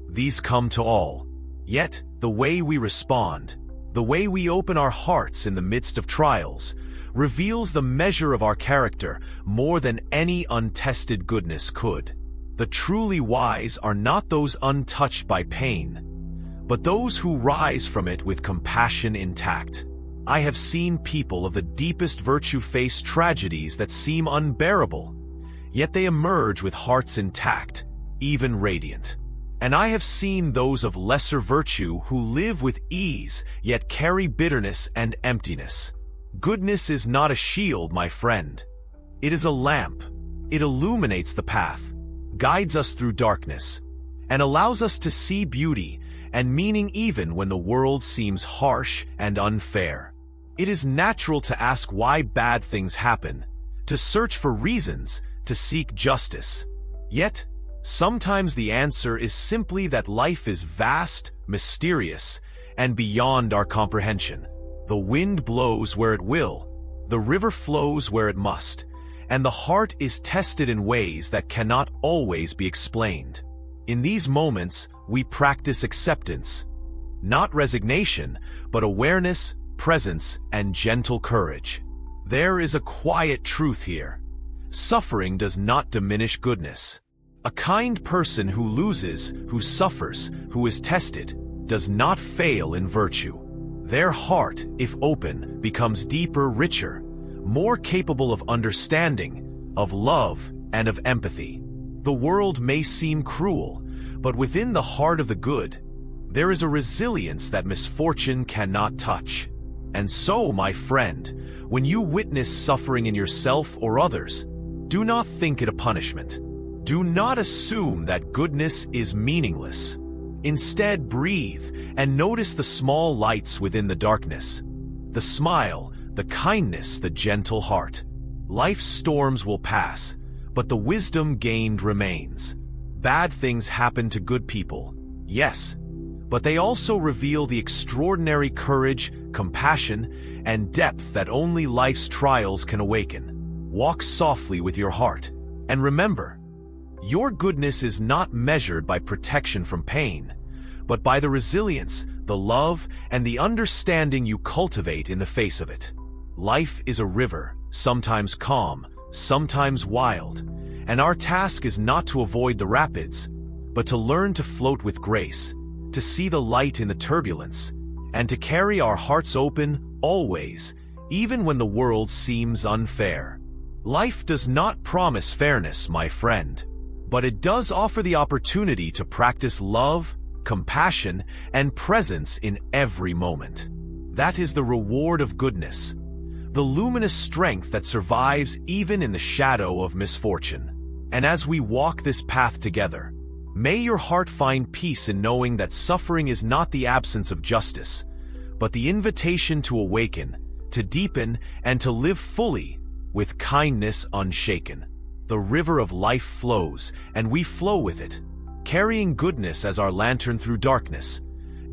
these come to all. Yet, the way we respond, the way we open our hearts in the midst of trials, reveals the measure of our character more than any untested goodness could. The truly wise are not those untouched by pain, but those who rise from it with compassion intact. I have seen people of the deepest virtue face tragedies that seem unbearable, yet they emerge with hearts intact, even radiant. And I have seen those of lesser virtue who live with ease, yet carry bitterness and emptiness. Goodness is not a shield, my friend. It is a lamp. It illuminates the path, guides us through darkness, and allows us to see beauty and meaning even when the world seems harsh and unfair. It is natural to ask why bad things happen, to search for reasons, to seek justice. Yet, sometimes the answer is simply that life is vast, mysterious, and beyond our comprehension. The wind blows where it will, the river flows where it must, and the heart is tested in ways that cannot always be explained. In these moments, we practice acceptance, not resignation, but awareness, presence, and gentle courage. There is a quiet truth here. Suffering does not diminish goodness. A kind person who loses, who suffers, who is tested, does not fail in virtue. Their heart, if open, becomes deeper, richer, more capable of understanding, of love, and of empathy. The world may seem cruel, but within the heart of the good, there is a resilience that misfortune cannot touch. And so, my friend, when you witness suffering in yourself or others, do not think it a punishment. Do not assume that goodness is meaningless. Instead, breathe and notice the small lights within the darkness. The smile, the kindness, the gentle heart. Life's storms will pass, but the wisdom gained remains. Bad things happen to good people, yes, but they also reveal the extraordinary courage, compassion, and depth that only life's trials can awaken. Walk softly with your heart, And remember, your goodness is not measured by protection from pain, but by the resilience, the love, and the understanding you cultivate in the face of it. Life is a river, sometimes calm, sometimes wild, and our task is not to avoid the rapids, but to learn to float with grace, to see the light in the turbulence, and to carry our hearts open always, even when the world seems unfair. Life does not promise fairness, my friend, but it does offer the opportunity to practice love, compassion, and presence in every moment. That is the reward of goodness, the luminous strength that survives even in the shadow of misfortune. And as we walk this path together, may your heart find peace in knowing that suffering is not the absence of justice, but the invitation to awaken, to deepen, and to live fully with kindness unshaken. The river of life flows, and we flow with it, carrying goodness as our lantern through darkness,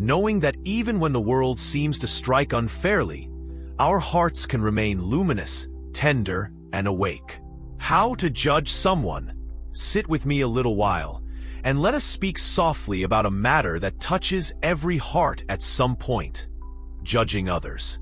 knowing that even when the world seems to strike unfairly, our hearts can remain luminous, tender, and awake. How to judge someone? Sit with me a little while, and let us speak softly about a matter that touches every heart at some point: judging others.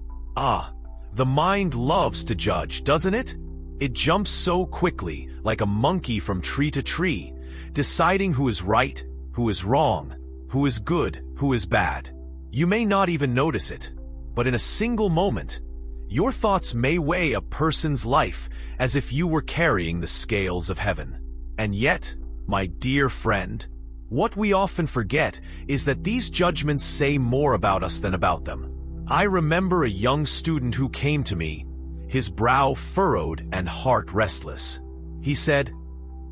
The mind loves to judge, doesn't it? It jumps so quickly, like a monkey from tree to tree, deciding who is right, who is wrong, who is good, who is bad. You may not even notice it, but in a single moment, your thoughts may weigh a person's life as if you were carrying the scales of heaven. And yet, my dear friend, what we often forget is that these judgments say more about us than about them. I remember a young student who came to me, his brow furrowed and heart restless. He said,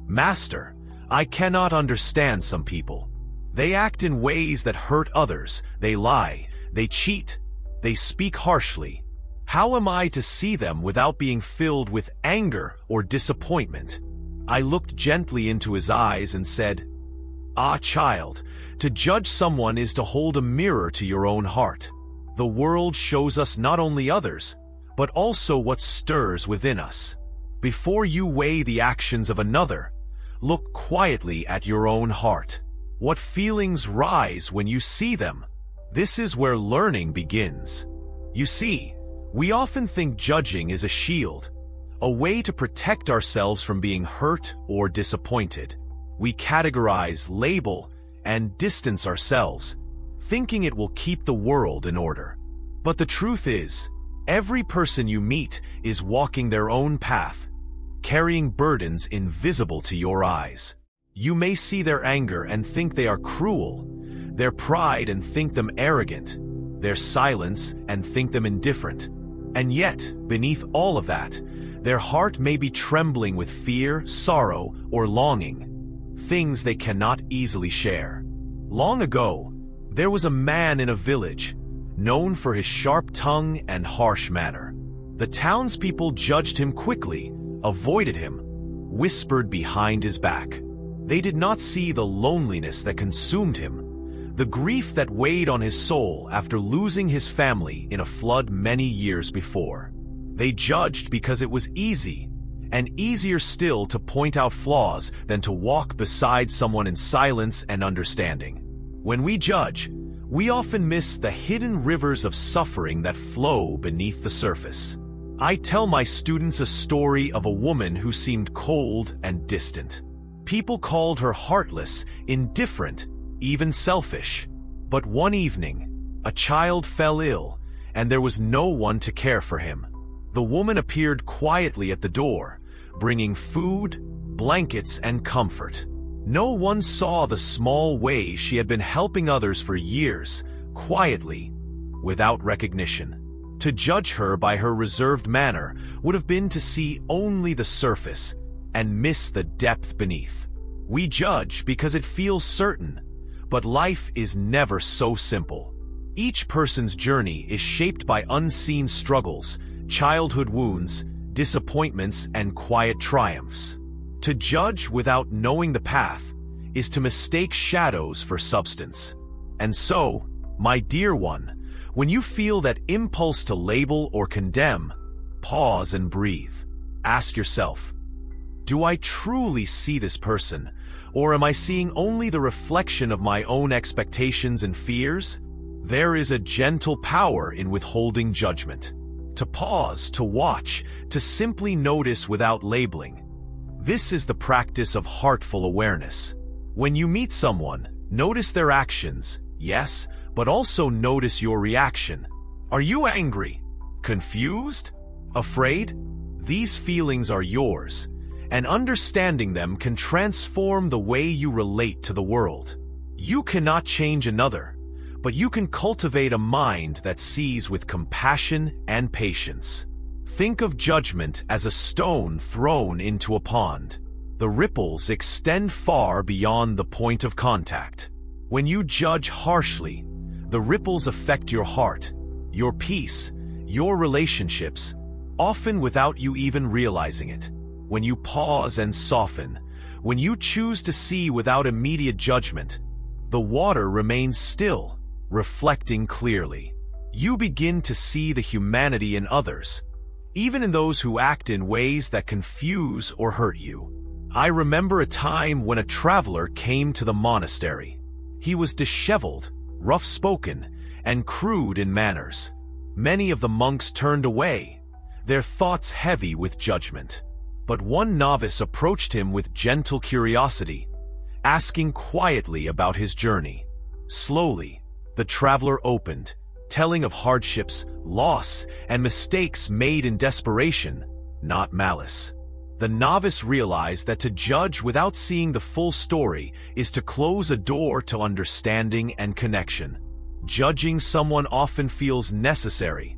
"Master, I cannot understand some people. They act in ways that hurt others, they lie, they cheat, they speak harshly. How am I to see them without being filled with anger or disappointment?" I looked gently into his eyes and said, Child, to judge someone is to hold a mirror to your own heart. The world shows us not only others, but also what stirs within us. Before you weigh the actions of another, look quietly at your own heart. What feelings rise when you see them? This is where learning begins. You see, we often think judging is a shield, a way to protect ourselves from being hurt or disappointed. We categorize, label, and distance ourselves, thinking it will keep the world in order. But the truth is, every person you meet is walking their own path, carrying burdens invisible to your eyes. You may see their anger and think they are cruel, their pride and think them arrogant, their silence and think them indifferent. And yet, beneath all of that, their heart may be trembling with fear, sorrow, or longing, things they cannot easily share. Long ago, there was a man in a village, known for his sharp tongue and harsh manner. The townspeople judged him quickly, avoided him, whispered behind his back. They did not see the loneliness that consumed him, the grief that weighed on his soul after losing his family in a flood many years before. They judged because it was easy, and easier still to point out flaws than to walk beside someone in silence and understanding. When we judge, we often miss the hidden rivers of suffering that flow beneath the surface. I tell my students a story of a woman who seemed cold and distant. People called her heartless, indifferent, even selfish. But one evening, a child fell ill, and there was no one to care for him. The woman appeared quietly at the door, bringing food, blankets, and comfort. No one saw the small ways she had been helping others for years, quietly, without recognition. To judge her by her reserved manner would have been to see only the surface and miss the depth beneath. We judge because it feels certain, but life is never so simple. Each person's journey is shaped by unseen struggles, childhood wounds, disappointments, and quiet triumphs. To judge without knowing the path is to mistake shadows for substance. And so, my dear one, when you feel that impulse to label or condemn, pause and breathe. Ask yourself, Do I truly see this person, or am I seeing only the reflection of my own expectations and fears? There is a gentle power in withholding judgment. To pause, to watch, to simply notice without labeling. This is the practice of heartful awareness. When you meet someone, notice their actions, yes, but also notice your reaction. Are you angry? Confused? Afraid? These feelings are yours, and understanding them can transform the way you relate to the world. You cannot change another, but you can cultivate a mind that sees with compassion and patience. Think of judgment as a stone thrown into a pond. The ripples extend far beyond the point of contact. When you judge harshly, the ripples affect your heart, your peace, your relationships, often without you even realizing it. When you pause and soften, when you choose to see without immediate judgment, the water remains still, reflecting clearly. You begin to see the humanity in others, even in those who act in ways that confuse or hurt you. I remember a time when a traveler came to the monastery. He was disheveled, rough-spoken, and crude in manners. Many of the monks turned away, their thoughts heavy with judgment. But one novice approached him with gentle curiosity, asking quietly about his journey. Slowly, the traveler opened, telling of hardships, loss, and mistakes made in desperation, not malice. The novice realized that to judge without seeing the full story is to close a door to understanding and connection. Judging someone often feels necessary,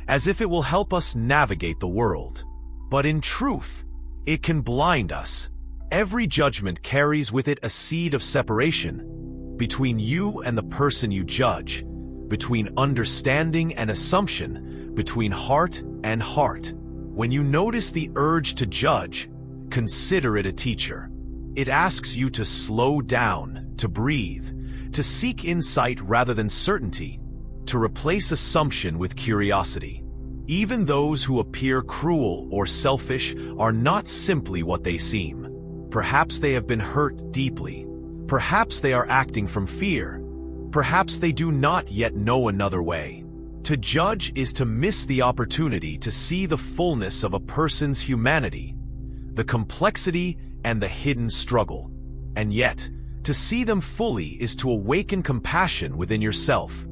as if it will help us navigate the world. But in truth, it can blind us. Every judgment carries with it a seed of separation between you and the person you judge, between understanding and assumption, between heart and heart. When you notice the urge to judge, consider it a teacher. It asks you to slow down, to breathe, to seek insight rather than certainty, to replace assumption with curiosity. Even those who appear cruel or selfish are not simply what they seem. Perhaps they have been hurt deeply. Perhaps they are acting from fear. Perhaps they do not yet know another way. To judge is to miss the opportunity to see the fullness of a person's humanity, the complexity and the hidden struggle. And yet, to see them fully is to awaken compassion within yourself,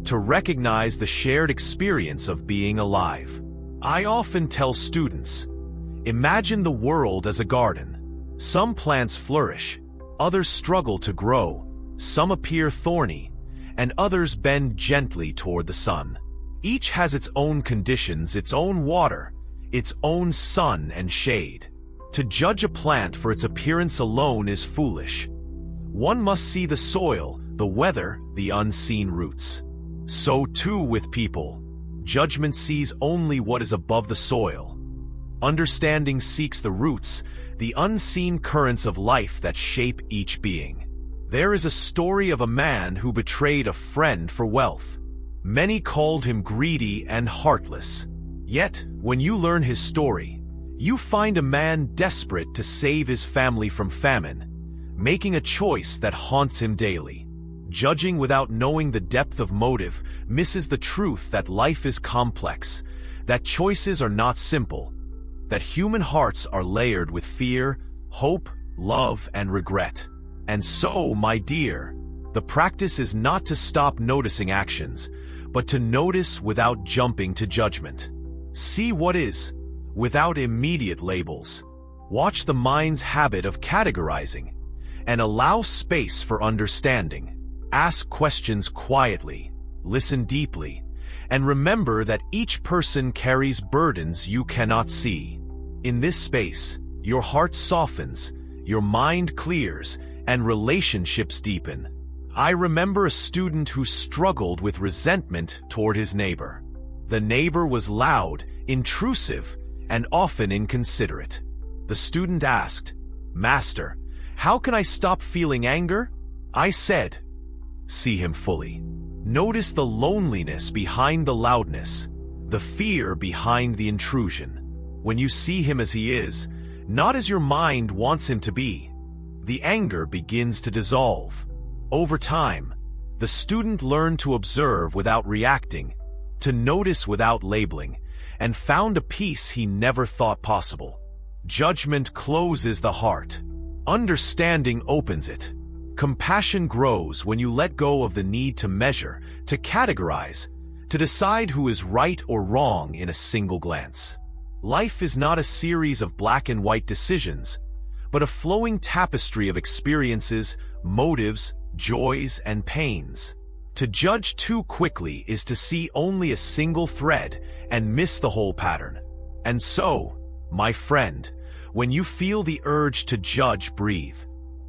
to recognize the shared experience of being alive. I often tell students, imagine the world as a garden. Some plants flourish, others struggle to grow, some appear thorny, and others bend gently toward the sun. Each has its own conditions, its own water, its own sun and shade. To judge a plant for its appearance alone is foolish. One must see the soil, the weather, the unseen roots. So too with people. Judgment sees only what is above the soil. Understanding seeks the roots, the unseen currents of life that shape each being. There is a story of a man who betrayed a friend for wealth. Many called him greedy and heartless. Yet, when you learn his story, you find a man desperate to save his family from famine, making a choice that haunts him daily. Judging without knowing the depth of motive misses the truth that life is complex, that choices are not simple, that human hearts are layered with fear, hope, love, and regret. And so, my dear, the practice is not to stop noticing actions, but to notice without jumping to judgment. See what is, without immediate labels. Watch the mind's habit of categorizing, and allow space for understanding. Ask questions quietly, listen deeply, and remember that each person carries burdens you cannot see. In this space, your heart softens, your mind clears, and relationships deepen. I remember a student who struggled with resentment toward his neighbor. The neighbor was loud, intrusive, and often inconsiderate. The student asked, "Master, how can I stop feeling anger?" I said, "See him fully. Notice the loneliness behind the loudness, the fear behind the intrusion. When you see him as he is, not as your mind wants him to be. The anger begins to dissolve. Over time, the student learned to observe without reacting, to notice without labeling, and found a peace he never thought possible. Judgment closes the heart. Understanding opens it. Compassion grows when you let go of the need to measure, to categorize, to decide who is right or wrong in a single glance. Life is not a series of black and white decisions, but a flowing tapestry of experiences, motives, joys, and pains. To judge too quickly is to see only a single thread and miss the whole pattern. And so, my friend, when you feel the urge to judge, breathe.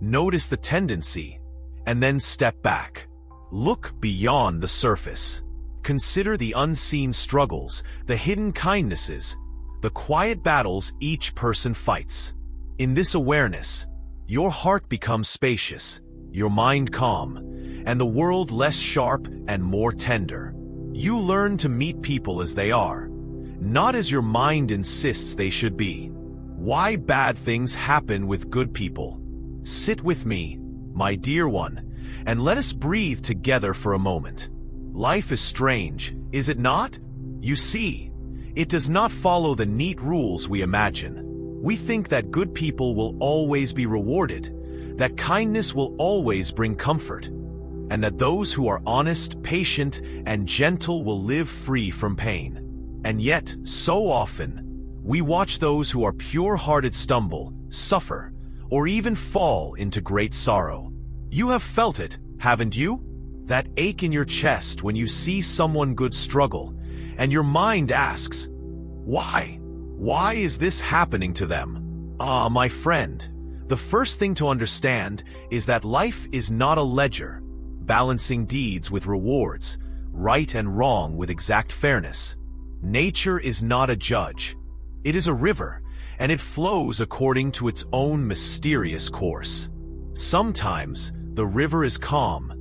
Notice the tendency, and then step back. Look beyond the surface. Consider the unseen struggles, the hidden kindnesses, the quiet battles each person fights. In this awareness, your heart becomes spacious, your mind calm, and the world less sharp and more tender. You learn to meet people as they are, not as your mind insists they should be. Why bad things happen with good people? Sit with me, my dear one, and let us breathe together for a moment. Life is strange, is it not? You see, it does not follow the neat rules we imagine. We think that good people will always be rewarded, that kindness will always bring comfort, and that those who are honest, patient, and gentle will live free from pain. And yet, so often, we watch those who are pure-hearted stumble, suffer, or even fall into great sorrow. You have felt it, haven't you? That ache in your chest when you see someone good struggle, and your mind asks, why? Why is this happening to them? Ah, my friend, the first thing to understand is that life is not a ledger, balancing deeds with rewards, right and wrong with exact fairness. Nature is not a judge. It is a river, and it flows according to its own mysterious course. Sometimes the river is calm,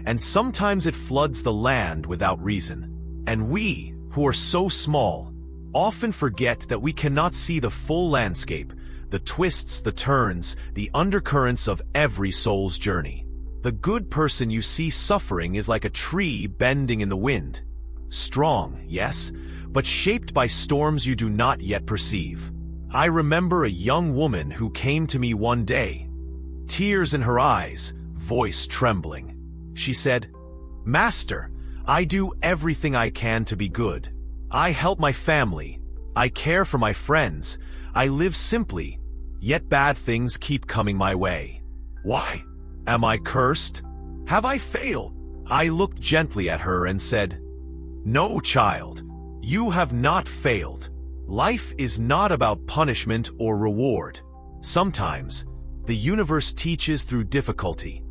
and sometimes it floods the land without reason. And we, who are so small, often forget that we cannot see the full landscape, the twists, the turns, the undercurrents of every soul's journey. The good person you see suffering is like a tree bending in the wind. Strong, yes, but shaped by storms you do not yet perceive. I remember a young woman who came to me one day, tears in her eyes, voice trembling. She said, "Master, I do everything I can to be good. I help my family. I care for my friends. I live simply, yet bad things keep coming my way. Why? Am I cursed? Have I failed?" I looked gently at her and said, "No, child, you have not failed. Life is not about punishment or reward. Sometimes, the universe teaches through difficulty,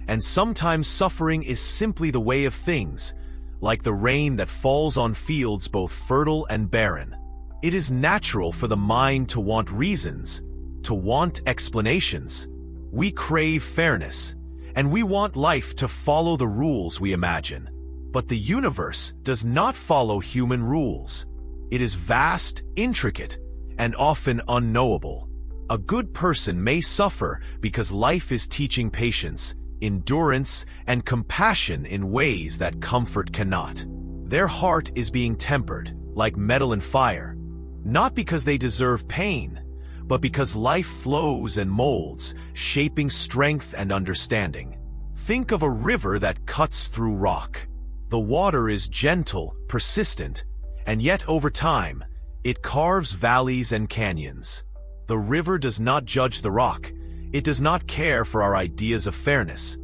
and sometimes suffering is simply the way of things, like the rain that falls on fields both fertile and barren. It is natural for the mind to want reasons, to want explanations. We crave fairness, and we want life to follow the rules we imagine. But the universe does not follow human rules. It is vast, intricate, and often unknowable. A good person may suffer because life is teaching patience, endurance, and compassion in ways that comfort cannot. Their heart is being tempered, like metal and fire, not because they deserve pain, but because life flows and molds, shaping strength and understanding. Think of a river that cuts through rock. The water is gentle, persistent, and yet over time, it carves valleys and canyons. The river does not judge the rock. It does not care for our ideas of fairness.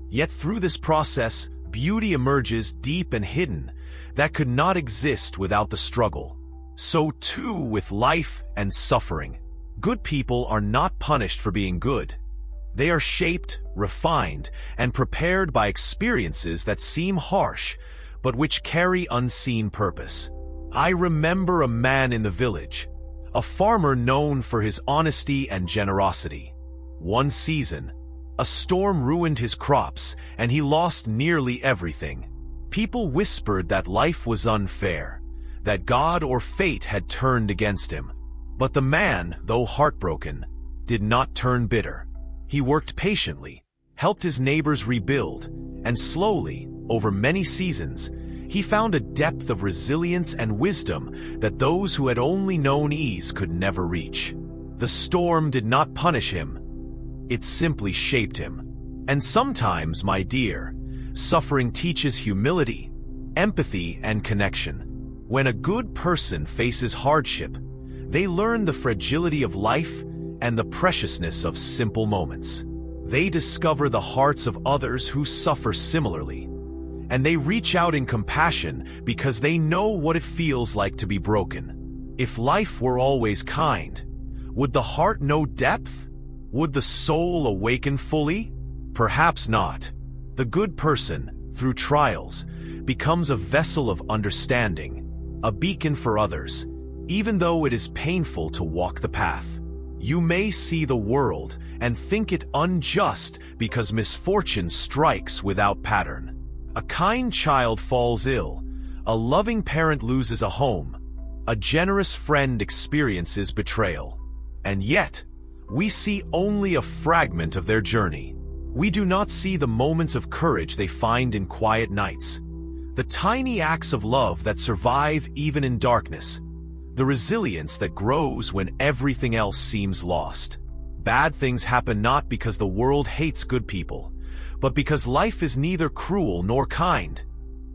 Yet through this process, beauty emerges deep and hidden that could not exist without the struggle. So too with life and suffering. Good people are not punished for being good. They are shaped, refined, and prepared by experiences that seem harsh, but which carry unseen purpose. I remember a man in the village, a farmer known for his honesty and generosity. One season, a storm ruined his crops, and he lost nearly everything. People whispered that life was unfair, that God or fate had turned against him. But the man, though heartbroken, did not turn bitter. He worked patiently, helped his neighbors rebuild, and slowly, over many seasons, he found a depth of resilience and wisdom that those who had only known ease could never reach. The storm did not punish him. It simply shaped him. And sometimes, my dear, suffering teaches humility, empathy, and connection. When a good person faces hardship, they learn the fragility of life and the preciousness of simple moments. They discover the hearts of others who suffer similarly, and they reach out in compassion because they know what it feels like to be broken. If life were always kind, would the heart know depth? Would the soul awaken fully? Perhaps not. The good person, through trials, becomes a vessel of understanding, a beacon for others, even though it is painful to walk the path. You may see the world and think it unjust because misfortune strikes without pattern. A kind child falls ill, a loving parent loses a home, a generous friend experiences betrayal. And yet, we see only a fragment of their journey. We do not see the moments of courage they find in quiet nights, the tiny acts of love that survive even in darkness, the resilience that grows when everything else seems lost. Bad things happen not because the world hates good people, but because life is neither cruel nor kind.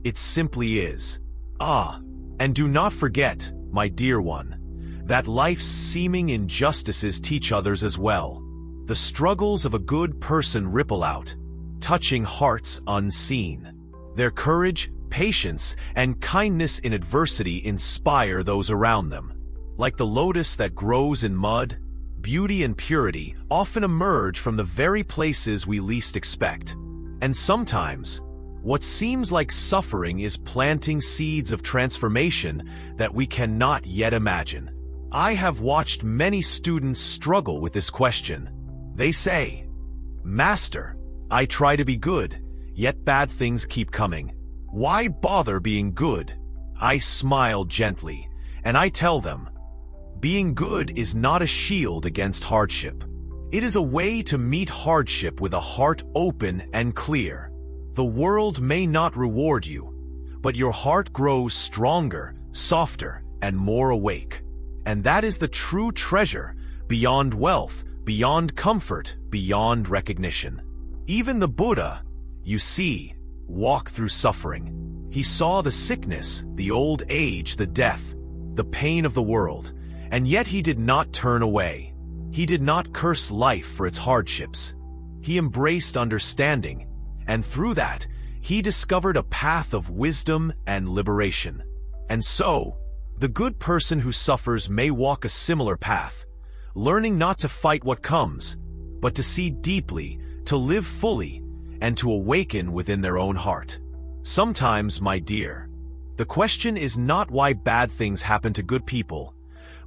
It simply is. And do not forget, my dear one, that life's seeming injustices teach others as well. The struggles of a good person ripple out, touching hearts unseen. Their courage, patience, and kindness in adversity inspire those around them. Like the lotus that grows in mud, beauty and purity often emerge from the very places we least expect. And sometimes, what seems like suffering is planting seeds of transformation that we cannot yet imagine. I have watched many students struggle with this question. They say, "Master, I try to be good, yet bad things keep coming. Why bother being good?" I smile gently, and I tell them, being good is not a shield against hardship. It is a way to meet hardship with a heart open and clear. The world may not reward you, but your heart grows stronger, softer, and more awake. And that is the true treasure, beyond wealth, beyond comfort, beyond recognition. Even the Buddha, you see, walked through suffering. He saw the sickness, the old age, the death, the pain of the world, and yet he did not turn away. He did not curse life for its hardships. He embraced understanding, and through that, he discovered a path of wisdom and liberation. And so, the good person who suffers may walk a similar path, learning not to fight what comes, but to see deeply, to live fully, and to awaken within their own heart. Sometimes, my dear, the question is not why bad things happen to good people,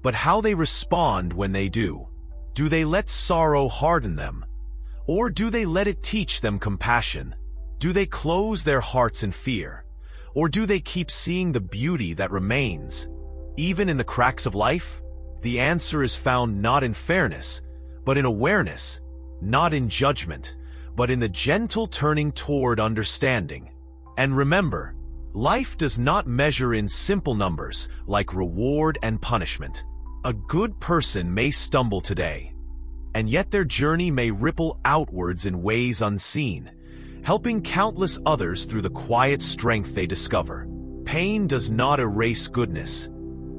but how they respond when they do. Do they let sorrow harden them? Or do they let it teach them compassion? Do they close their hearts in fear? Or do they keep seeing the beauty that remains, even in the cracks of life? The answer is found not in fairness, but in awareness, not in judgment, but in the gentle turning toward understanding. And remember, life does not measure in simple numbers like reward and punishment. A good person may stumble today, and yet their journey may ripple outwards in ways unseen, helping countless others through the quiet strength they discover. Pain does not erase goodness.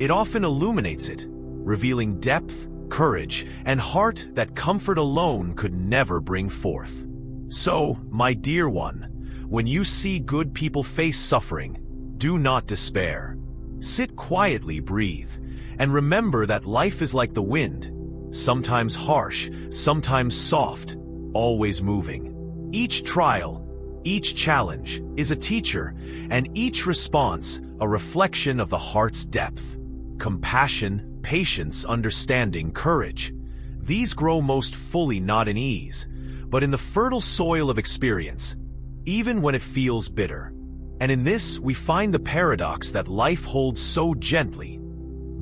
It often illuminates it, revealing depth, courage, and heart that comfort alone could never bring forth. So, my dear one, when you see good people face suffering, do not despair. Sit quietly, breathe, and remember that life is like the wind, sometimes harsh, sometimes soft, always moving. Each trial, each challenge is a teacher, and each response a reflection of the heart's depth. Compassion, patience, understanding, courage. These grow most fully not in ease, but in the fertile soil of experience, even when it feels bitter. And in this, we find the paradox that life holds so gently.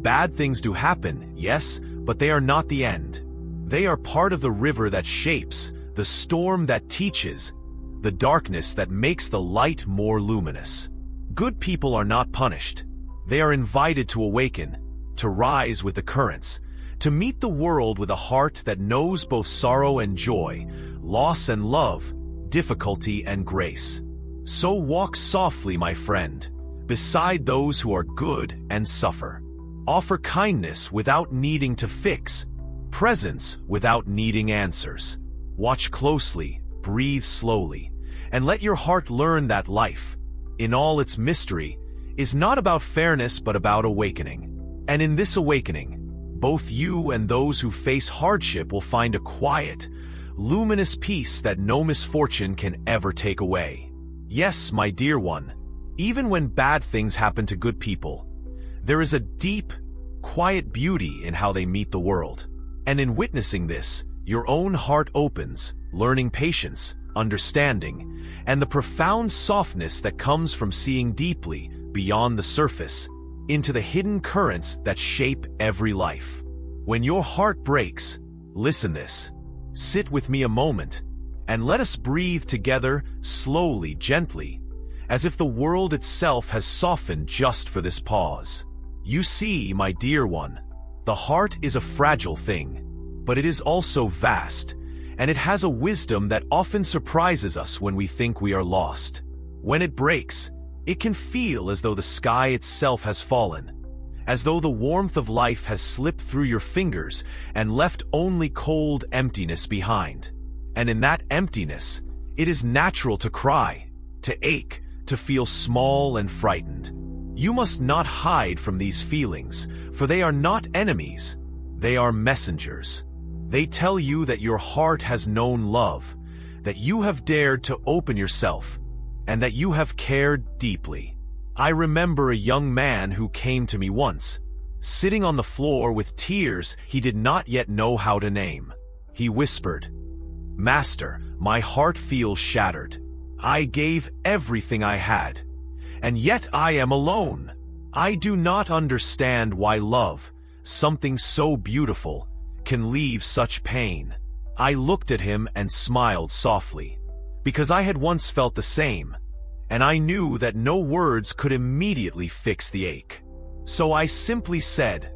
Bad things do happen, yes, but they are not the end. They are part of the river that shapes, the storm that teaches, the darkness that makes the light more luminous. Good people are not punished. They are invited to awaken, to rise with the currents, to meet the world with a heart that knows both sorrow and joy, loss and love, difficulty and grace. So walk softly, my friend, beside those who are good and suffer. Offer kindness without needing to fix, presence without needing answers. Watch closely, breathe slowly, and let your heart learn that life, in all its mystery, is not about fairness but about awakening. And in this awakening, both you and those who face hardship will find a quiet, luminous peace that no misfortune can ever take away. Yes, my dear one, even when bad things happen to good people, there is a deep, quiet beauty in how they meet the world. And in witnessing this, your own heart opens, learning patience, understanding, and the profound softness that comes from seeing deeply, beyond the surface, into the hidden currents that shape every life. When your heart breaks, listen this. Sit with me a moment, and let us breathe together, slowly, gently, as if the world itself has softened just for this pause. You see, my dear one, the heart is a fragile thing, but it is also vast, and it has a wisdom that often surprises us when we think we are lost. When it breaks, it can feel as though the sky itself has fallen, as though the warmth of life has slipped through your fingers and left only cold emptiness behind. And in that emptiness, it is natural to cry, to ache, to feel small and frightened. You must not hide from these feelings, for they are not enemies. They are messengers. They tell you that your heart has known love, that you have dared to open yourself, and that you have cared deeply. I remember a young man who came to me once, sitting on the floor with tears he did not yet know how to name. He whispered, "Master, my heart feels shattered. I gave everything I had, and yet I am alone. I do not understand why love, something so beautiful, can leave such pain." I looked at him and smiled softly, because I had once felt the same, and I knew that no words could immediately fix the ache. So I simply said,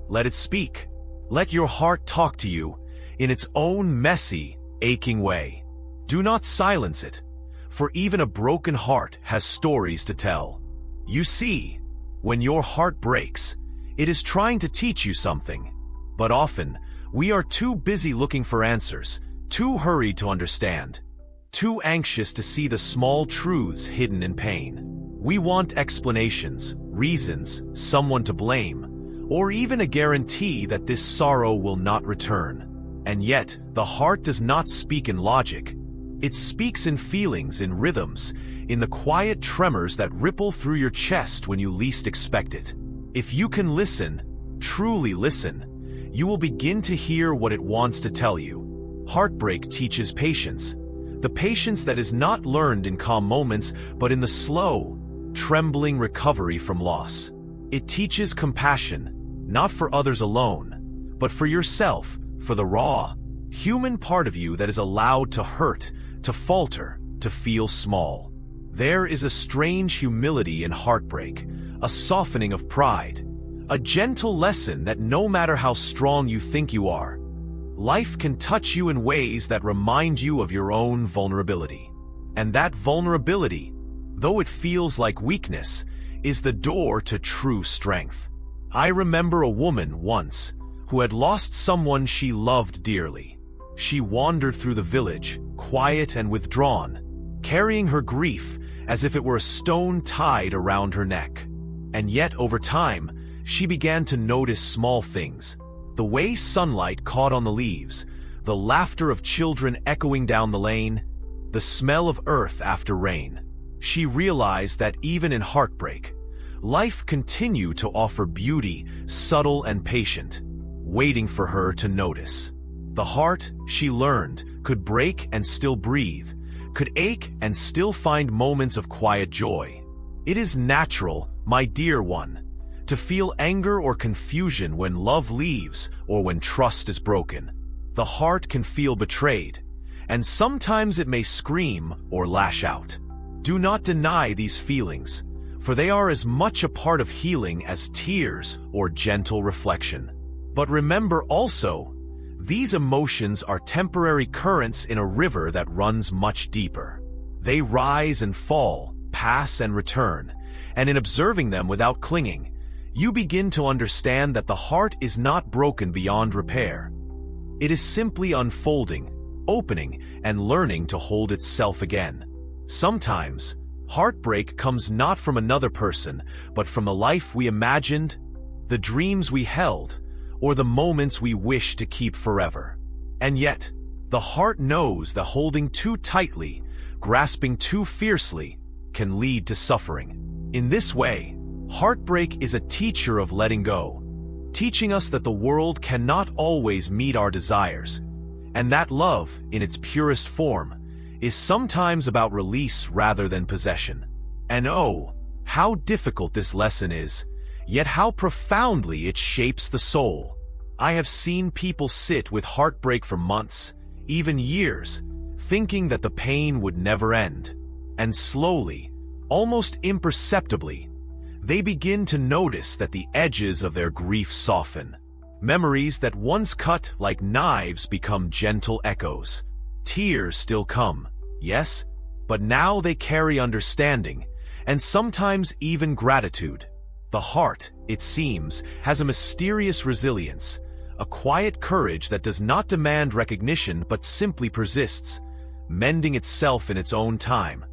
"Let it speak. Let your heart talk to you in its own messy, aching way. Do not silence it, for even a broken heart has stories to tell." You see, when your heart breaks, it is trying to teach you something. But often, we are too busy looking for answers, too hurried to understand, too anxious to see the small truths hidden in pain. We want explanations, reasons, someone to blame, or even a guarantee that this sorrow will not return. And yet, the heart does not speak in logic. It speaks in feelings, in rhythms, in the quiet tremors that ripple through your chest when you least expect it. If you can listen, truly listen, you will begin to hear what it wants to tell you. Heartbreak teaches patience, the patience that is not learned in calm moments, but in the slow, trembling recovery from loss. It teaches compassion, not for others alone, but for yourself, for the raw, human part of you that is allowed to hurt, to falter, to feel small. There is a strange humility in heartbreak, a softening of pride, a gentle lesson that no matter how strong you think you are, life can touch you in ways that remind you of your own vulnerability. And that vulnerability, though it feels like weakness, is the door to true strength. I remember a woman once who had lost someone she loved dearly. She wandered through the village, quiet and withdrawn, carrying her grief as if it were a stone tied around her neck. And yet, over time, she began to notice small things, the way sunlight caught on the leaves, the laughter of children echoing down the lane, the smell of earth after rain. She realized that even in heartbreak, life continued to offer beauty, subtle and patient, waiting for her to notice. The heart, she learned, could break and still breathe, could ache and still find moments of quiet joy. It is natural, my dear one, to feel anger or confusion when love leaves or when trust is broken. The heart can feel betrayed, and sometimes it may scream or lash out. Do not deny these feelings, for they are as much a part of healing as tears or gentle reflection. But remember also, these emotions are temporary currents in a river that runs much deeper. They rise and fall, pass and return, and in observing them without clinging, you begin to understand that the heart is not broken beyond repair. It is simply unfolding, opening, and learning to hold itself again. Sometimes, heartbreak comes not from another person, but from the life we imagined, the dreams we held, or the moments we wish to keep forever. And yet, the heart knows that holding too tightly, grasping too fiercely, can lead to suffering. In this way, heartbreak is a teacher of letting go, teaching us that the world cannot always meet our desires, and that love, in its purest form, is sometimes about release rather than possession. And oh, how difficult this lesson is, yet how profoundly it shapes the soul. I have seen people sit with heartbreak for months, even years, thinking that the pain would never end. And slowly, almost imperceptibly, they begin to notice that the edges of their grief soften. Memories that once cut like knives become gentle echoes. Tears still come, yes, but now they carry understanding, and sometimes even gratitude. The heart, it seems, has a mysterious resilience, a quiet courage that does not demand recognition but simply persists, mending itself in its own time,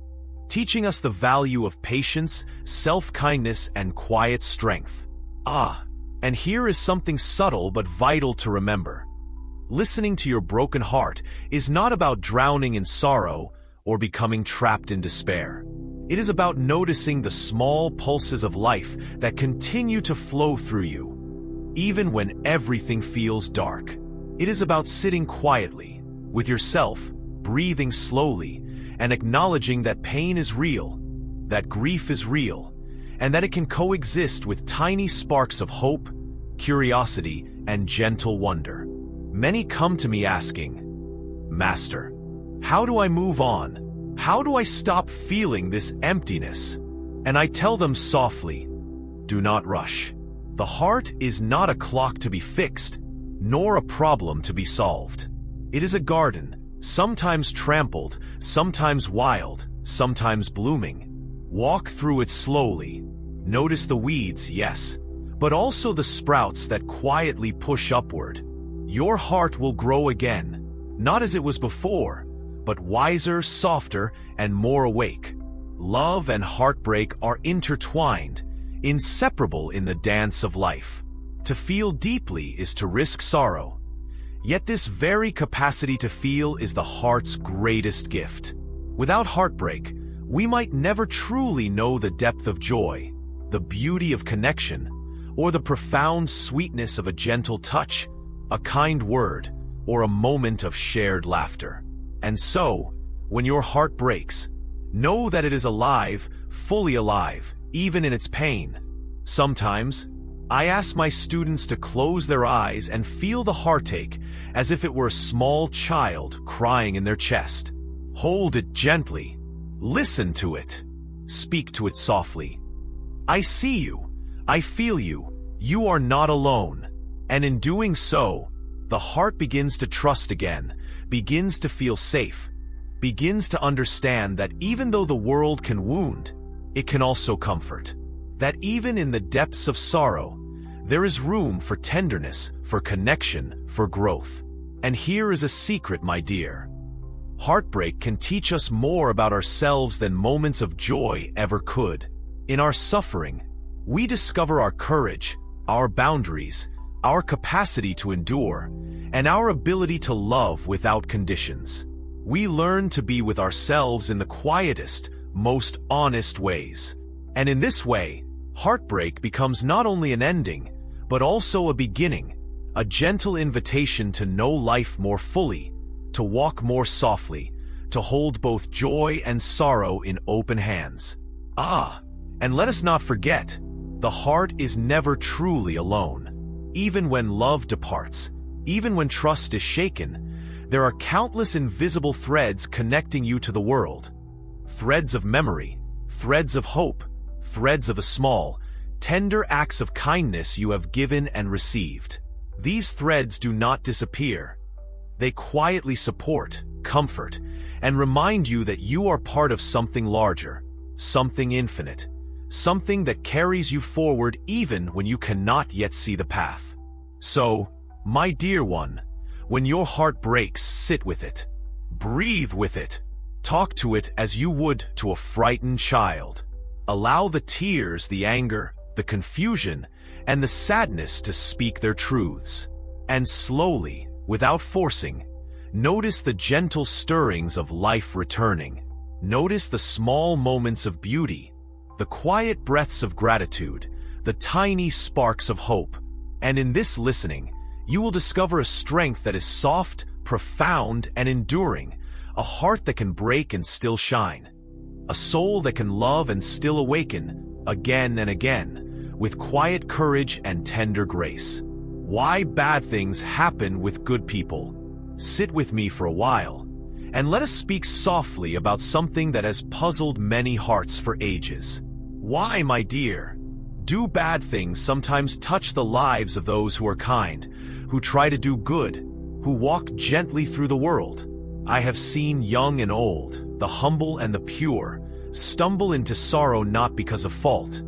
teaching us the value of patience, self-kindness, and quiet strength. And here is something subtle but vital to remember. Listening to your broken heart is not about drowning in sorrow or becoming trapped in despair. It is about noticing the small pulses of life that continue to flow through you, even when everything feels dark. It is about sitting quietly, with yourself, breathing slowly, and acknowledging that pain is real, that grief is real, and that it can coexist with tiny sparks of hope, curiosity, and gentle wonder. Many come to me asking, "Master, how do I move on? How do I stop feeling this emptiness?" And I tell them softly, do not rush. The heart is not a clock to be fixed, nor a problem to be solved. It is a garden, sometimes trampled, sometimes wild, sometimes blooming. Walk through it slowly. Notice the weeds, yes, but also the sprouts that quietly push upward. Your heart will grow again, not as it was before, but wiser, softer, and more awake. Love and heartbreak are intertwined, inseparable in the dance of life. To feel deeply is to risk sorrow. Yet this very capacity to feel is the heart's greatest gift. Without heartbreak, we might never truly know the depth of joy, the beauty of connection, or the profound sweetness of a gentle touch, a kind word, or a moment of shared laughter. And so, when your heart breaks, know that it is alive, fully alive, even in its pain. Sometimes, I ask my students to close their eyes and feel the heartache as if it were a small child crying in their chest. Hold it gently. Listen to it. Speak to it softly. I see you. I feel you. You are not alone. And in doing so, the heart begins to trust again, begins to feel safe, begins to understand that even though the world can wound, it can also comfort. That even in the depths of sorrow, there is room for tenderness, for connection, for growth. And here is a secret, my dear. Heartbreak can teach us more about ourselves than moments of joy ever could. In our suffering, we discover our courage, our boundaries, our capacity to endure, and our ability to love without conditions. We learn to be with ourselves in the quietest, most honest ways. And in this way, heartbreak becomes not only an ending, but also a beginning, a gentle invitation to know life more fully, to walk more softly, to hold both joy and sorrow in open hands. And let us not forget, The heart is never truly alone. Even when love departs, even when trust is shaken, there are countless invisible threads connecting you to the world. Threads of memory, threads of hope, threads of the small, tender acts of kindness you have given and received. These threads do not disappear. They quietly support, comfort, and remind you that you are part of something larger, something infinite, something that carries you forward even when you cannot yet see the path. So, my dear one, when your heart breaks, sit with it. Breathe with it. Talk to it as you would to a frightened child. Allow the tears, the anger, the confusion, and the sadness to speak their truths. And slowly, without forcing, notice the gentle stirrings of life returning. Notice the small moments of beauty, the quiet breaths of gratitude, the tiny sparks of hope. And in this listening, you will discover a strength that is soft, profound, and enduring, a heart that can break and still shine, a soul that can love and still awaken, again and again, with quiet courage and tender grace. Why bad things happen with good people. Sit with me for a while, and let us speak softly about something that has puzzled many hearts for ages. Why, my dear, do bad things sometimes touch the lives of those who are kind, who try to do good, who walk gently through the world? I have seen young and old, the humble and the pure, stumble into sorrow not because of fault,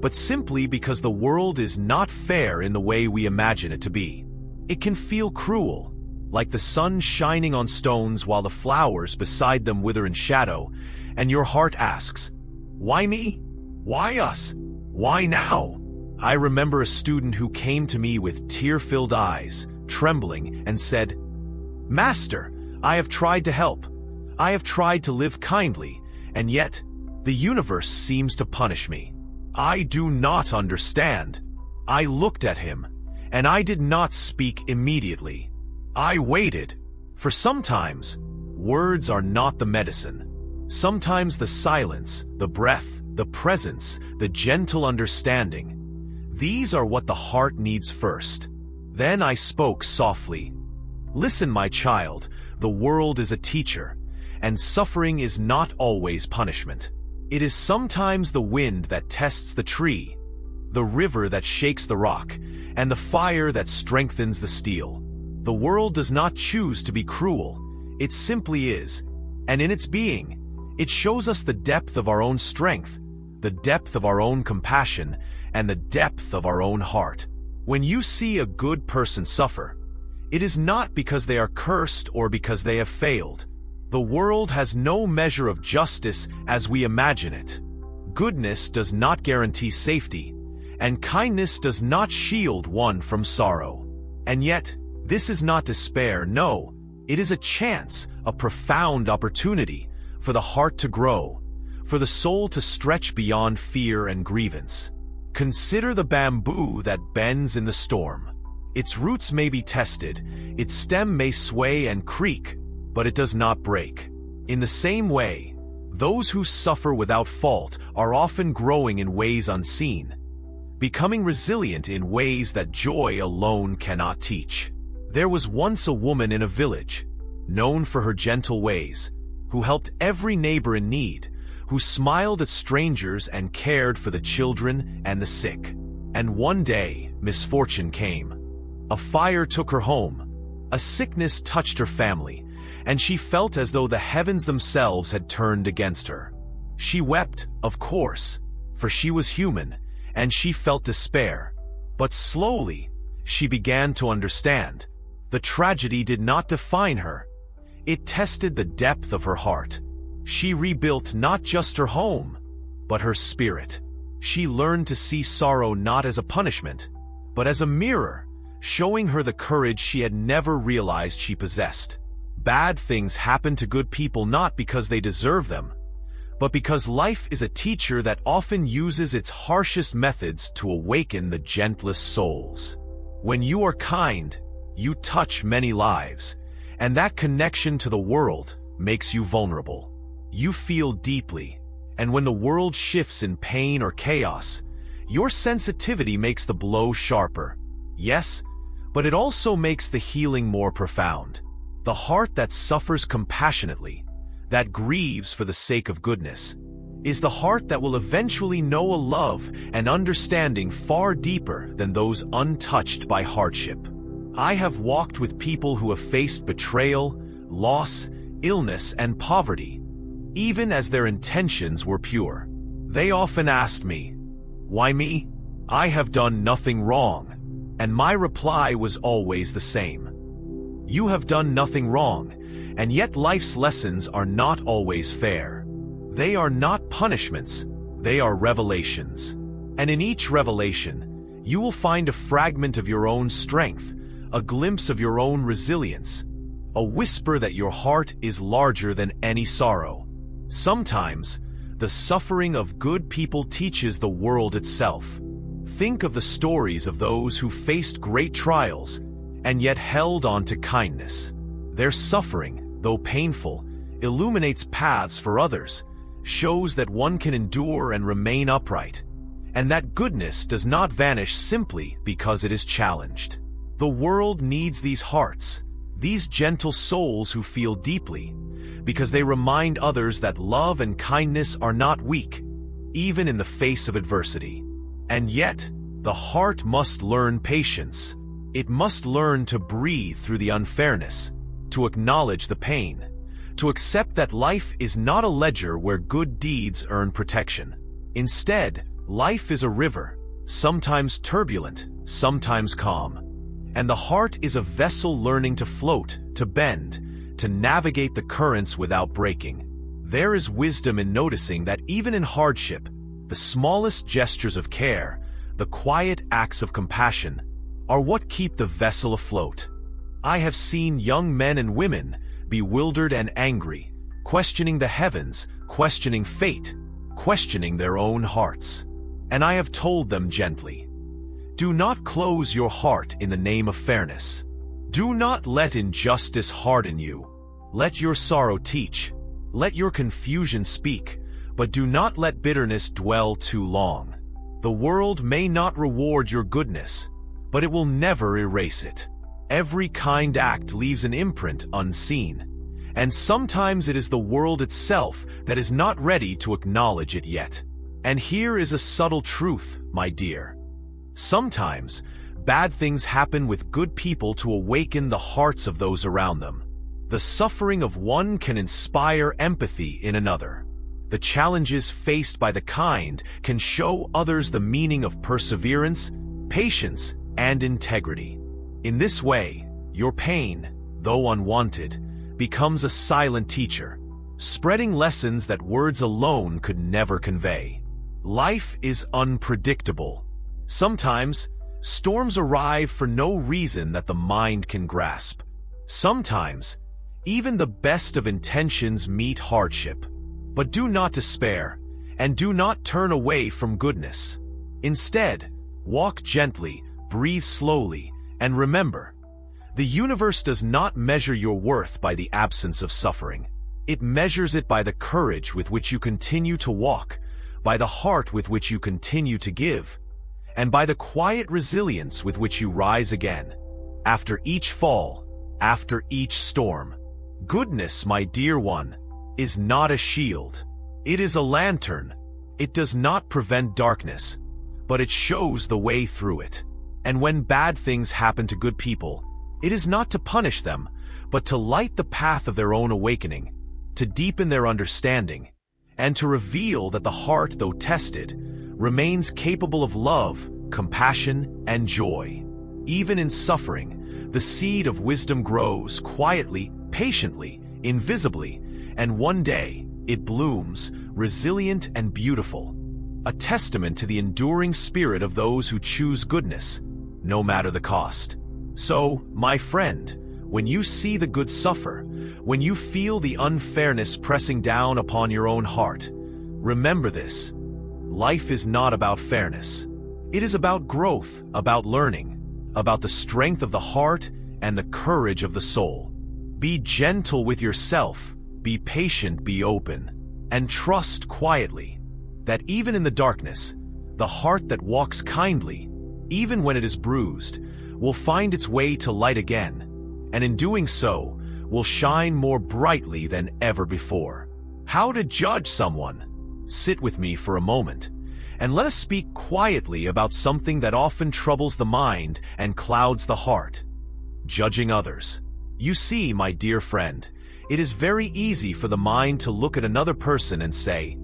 but simply because the world is not fair in the way we imagine it to be. It can feel cruel, like the sun shining on stones while the flowers beside them wither in shadow, and your heart asks, why me? Why us? Why now? I remember a student who came to me with tear-filled eyes, trembling, and said, Master, I have tried to help. I have tried to live kindly, and yet the universe seems to punish me. I do not understand. I looked at him, and I did not speak immediately. I waited, for sometimes words are not the medicine. Sometimes the silence, the breath, the presence, the gentle understanding, these are what the heart needs first. Then I spoke softly. Listen, my child, the world is a teacher, and suffering is not always punishment. It is sometimes the wind that tests the tree, the river that shakes the rock, and the fire that strengthens the steel. The world does not choose to be cruel. It simply is, and in its being, it shows us the depth of our own strength, the depth of our own compassion, and the depth of our own heart. When you see a good person suffer, it is not because they are cursed or because they have failed. The world has no measure of justice as we imagine it. Goodness does not guarantee safety, and kindness does not shield one from sorrow. And yet, this is not despair, no, it is a chance, a profound opportunity for the heart to grow, for the soul to stretch beyond fear and grievance. Consider the bamboo that bends in the storm. Its roots may be tested, its stem may sway and creak, but it does not break. In the same way, those who suffer without fault are often growing in ways unseen, becoming resilient in ways that joy alone cannot teach. There was once a woman in a village, known for her gentle ways, who helped every neighbor in need, who smiled at strangers and cared for the children and the sick. And one day, misfortune came. A fire took her home, a sickness touched her family, and she felt as though the heavens themselves had turned against her. She wept, of course, for she was human, and she felt despair. But slowly, she began to understand. The tragedy did not define her. It tested the depth of her heart. She rebuilt not just her home, but her spirit. She learned to see sorrow not as a punishment, but as a mirror, showing her the courage she had never realized she possessed. Bad things happen to good people not because they deserve them, but because life is a teacher that often uses its harshest methods to awaken the gentlest souls. When you are kind, you touch many lives, and that connection to the world makes you vulnerable. You feel deeply, and when the world shifts in pain or chaos, Your sensitivity makes the blow sharper. Yes, but it also makes the healing more profound. The heart that suffers compassionately, that grieves for the sake of goodness, is the heart that will eventually know a love and understanding far deeper than those untouched by hardship. I have walked with people who have faced betrayal, loss, illness, and poverty, even as their intentions were pure. They often asked me, "Why me? I have done nothing wrong." And my reply was always the same. You have done nothing wrong, and yet life's lessons are not always fair. They are not punishments, they are revelations. And in each revelation, you will find a fragment of your own strength, a glimpse of your own resilience, a whisper that your heart is larger than any sorrow. Sometimes, the suffering of good people teaches the world itself. Think of the stories of those who faced great trials and yet held on to kindness. Their suffering, though painful, illuminates paths for others, shows that one can endure and remain upright, and that goodness does not vanish simply because it is challenged. The world needs these hearts, these gentle souls who feel deeply, because they remind others that love and kindness are not weak, even in the face of adversity. And yet, the heart must learn patience. It must learn to breathe through the unfairness, to acknowledge the pain, to accept that life is not a ledger where good deeds earn protection. Instead, life is a river, sometimes turbulent, sometimes calm. And the heart is a vessel learning to float, to bend, to navigate the currents without breaking. There is wisdom in noticing that even in hardship, the smallest gestures of care, the quiet acts of compassion, are what keep the vessel afloat. I have seen young men and women, bewildered and angry, questioning the heavens, questioning fate, questioning their own hearts. And I have told them gently, do not close your heart in the name of fairness. Do not let injustice harden you. Let your sorrow teach. Let your confusion speak. But do not let bitterness dwell too long. The world may not reward your goodness, but it will never erase it. Every kind act leaves an imprint unseen, and sometimes it is the world itself that is not ready to acknowledge it yet. And here is a subtle truth, my dear. Sometimes, bad things happen with good people to awaken the hearts of those around them. The suffering of one can inspire empathy in another. The challenges faced by the kind can show others the meaning of perseverance, patience, and integrity. In this way, your pain, though unwanted, becomes a silent teacher, spreading lessons that words alone could never convey. Life is unpredictable. Sometimes, storms arrive for no reason that the mind can grasp. Sometimes, even the best of intentions meet hardship. But do not despair, and do not turn away from goodness. Instead, walk gently, breathe slowly, and remember, the universe does not measure your worth by the absence of suffering. It measures it by the courage with which you continue to walk, by the heart with which you continue to give, and by the quiet resilience with which you rise again, after each fall, after each storm. Goodness, my dear one, is not a shield. It is a lantern. It does not prevent darkness, but it shows the way through it. And when bad things happen to good people, it is not to punish them, but to light the path of their own awakening, to deepen their understanding, and to reveal that the heart, though tested, remains capable of love, compassion, and joy. Even in suffering, the seed of wisdom grows quietly, patiently, invisibly, and one day it blooms, resilient and beautiful, a testament to the enduring spirit of those who choose goodness, no matter the cost. So, my friend, when you see the good suffer, when you feel the unfairness pressing down upon your own heart, remember this: life is not about fairness. It is about growth, about learning, about the strength of the heart and the courage of the soul. Be gentle with yourself, be patient, be open, and trust quietly that even in the darkness, The heart that walks kindly, even when it is bruised, will find its way to light again, and in doing so, will shine more brightly than ever before. How to judge someone? Sit with me for a moment, and let us speak quietly about something that often troubles the mind and clouds the heart: judging others. You see, my dear friend, it is very easy for the mind to look at another person and say,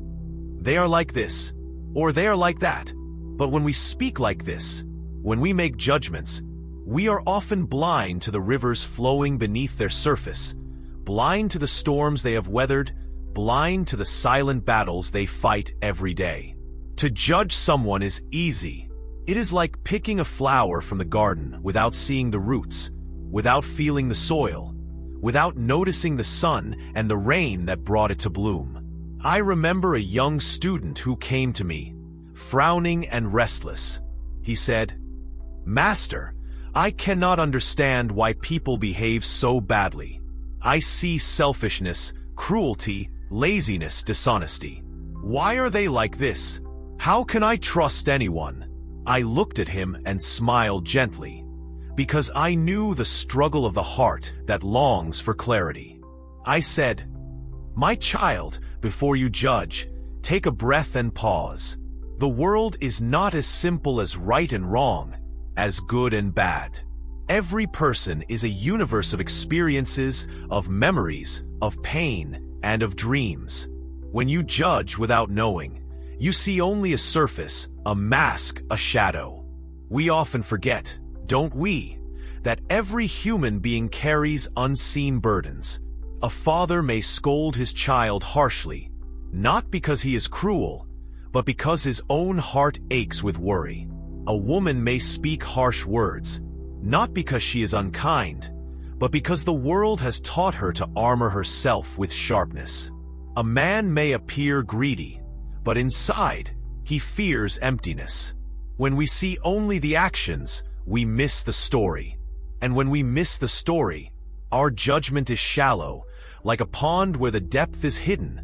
"They are like this," or "They are like that." But when we speak like this, when we make judgments, we are often blind to the rivers flowing beneath their surface, blind to the storms they have weathered, blind to the silent battles they fight every day. To judge someone is easy. It is like picking a flower from the garden without seeing the roots, without feeling the soil, without noticing the sun and the rain that brought it to bloom. I remember a young student who came to me, frowning and restless. He said, "Master, I cannot understand why people behave so badly. I see selfishness, cruelty, laziness, dishonesty. Why are they like this? How can I trust anyone?" I looked at him and smiled gently, because I knew the struggle of the heart that longs for clarity. I said, "My child, before you judge, take a breath and pause. The world is not as simple as right and wrong, as good and bad. Every person is a universe of experiences, of memories, of pain, and of dreams. When you judge without knowing, you see only a surface, a mask, a shadow. We often forget, don't we, that every human being carries unseen burdens. A father may scold his child harshly, not because he is cruel, but because his own heart aches with worry. A woman may speak harsh words, not because she is unkind, but because the world has taught her to armor herself with sharpness. A man may appear greedy, but inside, he fears emptiness. When we see only the actions, we miss the story. And when we miss the story, our judgment is shallow, like a pond where the depth is hidden,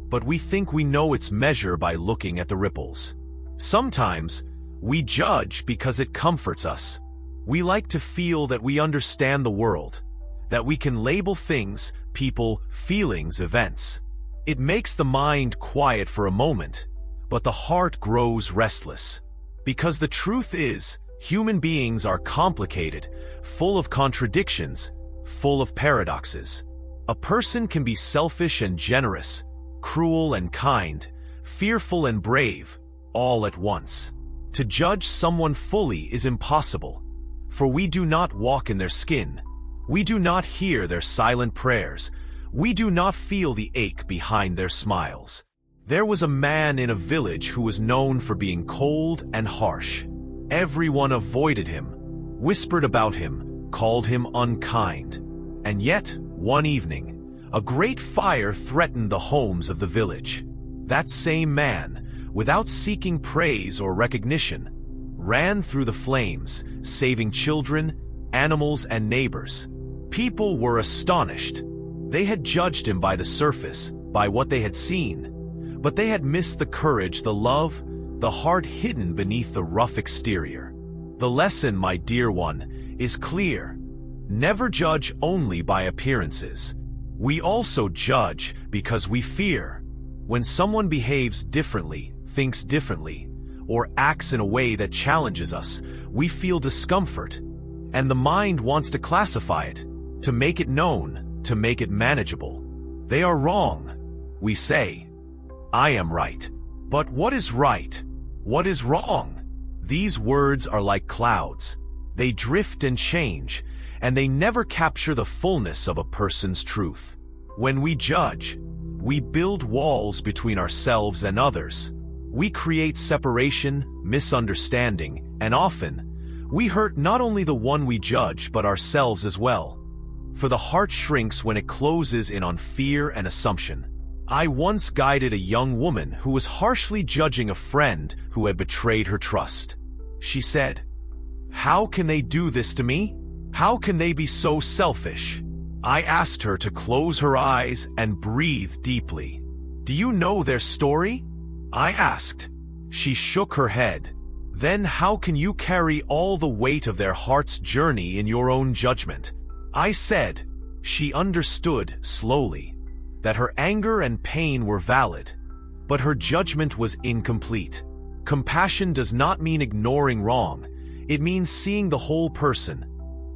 but we think we know its measure by looking at the ripples. Sometimes, we judge because it comforts us. We like to feel that we understand the world, that we can label things, people, feelings, events. It makes the mind quiet for a moment, but the heart grows restless. Because the truth is, human beings are complicated, full of contradictions, full of paradoxes. A person can be selfish and generous, cruel and kind, fearful and brave, all at once. To judge someone fully is impossible, for we do not walk in their skin. We do not hear their silent prayers. We do not feel the ache behind their smiles. There was a man in a village who was known for being cold and harsh. Everyone avoided him, whispered about him, called him unkind. And yet, one evening, a great fire threatened the homes of the village. That same man, without seeking praise or recognition, ran through the flames, saving children, animals, and neighbors. People were astonished. They had judged him by the surface, by what they had seen, but they had missed the courage, the love, the heart hidden beneath the rough exterior. The lesson, my dear one, is clear. Never judge only by appearances. We also judge because we fear. When someone behaves differently, thinks differently, or acts in a way that challenges us, we feel discomfort, and the mind wants to classify it, to make it known, to make it manageable. They are wrong, we say. I am right. But what is right? What is wrong? These words are like clouds. They drift and change, and they never capture the fullness of a person's truth. When we judge, we build walls between ourselves and others. We create separation, misunderstanding, and often, we hurt not only the one we judge but ourselves as well. For the heart shrinks when it closes in on fear and assumption. I once guided a young woman who was harshly judging a friend who had betrayed her trust. She said, "How can they do this to me? How can they be so selfish?" I asked her to close her eyes and breathe deeply. "Do you know their story?" I asked. She shook her head. Then how can you carry all the weight of their heart's journey in your own judgment? I said. She understood, slowly, that her anger and pain were valid, but her judgment was incomplete. Compassion does not mean ignoring wrong. It means seeing the whole person,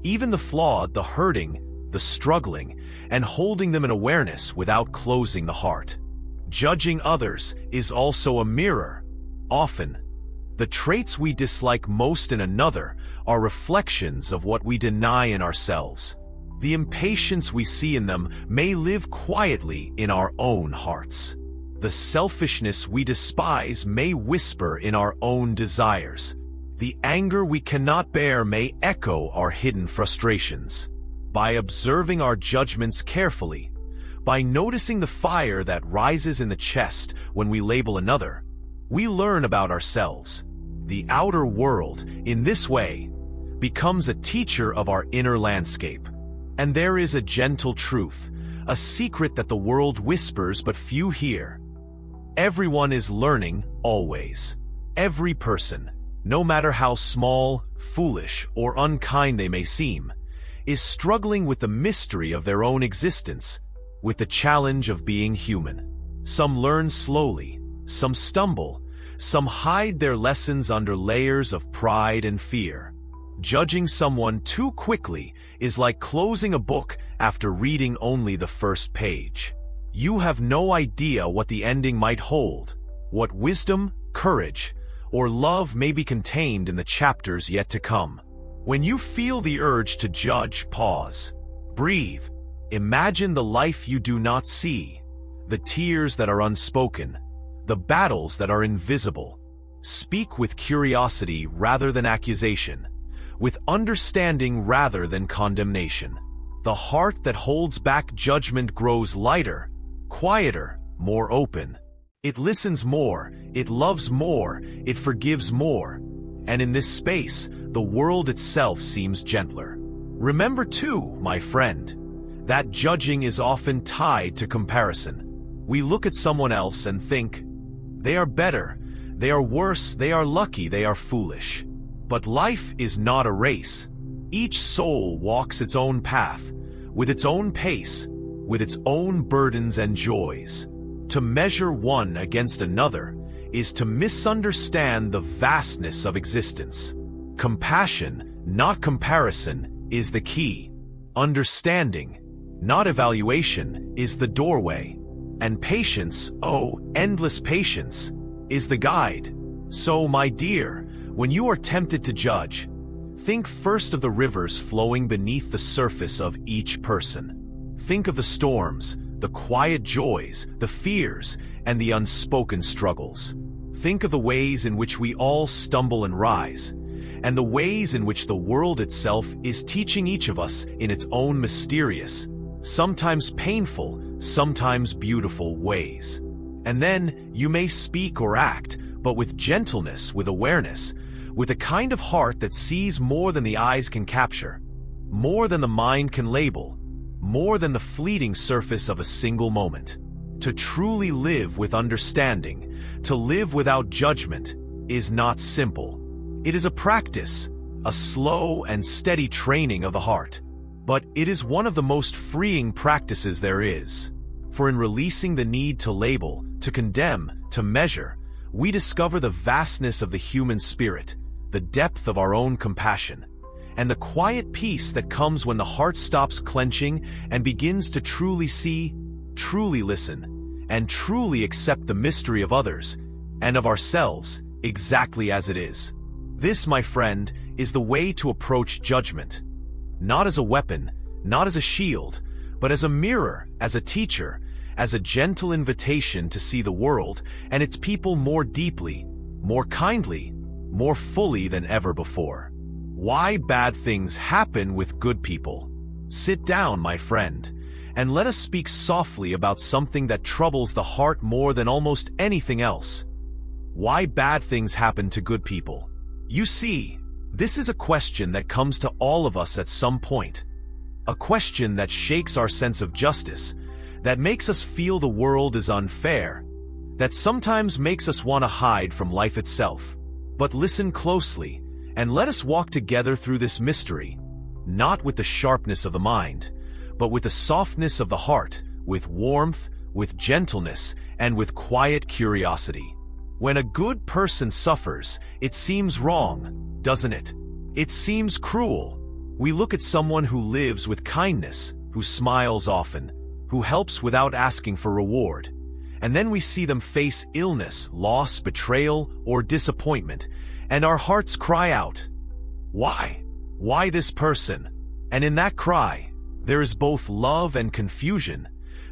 even the flawed, the hurting, the struggling, and holding them in awareness without closing the heart. Judging others is also a mirror. Often, the traits we dislike most in another are reflections of what we deny in ourselves. The impatience we see in them may live quietly in our own hearts. The selfishness we despise may whisper in our own desires. The anger we cannot bear may echo our hidden frustrations. By observing our judgments carefully, by noticing the fire that rises in the chest when we label another, we learn about ourselves. The outer world, in this way, becomes a teacher of our inner landscape. And there is a gentle truth, a secret that the world whispers but few hear. Everyone is learning, always. Every person, no matter how small, foolish, or unkind they may seem, is struggling with the mystery of their own existence, with the challenge of being human. Some learn slowly, some stumble, some hide their lessons under layers of pride and fear. Judging someone too quickly is like closing a book after reading only the first page. You have no idea what the ending might hold, what wisdom, courage, or love may be contained in the chapters yet to come. When you feel the urge to judge, pause. Breathe. Imagine the life you do not see, the tears that are unspoken, the battles that are invisible. Speak with curiosity rather than accusation, with understanding rather than condemnation. The heart that holds back judgment grows lighter, quieter, more open. It listens more, it loves more, it forgives more. And in this space, the world itself seems gentler. Remember too, my friend, that judging is often tied to comparison. We look at someone else and think, they are better, they are worse, they are lucky, they are foolish. But life is not a race. Each soul walks its own path, with its own pace, with its own burdens and joys. To measure one against another is to misunderstand the vastness of existence. Compassion, not comparison, is the key. Understanding, not evaluation, is the doorway. And patience, oh, endless patience, is the guide. So, my dear, when you are tempted to judge, think first of the rivers flowing beneath the surface of each person. Think of the storms, the quiet joys, the fears, and the unspoken struggles. Think of the ways in which we all stumble and rise, and the ways in which the world itself is teaching each of us in its own mysterious, sometimes painful, sometimes beautiful ways. And then you may speak or act, but with gentleness, with awareness, with a kind of heart that sees more than the eyes can capture, more than the mind can label, more than the fleeting surface of a single moment. To truly live with understanding, to live without judgment, is not simple. It is a practice, a slow and steady training of the heart. But it is one of the most freeing practices there is. For in releasing the need to label, to condemn, to measure, we discover the vastness of the human spirit, the depth of our own compassion, and the quiet peace that comes when the heart stops clenching and begins to truly see, truly listen, and truly accept the mystery of others and of ourselves exactly as it is. This, my friend, is the way to approach judgment. Not as a weapon, not as a shield, but as a mirror, as a teacher, as a gentle invitation to see the world and its people more deeply, more kindly, more fully than ever before. Why bad things happen with good people. Sit down, my friend, and let us speak softly about something that troubles the heart more than almost anything else. Why bad things happen to good people. You see, this is a question that comes to all of us at some point. A question that shakes our sense of justice, that makes us feel the world is unfair, that sometimes makes us want to hide from life itself. But listen closely, and let us walk together through this mystery, not with the sharpness of the mind, but with the softness of the heart, with warmth, with gentleness, and with quiet curiosity. When a good person suffers, it seems wrong, doesn't it? It seems cruel. We look at someone who lives with kindness, who smiles often, who helps without asking for reward, and then we see them face illness, loss, betrayal, or disappointment, and our hearts cry out, "Why? Why this person?" And in that cry, there is both love and confusion,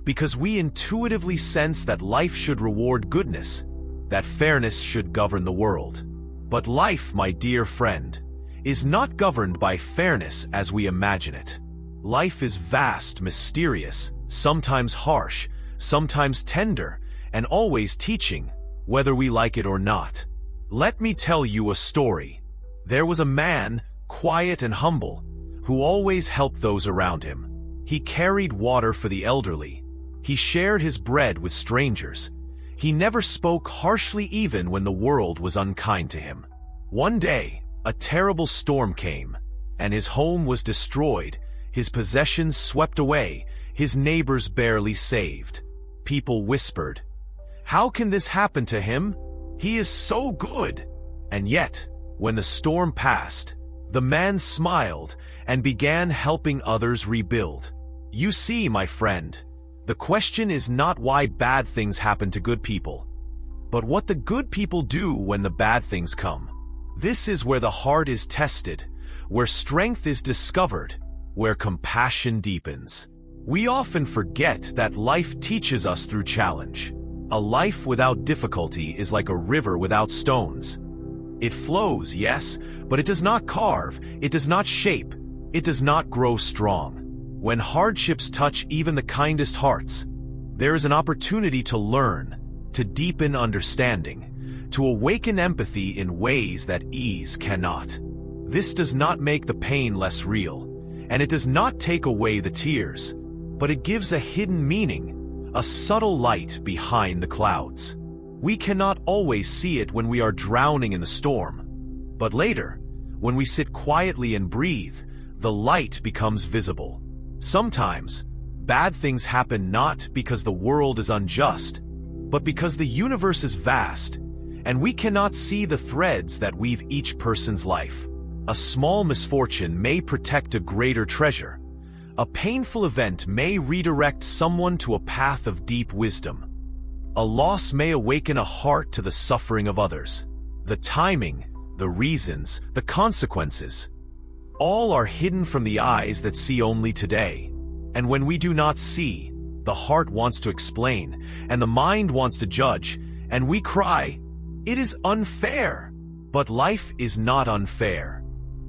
because we intuitively sense that life should reward goodness, that fairness should govern the world. But life, my dear friend, is not governed by fairness as we imagine it. Life is vast, mysterious, sometimes harsh, sometimes tender, and always teaching, whether we like it or not. Let me tell you a story. There was a man, quiet and humble, who always helped those around him. He carried water for the elderly. He shared his bread with strangers. He never spoke harshly even when the world was unkind to him. One day, a terrible storm came, and his home was destroyed, his possessions swept away, his neighbors barely saved. People whispered, "How can this happen to him? He is so good." And yet, when the storm passed, the man smiled and began helping others rebuild. You see, my friend, the question is not why bad things happen to good people, but what the good people do when the bad things come. This is where the heart is tested, where strength is discovered, where compassion deepens. We often forget that life teaches us through challenge. A life without difficulty is like a river without stones. It flows, yes, but it does not carve, it does not shape, it does not grow strong. When hardships touch even the kindest hearts, there is an opportunity to learn, to deepen understanding, to awaken empathy in ways that ease cannot. This does not make the pain less real, and it does not take away the tears, but it gives a hidden meaning, a subtle light behind the clouds. We cannot always see it when we are drowning in the storm, but later, when we sit quietly and breathe, the light becomes visible. Sometimes, bad things happen not because the world is unjust, but because the universe is vast, and we cannot see the threads that weave each person's life. A small misfortune may protect a greater treasure. A painful event may redirect someone to a path of deep wisdom. A loss may awaken a heart to the suffering of others. The timing, the reasons, the consequences, all are hidden from the eyes that see only today. And when we do not see, the heart wants to explain, and the mind wants to judge, and we cry, "It is unfair." But life is not unfair.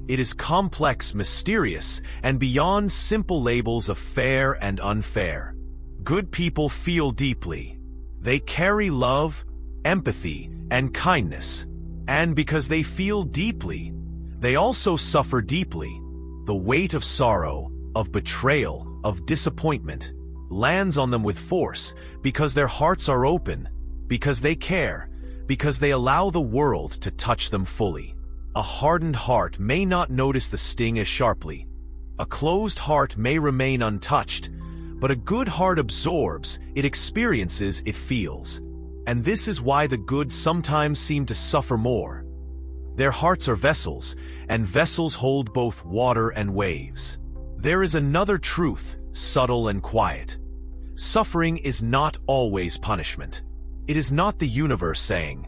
It is complex, mysterious, and beyond simple labels of fair and unfair. Good people feel deeply. They carry love, empathy, and kindness. And because they feel deeply, they also suffer deeply. The weight of sorrow, of betrayal, of disappointment lands on them with force because their hearts are open, because they care, because they allow the world to touch them fully. A hardened heart may not notice the sting as sharply. A closed heart may remain untouched, but a good heart absorbs, it experiences, it feels. And this is why the good sometimes seem to suffer more. Their hearts are vessels, and vessels hold both water and waves. There is another truth, subtle and quiet. Suffering is not always punishment. It is not the universe saying,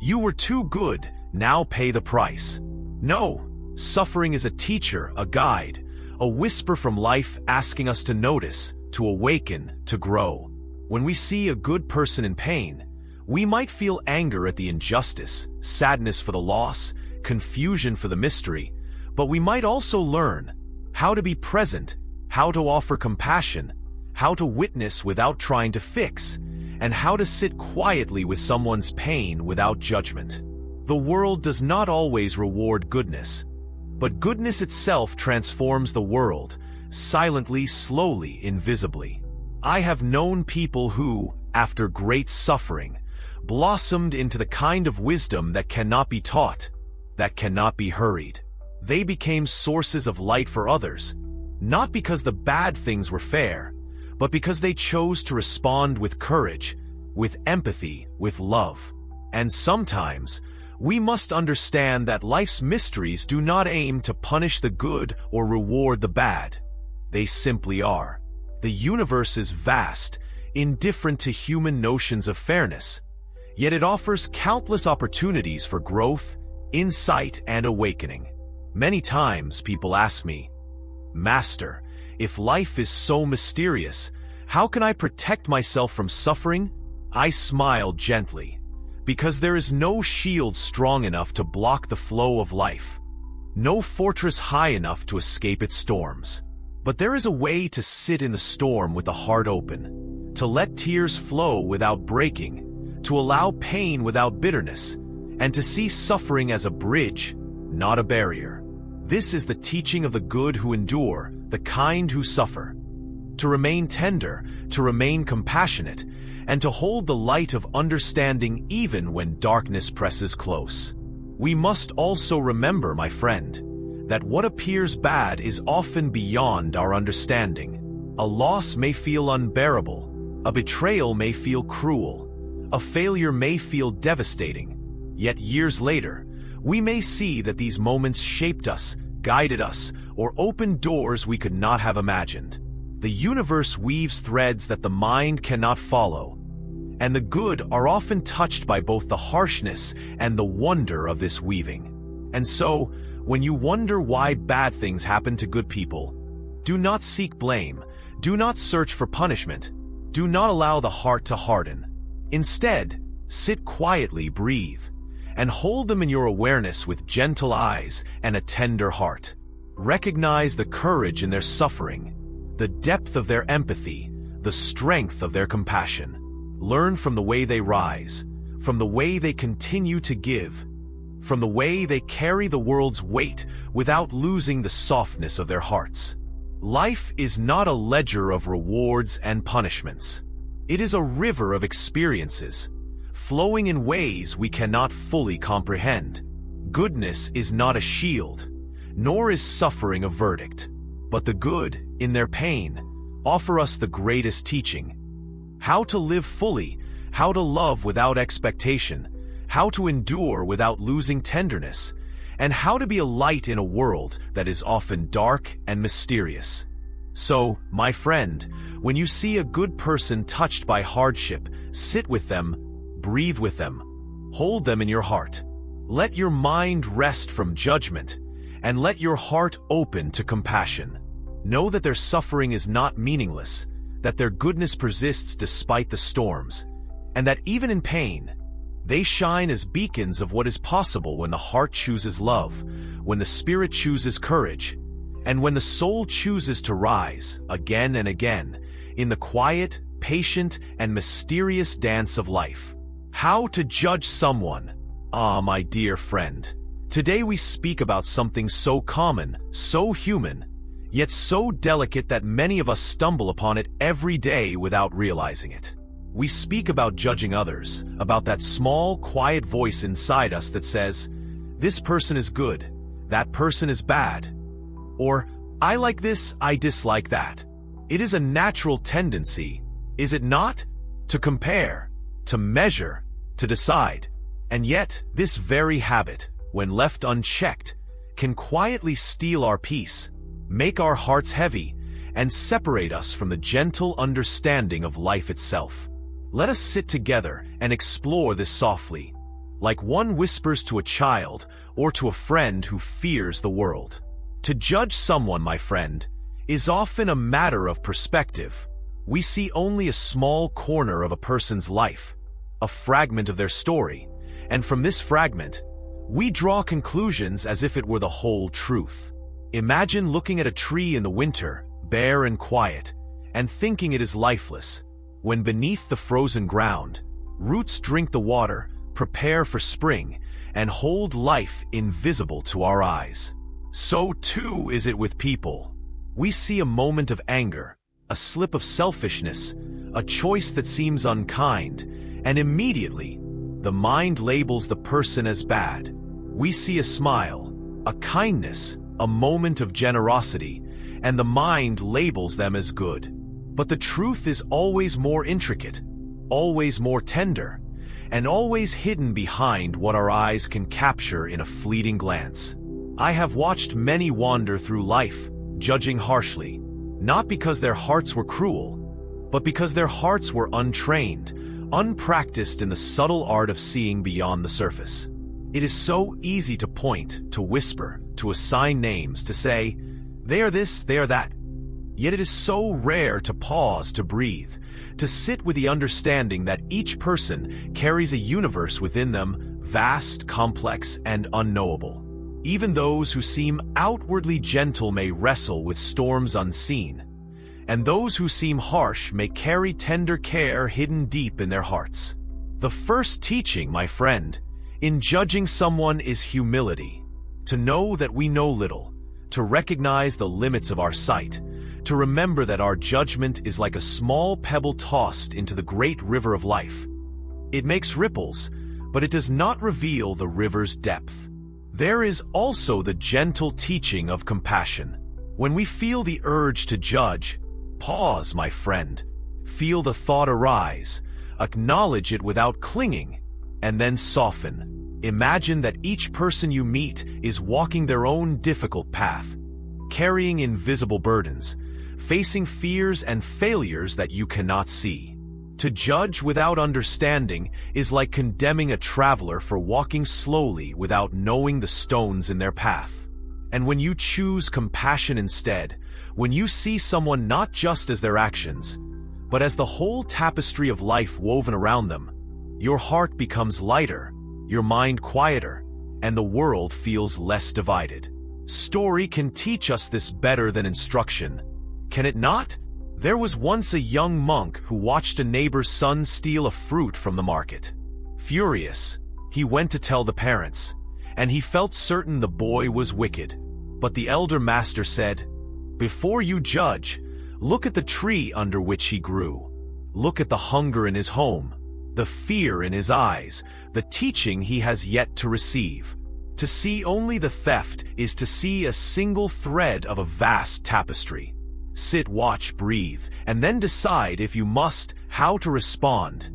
"You were too good, now pay the price." No, suffering is a teacher, a guide, a whisper from life asking us to notice, to awaken, to grow. When we see a good person in pain, we might feel anger at the injustice, sadness for the loss, confusion for the mystery, but we might also learn how to be present, how to offer compassion, how to witness without trying to fix, and how to sit quietly with someone's pain without judgment. The world does not always reward goodness, but goodness itself transforms the world, silently, slowly, invisibly. I have known people who, after great suffering, blossomed into the kind of wisdom that cannot be taught, that cannot be hurried. They became sources of light for others, not because the bad things were fair, but because they chose to respond with courage, with empathy, with love. And sometimes, we must understand that life's mysteries do not aim to punish the good or reward the bad. They simply are. The universe is vast, indifferent to human notions of fairness, yet it offers countless opportunities for growth, insight, and awakening. Many times people ask me, "Master, if life is so mysterious, how can I protect myself from suffering?" I smile gently, because there is no shield strong enough to block the flow of life, no fortress high enough to escape its storms. But there is a way to sit in the storm with the heart open, to let tears flow without breaking, to allow pain without bitterness, and to see suffering as a bridge, not a barrier. This is the teaching of the good who endure, the kind who suffer. To remain tender, to remain compassionate, and to hold the light of understanding even when darkness presses close. We must also remember, my friend, that what appears bad is often beyond our understanding. A loss may feel unbearable, a betrayal may feel cruel, a failure may feel devastating, yet years later, we may see that these moments shaped us, guided us, or opened doors we could not have imagined. The universe weaves threads that the mind cannot follow, and the good are often touched by both the harshness and the wonder of this weaving. And so, when you wonder why bad things happen to good people, do not seek blame, do not search for punishment, do not allow the heart to harden. Instead, sit quietly, breathe, and hold them in your awareness with gentle eyes and a tender heart. Recognize the courage in their suffering, the depth of their empathy, the strength of their compassion. Learn from the way they rise, from the way they continue to give, from the way they carry the world's weight without losing the softness of their hearts. Life is not a ledger of rewards and punishments. It is a river of experiences, flowing in ways we cannot fully comprehend. Goodness is not a shield, nor is suffering a verdict. But the good, in their pain, offer us the greatest teaching. How to live fully, how to love without expectation, how to endure without losing tenderness, and how to be a light in a world that is often dark and mysterious. So, my friend, when you see a good person touched by hardship, sit with them, breathe with them, hold them in your heart. Let your mind rest from judgment, and let your heart open to compassion. Know that their suffering is not meaningless, that their goodness persists despite the storms, and that even in pain, they shine as beacons of what is possible when the heart chooses love, when the spirit chooses courage, and when the soul chooses to rise again and again in the quiet, patient, and mysterious dance of life. How to judge someone? Ah, my dear friend, today we speak about something so common, so human, yet so delicate that many of us stumble upon it every day without realizing it. We speak about judging others, about that small, quiet voice inside us that says, "This person is good, that person is bad," or "I like this, I dislike that." It is a natural tendency, is it not? To compare, to measure, to decide. And yet, this very habit, when left unchecked, can quietly steal our peace, make our hearts heavy, and separate us from the gentle understanding of life itself. Let us sit together and explore this softly, like one whispers to a child or to a friend who fears the world. To judge someone, my friend, is often a matter of perspective. We see only a small corner of a person's life, a fragment of their story, and from this fragment, we draw conclusions as if it were the whole truth. Imagine looking at a tree in the winter, bare and quiet, and thinking it is lifeless, when beneath the frozen ground, roots drink the water, prepare for spring, and hold life invisible to our eyes. So too is it with people. We see a moment of anger, a slip of selfishness, a choice that seems unkind, and immediately the mind labels the person as bad. We see a smile, a kindness, a moment of generosity, and the mind labels them as good. But the truth is always more intricate, always more tender, and always hidden behind what our eyes can capture in a fleeting glance. I have watched many wander through life, judging harshly, not because their hearts were cruel, but because their hearts were untrained, unpracticed in the subtle art of seeing beyond the surface. It is so easy to point, to whisper, to assign names, to say, they are this, they are that. Yet it is so rare to pause, to breathe, to sit with the understanding that each person carries a universe within them, vast, complex, and unknowable. Even those who seem outwardly gentle may wrestle with storms unseen, and those who seem harsh may carry tender care hidden deep in their hearts. The first teaching, my friend, in judging someone is humility, to know that we know little, to recognize the limits of our sight, to remember that our judgment is like a small pebble tossed into the great river of life. It makes ripples, but it does not reveal the river's depth. There is also the gentle teaching of compassion. When we feel the urge to judge, pause, my friend. Feel the thought arise, acknowledge it without clinging, and then soften. Imagine that each person you meet is walking their own difficult path, carrying invisible burdens, facing fears and failures that you cannot see. To judge without understanding is like condemning a traveler for walking slowly without knowing the stones in their path. And when you choose compassion instead, when you see someone not just as their actions, but as the whole tapestry of life woven around them, your heart becomes lighter, your mind quieter, and the world feels less divided. Story can teach us this better than instruction, can it not? There was once a young monk who watched a neighbor's son steal a fruit from the market. Furious, he went to tell the parents, and he felt certain the boy was wicked. But the elder master said, "Before you judge, look at the tree under which he grew. Look at the hunger in his home, the fear in his eyes, the teaching he has yet to receive. To see only the theft is to see a single thread of a vast tapestry. Sit, watch, breathe, and then decide if you must, how to respond.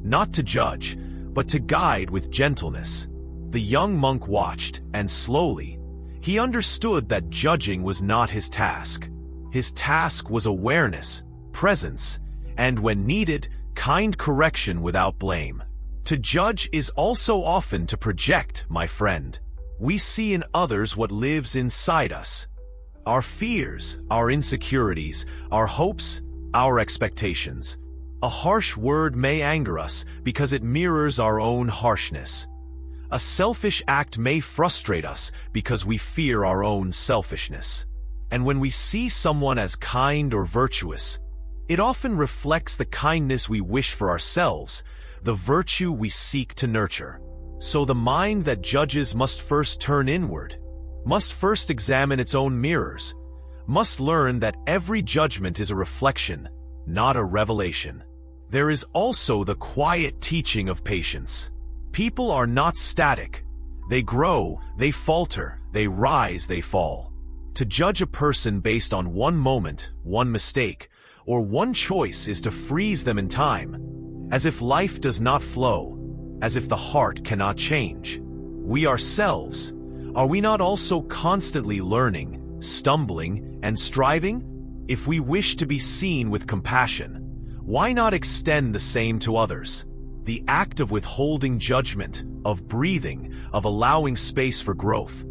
Not to judge, but to guide with gentleness." The young monk watched, and slowly, he understood that judging was not his task. His task was awareness, presence, and when needed, kind correction without blame. To judge is also often to project, my friend. We see in others what lives inside us. Our fears, our insecurities, our hopes, our expectations. A harsh word may anger us because it mirrors our own harshness. A selfish act may frustrate us because we fear our own selfishness. And when we see someone as kind or virtuous, it often reflects the kindness we wish for ourselves, the virtue we seek to nurture. So the mind that judges must first turn inward, must first examine its own mirrors, must learn that every judgment is a reflection, not a revelation. There is also the quiet teaching of patience. People are not static. They grow, they falter, they rise, they fall. To judge a person based on one moment, one mistake, or one choice is to freeze them in time, as if life does not flow, as if the heart cannot change. We ourselves, are we not also constantly learning, stumbling, and striving? If we wish to be seen with compassion, why not extend the same to others? The act of withholding judgment, of breathing, of allowing space for growth,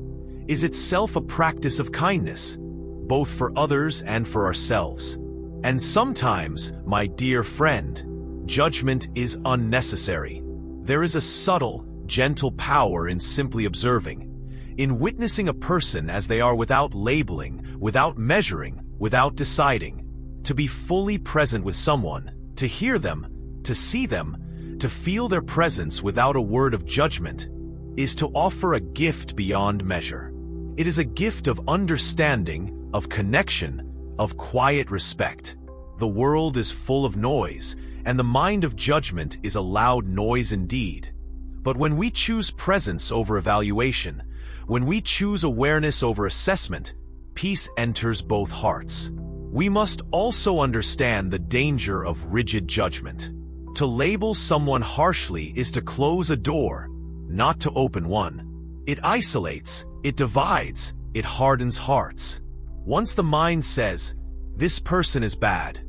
is itself a practice of kindness, both for others and for ourselves. And sometimes, my dear friend, judgment is unnecessary. There is a subtle, gentle power in simply observing, in witnessing a person as they are without labeling, without measuring, without deciding. To be fully present with someone, to hear them, to see them, to feel their presence without a word of judgment, is to offer a gift beyond measure. It is a gift of understanding, of connection, of quiet respect. The world is full of noise, and the mind of judgment is a loud noise indeed. But when we choose presence over evaluation, when we choose awareness over assessment, peace enters both hearts. We must also understand the danger of rigid judgment. To label someone harshly is to close a door, not to open one. It isolates, it divides, it hardens hearts. Once the mind says, "This person is bad,"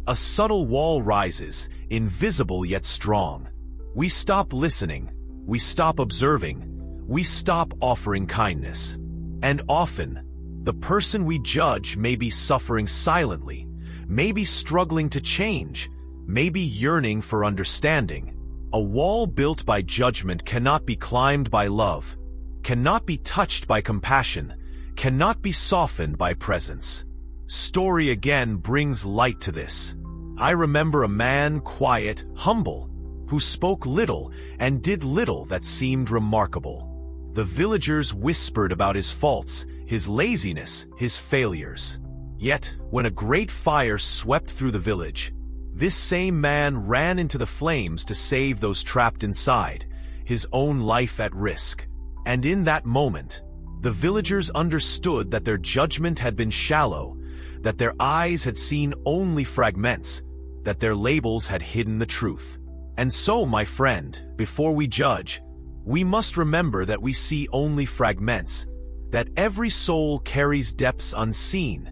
a subtle wall rises, invisible yet strong. We stop listening, we stop observing, we stop offering kindness. And often, the person we judge may be suffering silently, may be struggling to change, may be yearning for understanding. A wall built by judgment cannot be climbed by love, cannot be touched by compassion, cannot be softened by presence. Story again brings light to this. I remember a man, quiet, humble, who spoke little and did little that seemed remarkable. The villagers whispered about his faults, his laziness, his failures. Yet, when a great fire swept through the village, this same man ran into the flames to save those trapped inside, his own life at risk. And in that moment, the villagers understood that their judgment had been shallow, that their eyes had seen only fragments, that their labels had hidden the truth. And so, my friend, before we judge, we must remember that we see only fragments, that every soul carries depths unseen,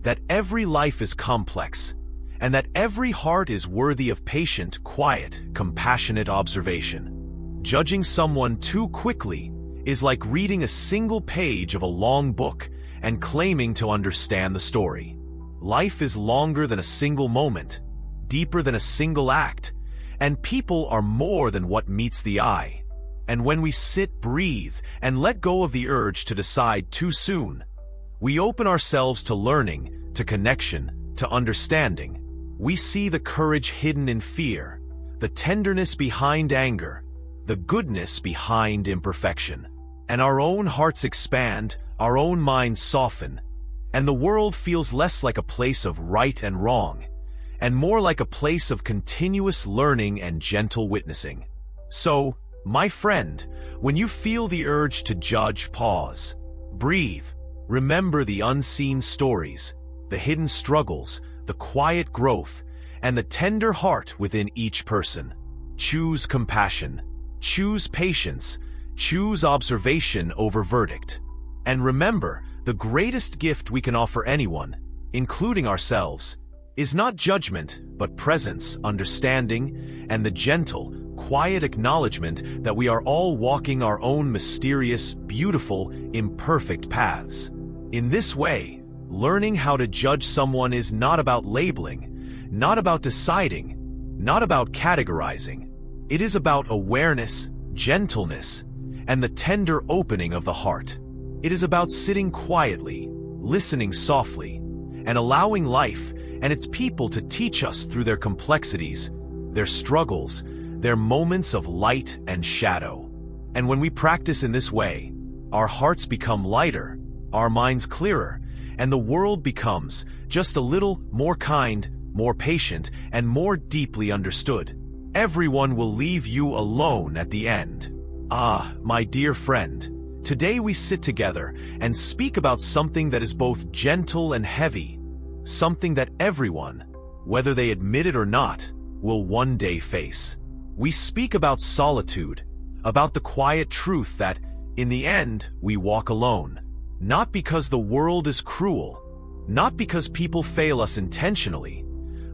that every life is complex, and that every heart is worthy of patient, quiet, compassionate observation. Judging someone too quickly is like reading a single page of a long book and claiming to understand the story. Life is longer than a single moment, deeper than a single act, and people are more than what meets the eye. And when we sit, breathe, and let go of the urge to decide too soon, we open ourselves to learning, to connection, to understanding. We see the courage hidden in fear, the tenderness behind anger, the goodness behind imperfection. And our own hearts expand, our own minds soften, and the world feels less like a place of right and wrong, and more like a place of continuous learning and gentle witnessing. So, my friend, when you feel the urge to judge, pause, breathe, remember the unseen stories, the hidden struggles, the quiet growth, and the tender heart within each person. Choose compassion, choose patience, choose observation over verdict. And remember, the greatest gift we can offer anyone, including ourselves, is not judgment, but presence, understanding, and the gentle, quiet acknowledgement that we are all walking our own mysterious, beautiful, imperfect paths. In this way, learning how to judge someone is not about labeling, not about deciding, not about categorizing. It is about awareness, gentleness, and the tender opening of the heart. It is about sitting quietly, listening softly, and allowing life and its people to teach us through their complexities, their struggles, their moments of light and shadow. And when we practice in this way, our hearts become lighter, our minds clearer, and the world becomes just a little more kind, more patient, and more deeply understood. Everyone will leave you alone at the end. Ah, my dear friend, today we sit together and speak about something that is both gentle and heavy, something that everyone, whether they admit it or not, will one day face. We speak about solitude, about the quiet truth that, in the end, we walk alone. Not because the world is cruel, not because people fail us intentionally,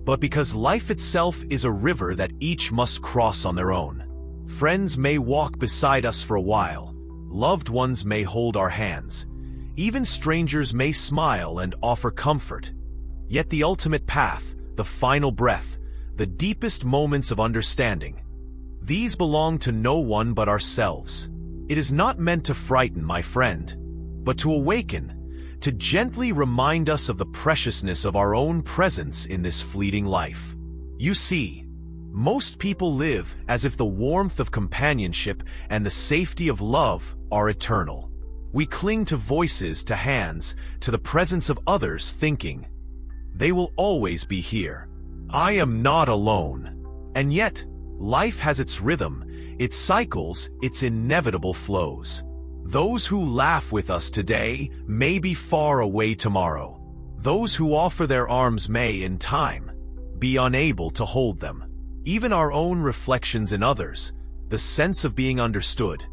but because life itself is a river that each must cross on their own. Friends may walk beside us for a while, loved ones may hold our hands, even strangers may smile and offer comfort. Yet the ultimate path, the final breath, the deepest moments of understanding, these belong to no one but ourselves. It is not meant to frighten, my friend, but to awaken, to gently remind us of the preciousness of our own presence in this fleeting life. You see, most people live as if the warmth of companionship and the safety of love are eternal. We cling to voices, to hands, to the presence of others, thinking, they will always be here. I am not alone. And yet, life has its rhythm, It cycles its inevitable flows. Those who laugh with us today may be far away tomorrow. Those who offer their arms may, in time, be unable to hold them. Even our own reflections in others, the sense of being understood,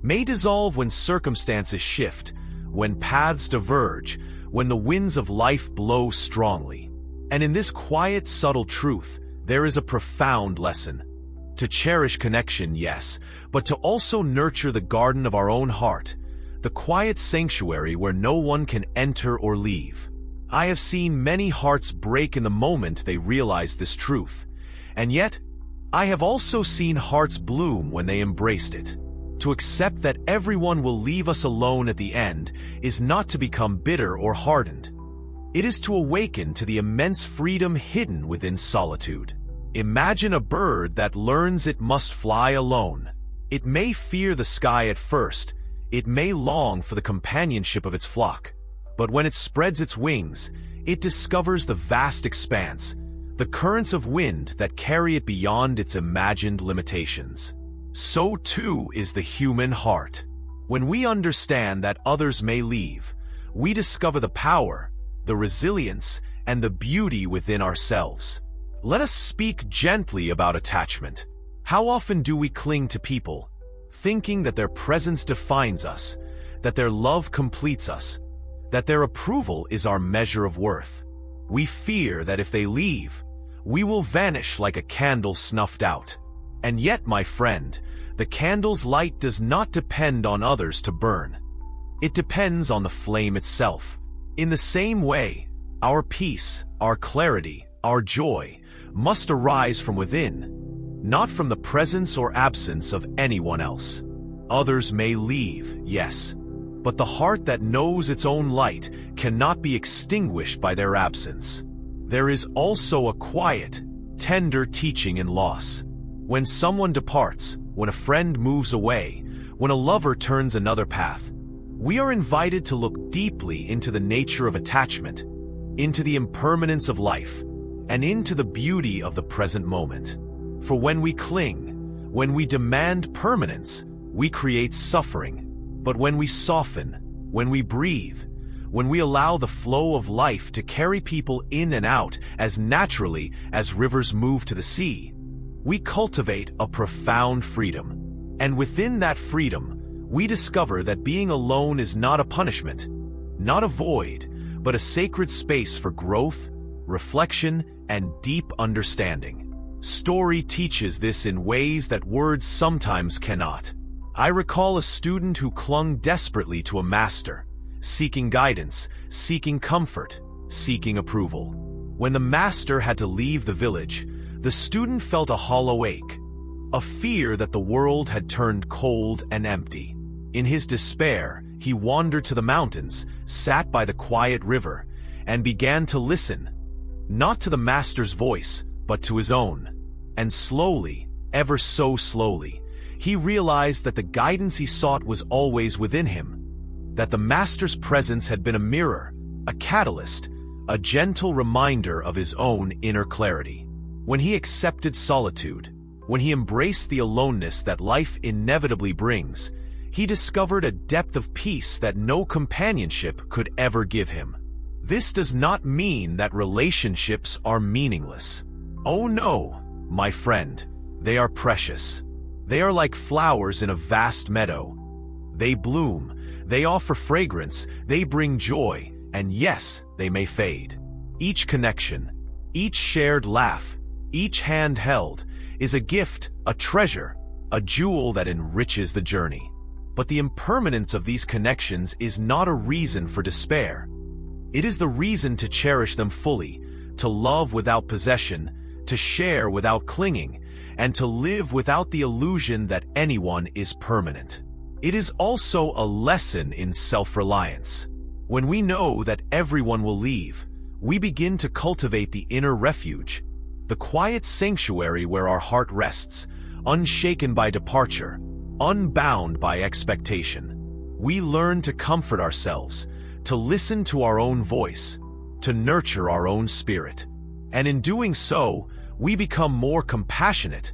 may dissolve when circumstances shift, when paths diverge, when the winds of life blow strongly. And in this quiet, subtle truth, there is a profound lesson. To cherish connection, yes, but to also nurture the garden of our own heart, the quiet sanctuary where no one can enter or leave. I have seen many hearts break in the moment they realized this truth, and yet, I have also seen hearts bloom when they embraced it. To accept that everyone will leave us alone at the end is not to become bitter or hardened. It is to awaken to the immense freedom hidden within solitude. Imagine a bird that learns it must fly alone. It may fear the sky at first, it may long for the companionship of its flock, but when it spreads its wings, it discovers the vast expanse, the currents of wind that carry it beyond its imagined limitations. So too is the human heart. When we understand that others may leave, we discover the power, the resilience, and the beauty within ourselves. Let us speak gently about attachment. How often do we cling to people, thinking that their presence defines us, that their love completes us, that their approval is our measure of worth? We fear that if they leave, we will vanish like a candle snuffed out. And yet, my friend, the candle's light does not depend on others to burn. It depends on the flame itself. In the same way, our peace, our clarity, our joy must arise from within, not from the presence or absence of anyone else. Others may leave, yes, but the heart that knows its own light cannot be extinguished by their absence. There is also a quiet, tender teaching in loss. When someone departs, when a friend moves away, when a lover turns another path, we are invited to look deeply into the nature of attachment, into the impermanence of life, and into the beauty of the present moment. For when we cling, when we demand permanence, we create suffering. But when we soften, when we breathe, when we allow the flow of life to carry people in and out as naturally as rivers move to the sea, we cultivate a profound freedom. And within that freedom, we discover that being alone is not a punishment, not a void, but a sacred space for growth, reflection, and deep understanding. Story teaches this in ways that words sometimes cannot. I recall a student who clung desperately to a master, seeking guidance, seeking comfort, seeking approval. When the master had to leave the village, the student felt a hollow ache, a fear that the world had turned cold and empty. In his despair, he wandered to the mountains, sat by the quiet river, and began to listen, not to the master's voice, but to his own. And slowly, ever so slowly, he realized that the guidance he sought was always within him, that the master's presence had been a mirror, a catalyst, a gentle reminder of his own inner clarity. When he accepted solitude, when he embraced the aloneness that life inevitably brings, he discovered a depth of peace that no companionship could ever give him. This does not mean that relationships are meaningless. Oh no, my friend, they are precious. They are like flowers in a vast meadow. They bloom, they offer fragrance, they bring joy, and yes, they may fade. Each connection, each shared laugh, each hand held, is a gift, a treasure, a jewel that enriches the journey. But the impermanence of these connections is not a reason for despair. It is the reason to cherish them fully, to love without possession, to share without clinging, and to live without the illusion that anyone is permanent. It is also a lesson in self-reliance. When we know that everyone will leave, we begin to cultivate the inner refuge, the quiet sanctuary where our heart rests, unshaken by departure, unbound by expectation. We learn to comfort ourselves, to listen to our own voice, to nurture our own spirit. And in doing so, we become more compassionate,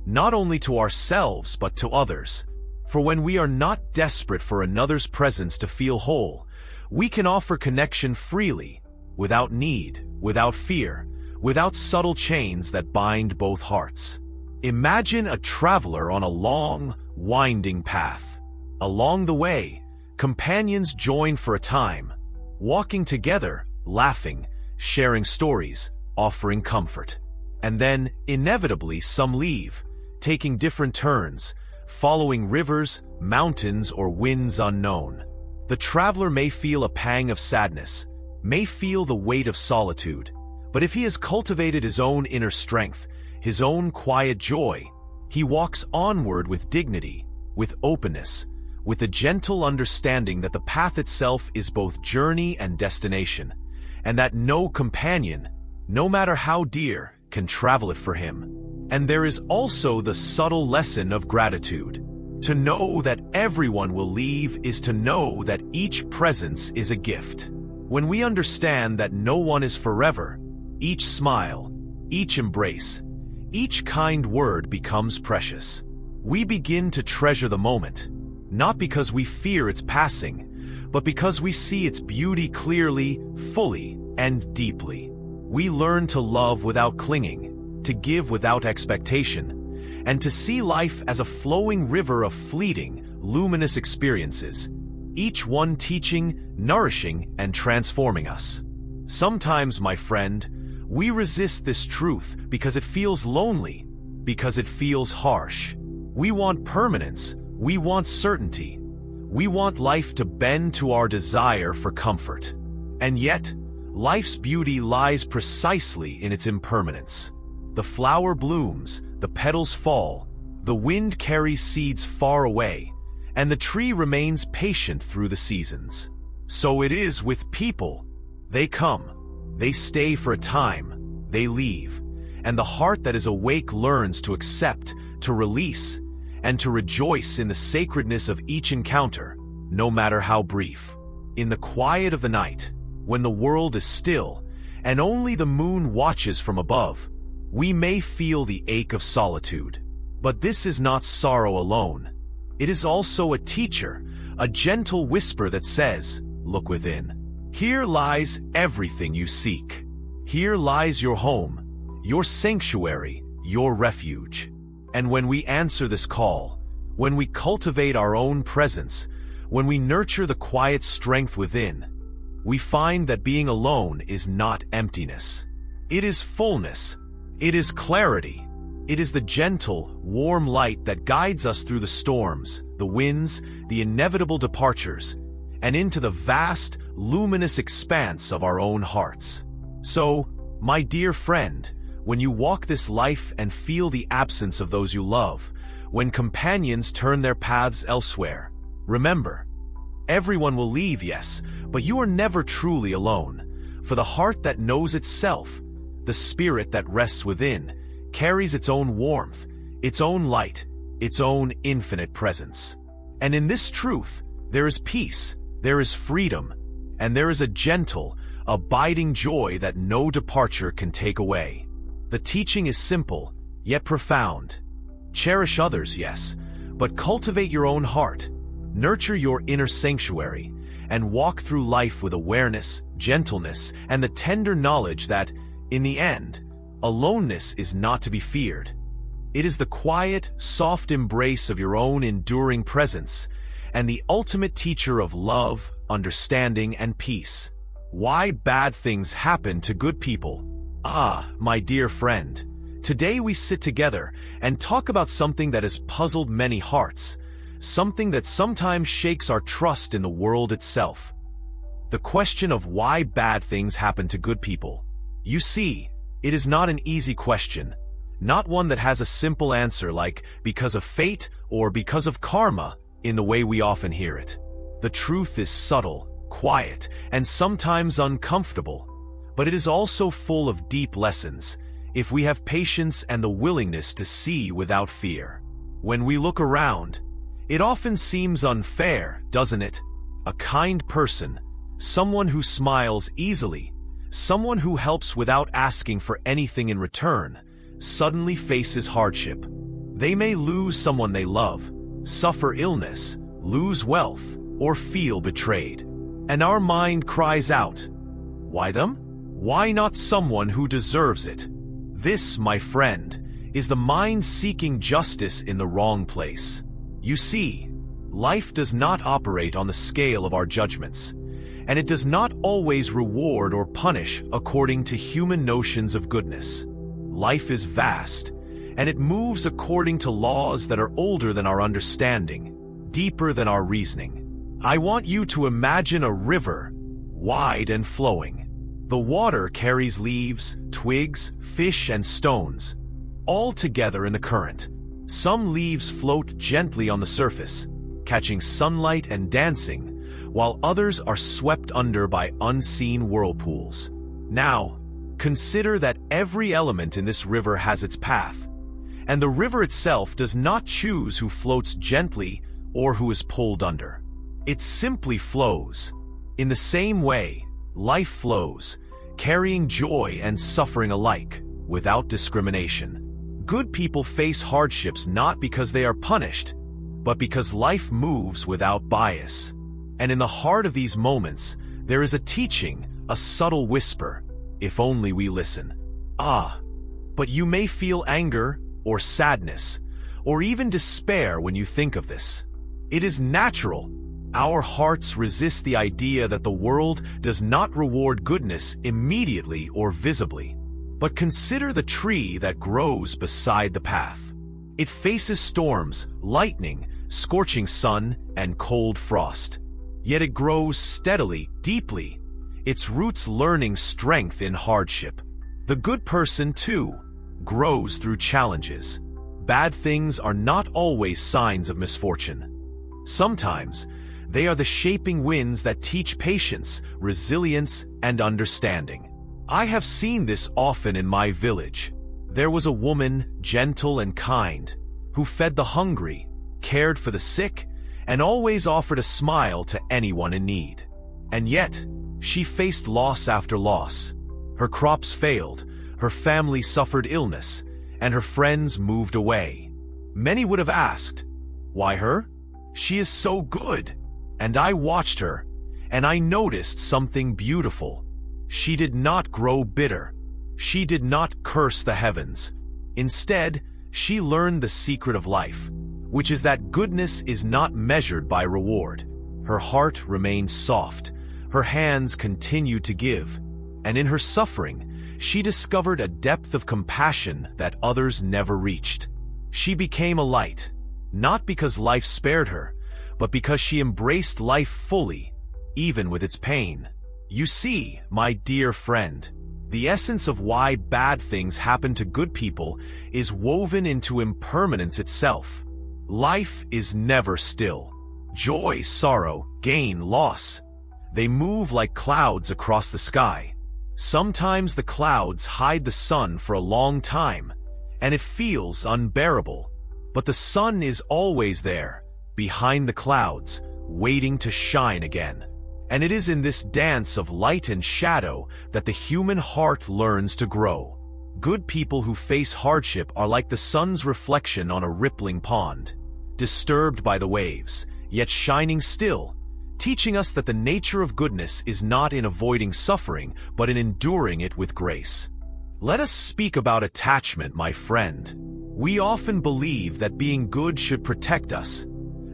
not only to ourselves but to others. For when we are not desperate for another's presence to feel whole, we can offer connection freely, without need, without fear, without subtle chains that bind both hearts. Imagine a traveler on a long, winding path. Along the way, companions join for a time, walking together, laughing, sharing stories, offering comfort. And then, inevitably, some leave, taking different turns, following rivers, mountains, or winds unknown. The traveler may feel a pang of sadness, may feel the weight of solitude, but if he has cultivated his own inner strength, his own quiet joy, he walks onward with dignity, with openness, with a gentle understanding that the path itself is both journey and destination, and that no companion, no matter how dear, can travel it for him. And there is also the subtle lesson of gratitude. To know that everyone will leave is to know that each presence is a gift. When we understand that no one is forever, each smile, each embrace, each kind word becomes precious. We begin to treasure the moment, not because we fear its passing, but because we see its beauty clearly, fully, and deeply. We learn to love without clinging, to give without expectation, and to see life as a flowing river of fleeting, luminous experiences, each one teaching, nourishing, and transforming us. Sometimes, my friend, we resist this truth because it feels lonely, because it feels harsh. We want permanence, we want certainty, we want life to bend to our desire for comfort. And yet, life's beauty lies precisely in its impermanence. The flower blooms, the petals fall, the wind carries seeds far away, and the tree remains patient through the seasons. So it is with people. They come, they stay for a time, they leave, and the heart that is awake learns to accept, to release, and to rejoice in the sacredness of each encounter, no matter how brief. In the quiet of the night, when the world is still, and only the moon watches from above, we may feel the ache of solitude. But this is not sorrow alone. It is also a teacher, a gentle whisper that says, "Look within. Here lies everything you seek. Here lies your home, your sanctuary, your refuge." And when we answer this call, when we cultivate our own presence, when we nurture the quiet strength within, we find that being alone is not emptiness. It is fullness. It is clarity. It is the gentle, warm light that guides us through the storms, the winds, the inevitable departures, and into the vast, luminous expanse of our own hearts. So, my dear friend, when you walk this life and feel the absence of those you love, when companions turn their paths elsewhere, remember, everyone will leave, yes, but you are never truly alone, for the heart that knows itself, the spirit that rests within, carries its own warmth, its own light, its own infinite presence. And in this truth, there is peace, there is freedom, and there is a gentle, abiding joy that no departure can take away. The teaching is simple, yet profound. Cherish others, yes, but cultivate your own heart, nurture your inner sanctuary, and walk through life with awareness, gentleness, and the tender knowledge that, in the end, aloneness is not to be feared. It is the quiet, soft embrace of your own enduring presence, and the ultimate teacher of love, understanding, and peace. Why bad things happen to good people? Ah, my dear friend, today we sit together and talk about something that has puzzled many hearts, something that sometimes shakes our trust in the world itself. The question of why bad things happen to good people. You see, it is not an easy question, not one that has a simple answer like because of fate or because of karma in the way we often hear it. The truth is subtle, quiet, and sometimes uncomfortable, but it is also full of deep lessons, if we have patience and the willingness to see without fear. When we look around, it often seems unfair, doesn't it? A kind person, someone who smiles easily, someone who helps without asking for anything in return, suddenly faces hardship. They may lose someone they love, suffer illness, lose wealth, or feel betrayed. And our mind cries out, why them? Why not someone who deserves it? This, my friend, is the mind seeking justice in the wrong place. You see, life does not operate on the scale of our judgments, and it does not always reward or punish according to human notions of goodness. Life is vast, and it moves according to laws that are older than our understanding, deeper than our reasoning. I want you to imagine a river, wide and flowing. The water carries leaves, twigs, fish, and stones, all together in the current. Some leaves float gently on the surface, catching sunlight and dancing, while others are swept under by unseen whirlpools. Now, consider that every element in this river has its path, and the river itself does not choose who floats gently or who is pulled under. It simply flows. In the same way, life flows, carrying joy and suffering alike, without discrimination. Good people face hardships not because they are punished, but because life moves without bias. And in the heart of these moments, there is a teaching, a subtle whisper, if only we listen. But you may feel anger, or sadness, or even despair when you think of this. It is natural. Our hearts resist the idea that the world does not reward goodness immediately or visibly. But consider the tree that grows beside the path. It faces storms, lightning, scorching sun, and cold frost. Yet it grows steadily, deeply, its roots learning strength in hardship. The good person, too, grows through challenges. Bad things are not always signs of misfortune. Sometimes, they are the shaping winds that teach patience, resilience, and understanding. I have seen this often in my village. There was a woman, gentle and kind, who fed the hungry, cared for the sick, and always offered a smile to anyone in need. And yet, she faced loss after loss. Her crops failed, her family suffered illness, and her friends moved away. Many would have asked, why her? She is so good. And I watched her, and I noticed something beautiful. She did not grow bitter. She did not curse the heavens. Instead, she learned the secret of life, which is that goodness is not measured by reward. Her heart remained soft, her hands continued to give, and in her suffering, she discovered a depth of compassion that others never reached. She became a light, not because life spared her, but because she embraced life fully, even with its pain. You see, my dear friend, the essence of why bad things happen to good people is woven into impermanence itself. Life is never still. Joy, sorrow, gain, loss. They move like clouds across the sky. Sometimes the clouds hide the sun for a long time, and it feels unbearable. But the sun is always there, behind the clouds, waiting to shine again. And it is in this dance of light and shadow that the human heart learns to grow. Good people who face hardship are like the sun's reflection on a rippling pond, disturbed by the waves, yet shining still, teaching us that the nature of goodness is not in avoiding suffering, but in enduring it with grace. Let us speak about attachment, my friend. We often believe that being good should protect us,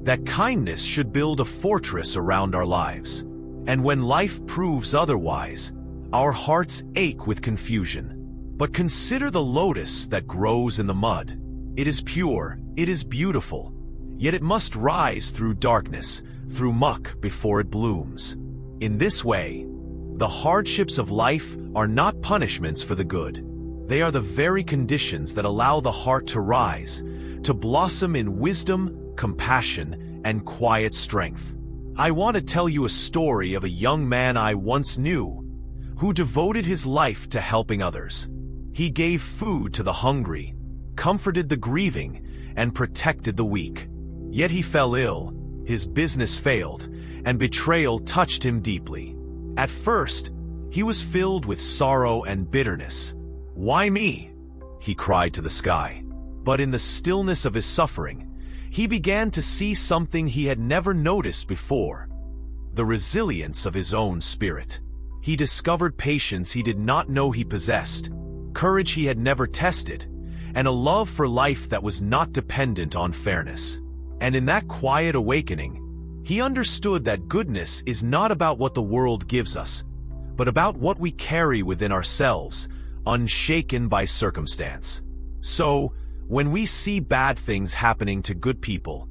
that kindness should build a fortress around our lives. And when life proves otherwise, our hearts ache with confusion. But consider the lotus that grows in the mud. It is pure, it is beautiful, yet it must rise through darkness, through muck before it blooms. In this way, the hardships of life are not punishments for the good. They are the very conditions that allow the heart to rise, to blossom in wisdom, compassion, and quiet strength. I want to tell you a story of a young man I once knew who devoted his life to helping others. He gave food to the hungry, comforted the grieving, and protected the weak. Yet he fell ill, his business failed, and betrayal touched him deeply. At first, he was filled with sorrow and bitterness. "Why me?" he cried to the sky. But in the stillness of his suffering, he began to see something he had never noticed before: the resilience of his own spirit. He discovered patience he did not know he possessed, courage he had never tested, and a love for life that was not dependent on fairness. And in that quiet awakening, he understood that goodness is not about what the world gives us, but about what we carry within ourselves, unshaken by circumstance. So, when we see bad things happening to good people,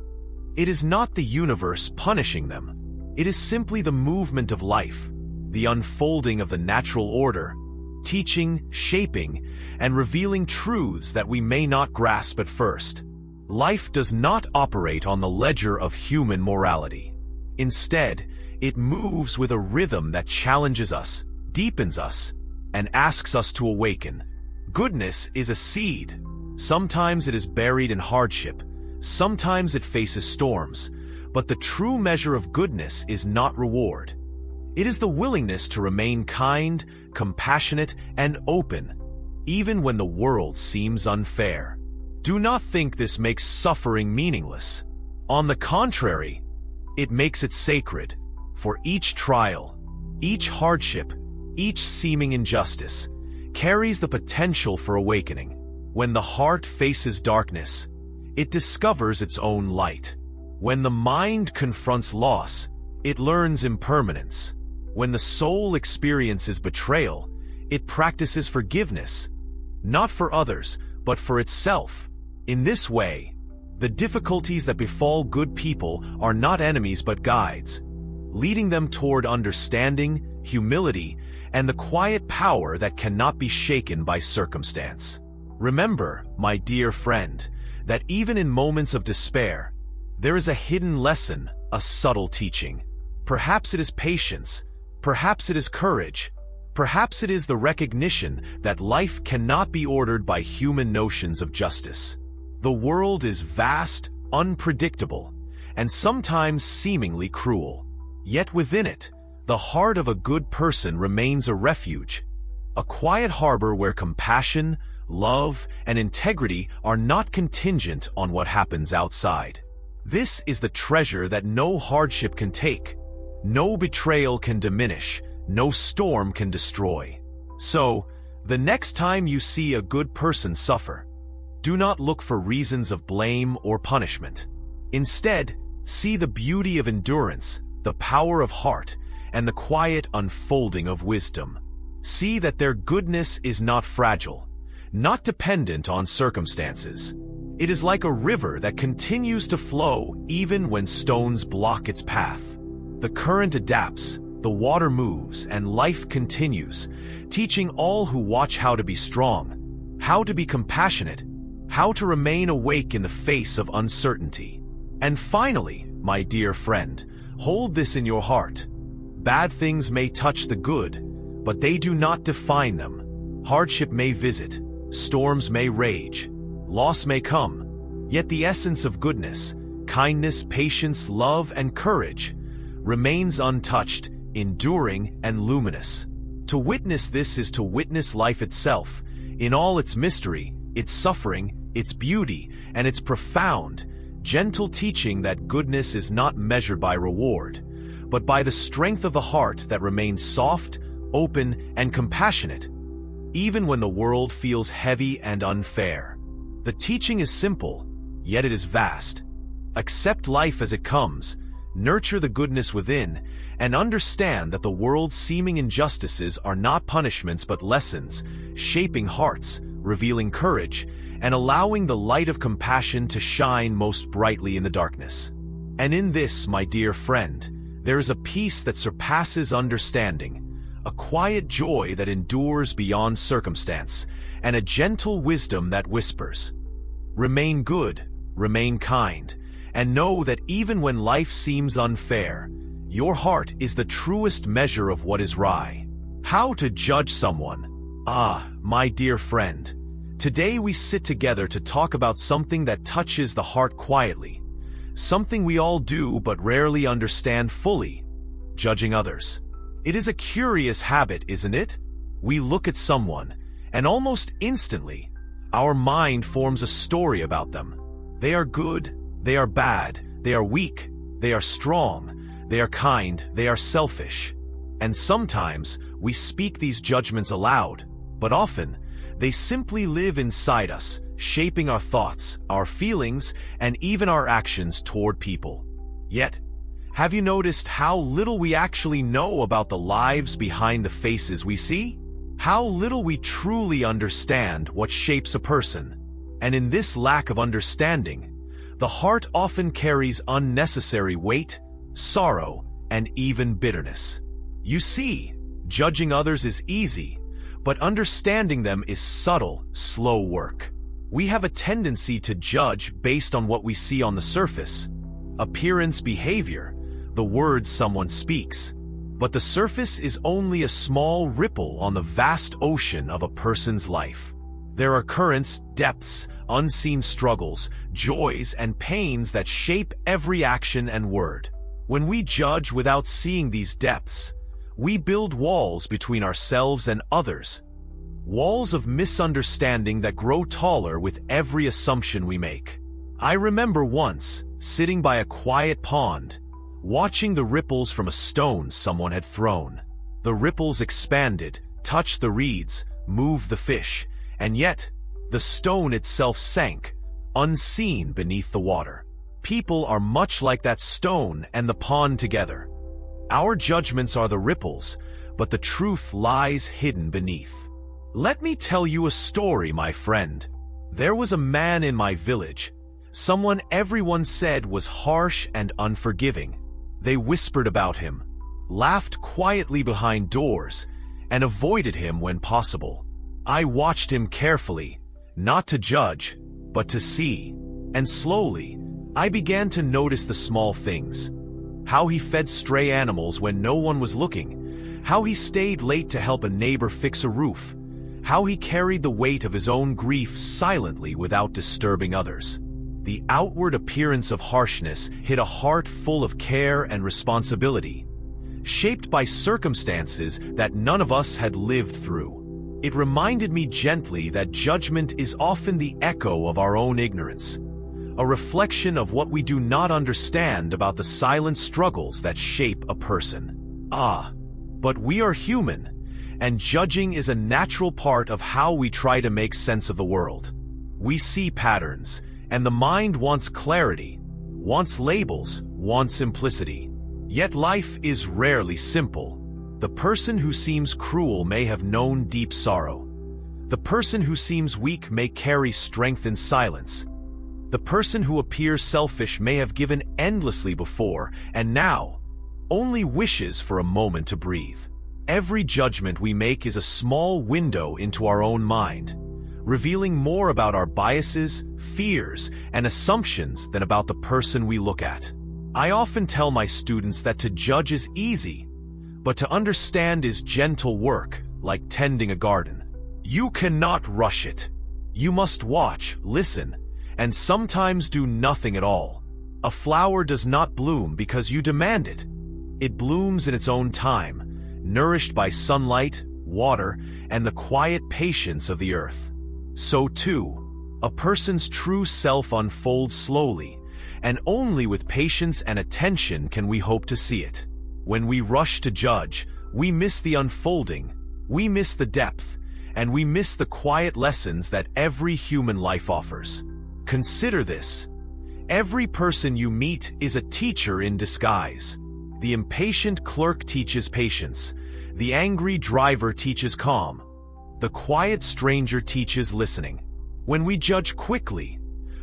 it is not the universe punishing them. It is simply the movement of life, the unfolding of the natural order, teaching, shaping, and revealing truths that we may not grasp at first. Life does not operate on the ledger of human morality. Instead, it moves with a rhythm that challenges us, deepens us, and asks us to awaken. Goodness is a seed. Sometimes it is buried in hardship, sometimes it faces storms, but the true measure of goodness is not reward. It is the willingness to remain kind, compassionate, and open, even when the world seems unfair. Do not think this makes suffering meaningless. On the contrary, it makes it sacred, for each trial, each hardship, each seeming injustice carries the potential for awakening. When the heart faces darkness, it discovers its own light. When the mind confronts loss, it learns impermanence. When the soul experiences betrayal, it practices forgiveness, not for others, but for itself. In this way, the difficulties that befall good people are not enemies but guides, leading them toward understanding, humility, and the quiet power that cannot be shaken by circumstance. Remember, my dear friend, that even in moments of despair, there is a hidden lesson, a subtle teaching. Perhaps it is patience, perhaps it is courage, perhaps it is the recognition that life cannot be ordered by human notions of justice. The world is vast, unpredictable, and sometimes seemingly cruel. Yet within it, the heart of a good person remains a refuge, a quiet harbor where compassion, love, and integrity are not contingent on what happens outside. This is the treasure that no hardship can take, no betrayal can diminish, no storm can destroy. So, the next time you see a good person suffer, do not look for reasons of blame or punishment. Instead, see the beauty of endurance, the power of heart, and the quiet unfolding of wisdom. See that their goodness is not fragile, not dependent on circumstances. It is like a river that continues to flow even when stones block its path. The current adapts, the water moves, and life continues, teaching all who watch how to be strong, how to be compassionate, how to remain awake in the face of uncertainty. And finally, my dear friend, hold this in your heart. Bad things may touch the good, but they do not define them. Hardship may visit, storms may rage, loss may come, yet the essence of goodness, kindness, patience, love, and courage remains untouched, enduring, and luminous. To witness this is to witness life itself, in all its mystery, its suffering, its beauty, and its profound, gentle teaching that goodness is not measured by reward, but by the strength of the heart that remains soft, open, and compassionate, even when the world feels heavy and unfair. The teaching is simple, yet it is vast. Accept life as it comes, nurture the goodness within, and understand that the world's seeming injustices are not punishments but lessons, shaping hearts, revealing courage, and allowing the light of compassion to shine most brightly in the darkness. And in this, my dear friend, there is a peace that surpasses understanding, a quiet joy that endures beyond circumstance, and a gentle wisdom that whispers, "Remain good, remain kind, and know that even when life seems unfair, your heart is the truest measure of what is right." How to judge someone? Ah, my dear friend, today we sit together to talk about something that touches the heart quietly, something we all do but rarely understand fully: judging others. It is a curious habit, isn't it? We look at someone, and almost instantly, Our mind forms a story about them. They are good, they are bad, they are weak, they are strong, they are kind, they are selfish. And sometimes we speak these judgments aloud, but often they simply live inside us, shaping our thoughts, our feelings, and even our actions toward people. Yet, have you noticed how little we actually know about the lives behind the faces we see? How little we truly understand what shapes a person. And in this lack of understanding, the heart often carries unnecessary weight, sorrow, and even bitterness. You see, judging others is easy, but understanding them is subtle, slow work. We have a tendency to judge based on what we see on the surface, appearance, behavior, the words someone speaks. But the surface is only a small ripple on the vast ocean of a person's life. There are currents, depths, unseen struggles, joys, and pains that shape every action and word. When we judge without seeing these depths, we build walls between ourselves and others. Walls of misunderstanding that grow taller with every assumption we make. I remember once, sitting by a quiet pond, watching the ripples from a stone someone had thrown. The ripples expanded, touched the reeds, moved the fish, and yet, the stone itself sank, unseen beneath the water. People are much like that stone and the pond together. Our judgments are the ripples, but the truth lies hidden beneath. Let me tell you a story, my friend. There was a man in my village, someone everyone said was harsh and unforgiving. They whispered about him, laughed quietly behind doors, and avoided him when possible. I watched him carefully, not to judge, but to see. And slowly, I began to notice the small things. How he fed stray animals when no one was looking. How he stayed late to help a neighbor fix a roof. How he carried the weight of his own grief silently without disturbing others. The outward appearance of harshness hid a heart full of care and responsibility, shaped by circumstances that none of us had lived through. It reminded me gently that judgment is often the echo of our own ignorance, a reflection of what we do not understand about the silent struggles that shape a person. But we are human, and judging is a natural part of how we try to make sense of the world. We see patterns, and the mind wants clarity, wants labels, wants simplicity. Yet life is rarely simple. The person who seems cruel may have known deep sorrow. The person who seems weak may carry strength in silence. The person who appears selfish may have given endlessly before, and now only wishes for a moment to breathe. Every judgment we make is a small window into our own mind, revealing more about our biases, fears, and assumptions than about the person we look at. I often tell my students that to judge is easy, but to understand is gentle work, like tending a garden. You cannot rush it. You must watch, listen, and sometimes do nothing at all. A flower does not bloom because you demand it. It blooms in its own time, nourished by sunlight, water, and the quiet patience of the earth. So too, a person's true self unfolds slowly, and only with patience and attention can we hope to see it. When we rush to judge, we miss the unfolding, we miss the depth, and we miss the quiet lessons that every human life offers. Consider this. Every person you meet is a teacher in disguise. The impatient clerk teaches patience. The angry driver teaches calm. The quiet stranger teaches listening. When we judge quickly,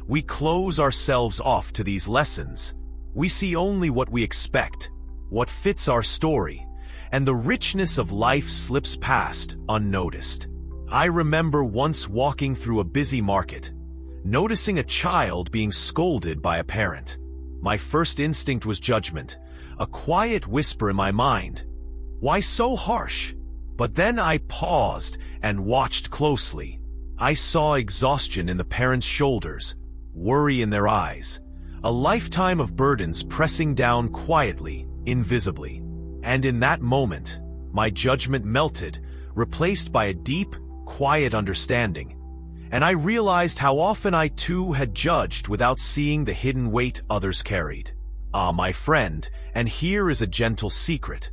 we close ourselves off to these lessons. We see only what we expect, what fits our story, and the richness of life slips past unnoticed. I remember once walking through a busy market, noticing a child being scolded by a parent. My first instinct was judgment, a quiet whisper in my mind. Why so harsh? But then I paused and watched closely. I saw exhaustion in the parent's shoulders, worry in their eyes, a lifetime of burdens pressing down quietly, invisibly. And in that moment, my judgment melted, replaced by a deep, quiet understanding. and I realized how often I too had judged without seeing the hidden weight others carried. Ah, my friend, and here is a gentle secret.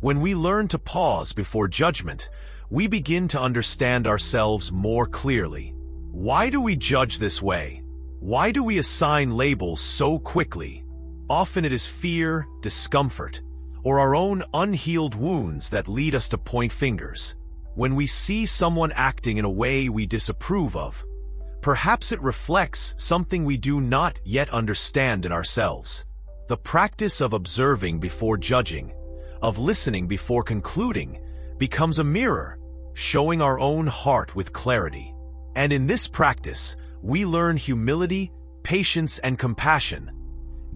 When we learn to pause before judgment, we begin to understand ourselves more clearly. Why do we judge this way? Why do we assign labels so quickly? Often it is fear, discomfort, or our own unhealed wounds that lead us to point fingers. When we see someone acting in a way we disapprove of, perhaps it reflects something we do not yet understand in ourselves. The practice of observing before judging, of listening before concluding, becomes a mirror, showing our own heart with clarity. And in this practice, we learn humility, patience, and compassion,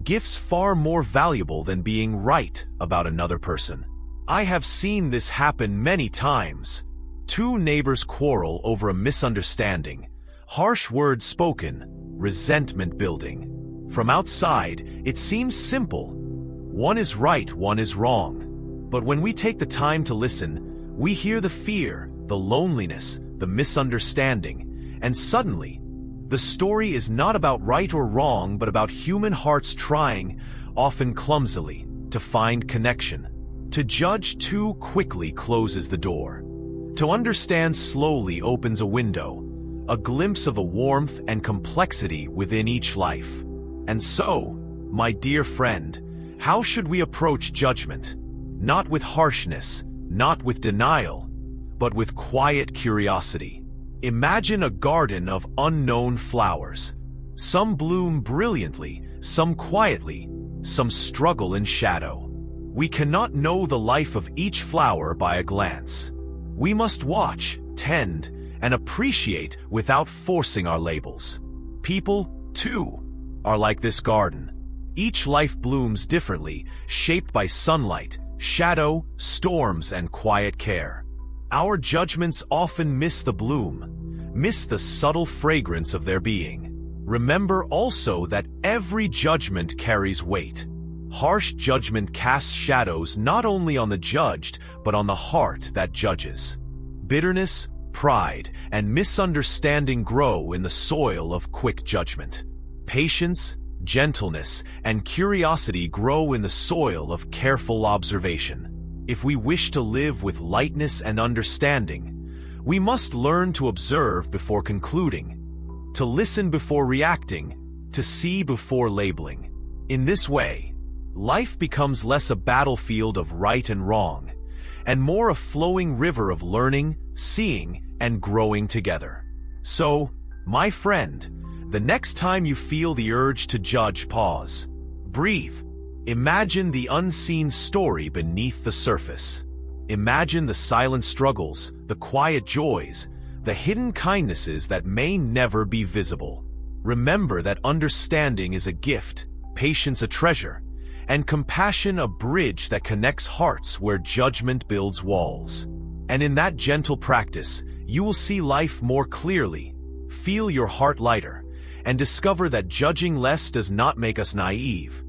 gifts far more valuable than being right about another person. I have seen this happen many times. Two neighbors quarrel over a misunderstanding, harsh words spoken, resentment building. From outside, it seems simple. One is right, one is wrong. But when we take the time to listen, we hear the fear, the loneliness, the misunderstanding, and suddenly, the story is not about right or wrong, but about human hearts trying, often clumsily, to find connection. To judge too quickly closes the door. To understand slowly opens a window, a glimpse of the warmth and complexity within each life. And so, my dear friend, how should we approach judgment? Not with harshness, not with denial, but with quiet curiosity. Imagine a garden of unknown flowers. Some bloom brilliantly, some quietly, some struggle in shadow. We cannot know the life of each flower by a glance. We must watch, tend, and appreciate without forcing our labels. People, too, are like this garden. Each life blooms differently, shaped by sunlight, shadow, storms, and quiet care. Our judgments often miss the bloom, miss the subtle fragrance of their being. Remember also that every judgment carries weight. Harsh judgment casts shadows not only on the judged, but on the heart that judges. Bitterness, pride, and misunderstanding grow in the soil of quick judgment. Patience, gentleness, and curiosity grow in the soil of careful observation. If we wish to live with lightness and understanding, we must learn to observe before concluding, to listen before reacting, to see before labeling. In this way, life becomes less a battlefield of right and wrong, and more a flowing river of learning, seeing, and growing together. So, my friend, the next time you feel the urge to judge, pause. Breathe. Imagine the unseen story beneath the surface. Imagine the silent struggles, the quiet joys, the hidden kindnesses that may never be visible. Remember that understanding is a gift, patience a treasure, and compassion a bridge that connects hearts where judgment builds walls. And in that gentle practice, you will see life more clearly, feel your heart lighter, and discover that judging less does not make us naive.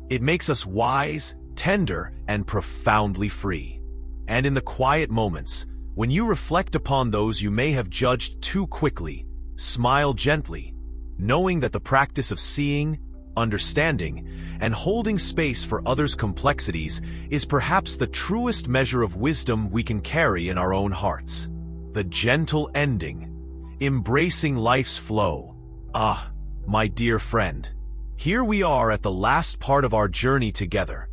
It makes us wise, tender, and profoundly free. And in the quiet moments, when you reflect upon those you may have judged too quickly, smile gently, knowing that the practice of seeing, understanding, and holding space for others' complexities is perhaps the truest measure of wisdom we can carry in our own hearts. The gentle ending, embracing life's flow. Ah, my dear friend, here we are at the last part of our journey together,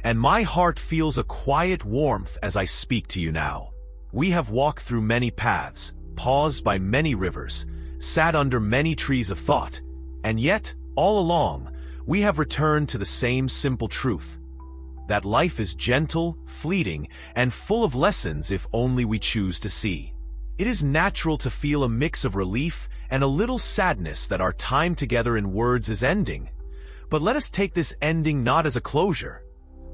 and my heart feels a quiet warmth as I speak to you now. We have walked through many paths, paused by many rivers, sat under many trees of thought, and yet, all along, we have returned to the same simple truth, that life is gentle, fleeting, and full of lessons if only we choose to see. It is natural to feel a mix of relief and a little sadness that our time together in words is ending. But let us take this ending not as a closure,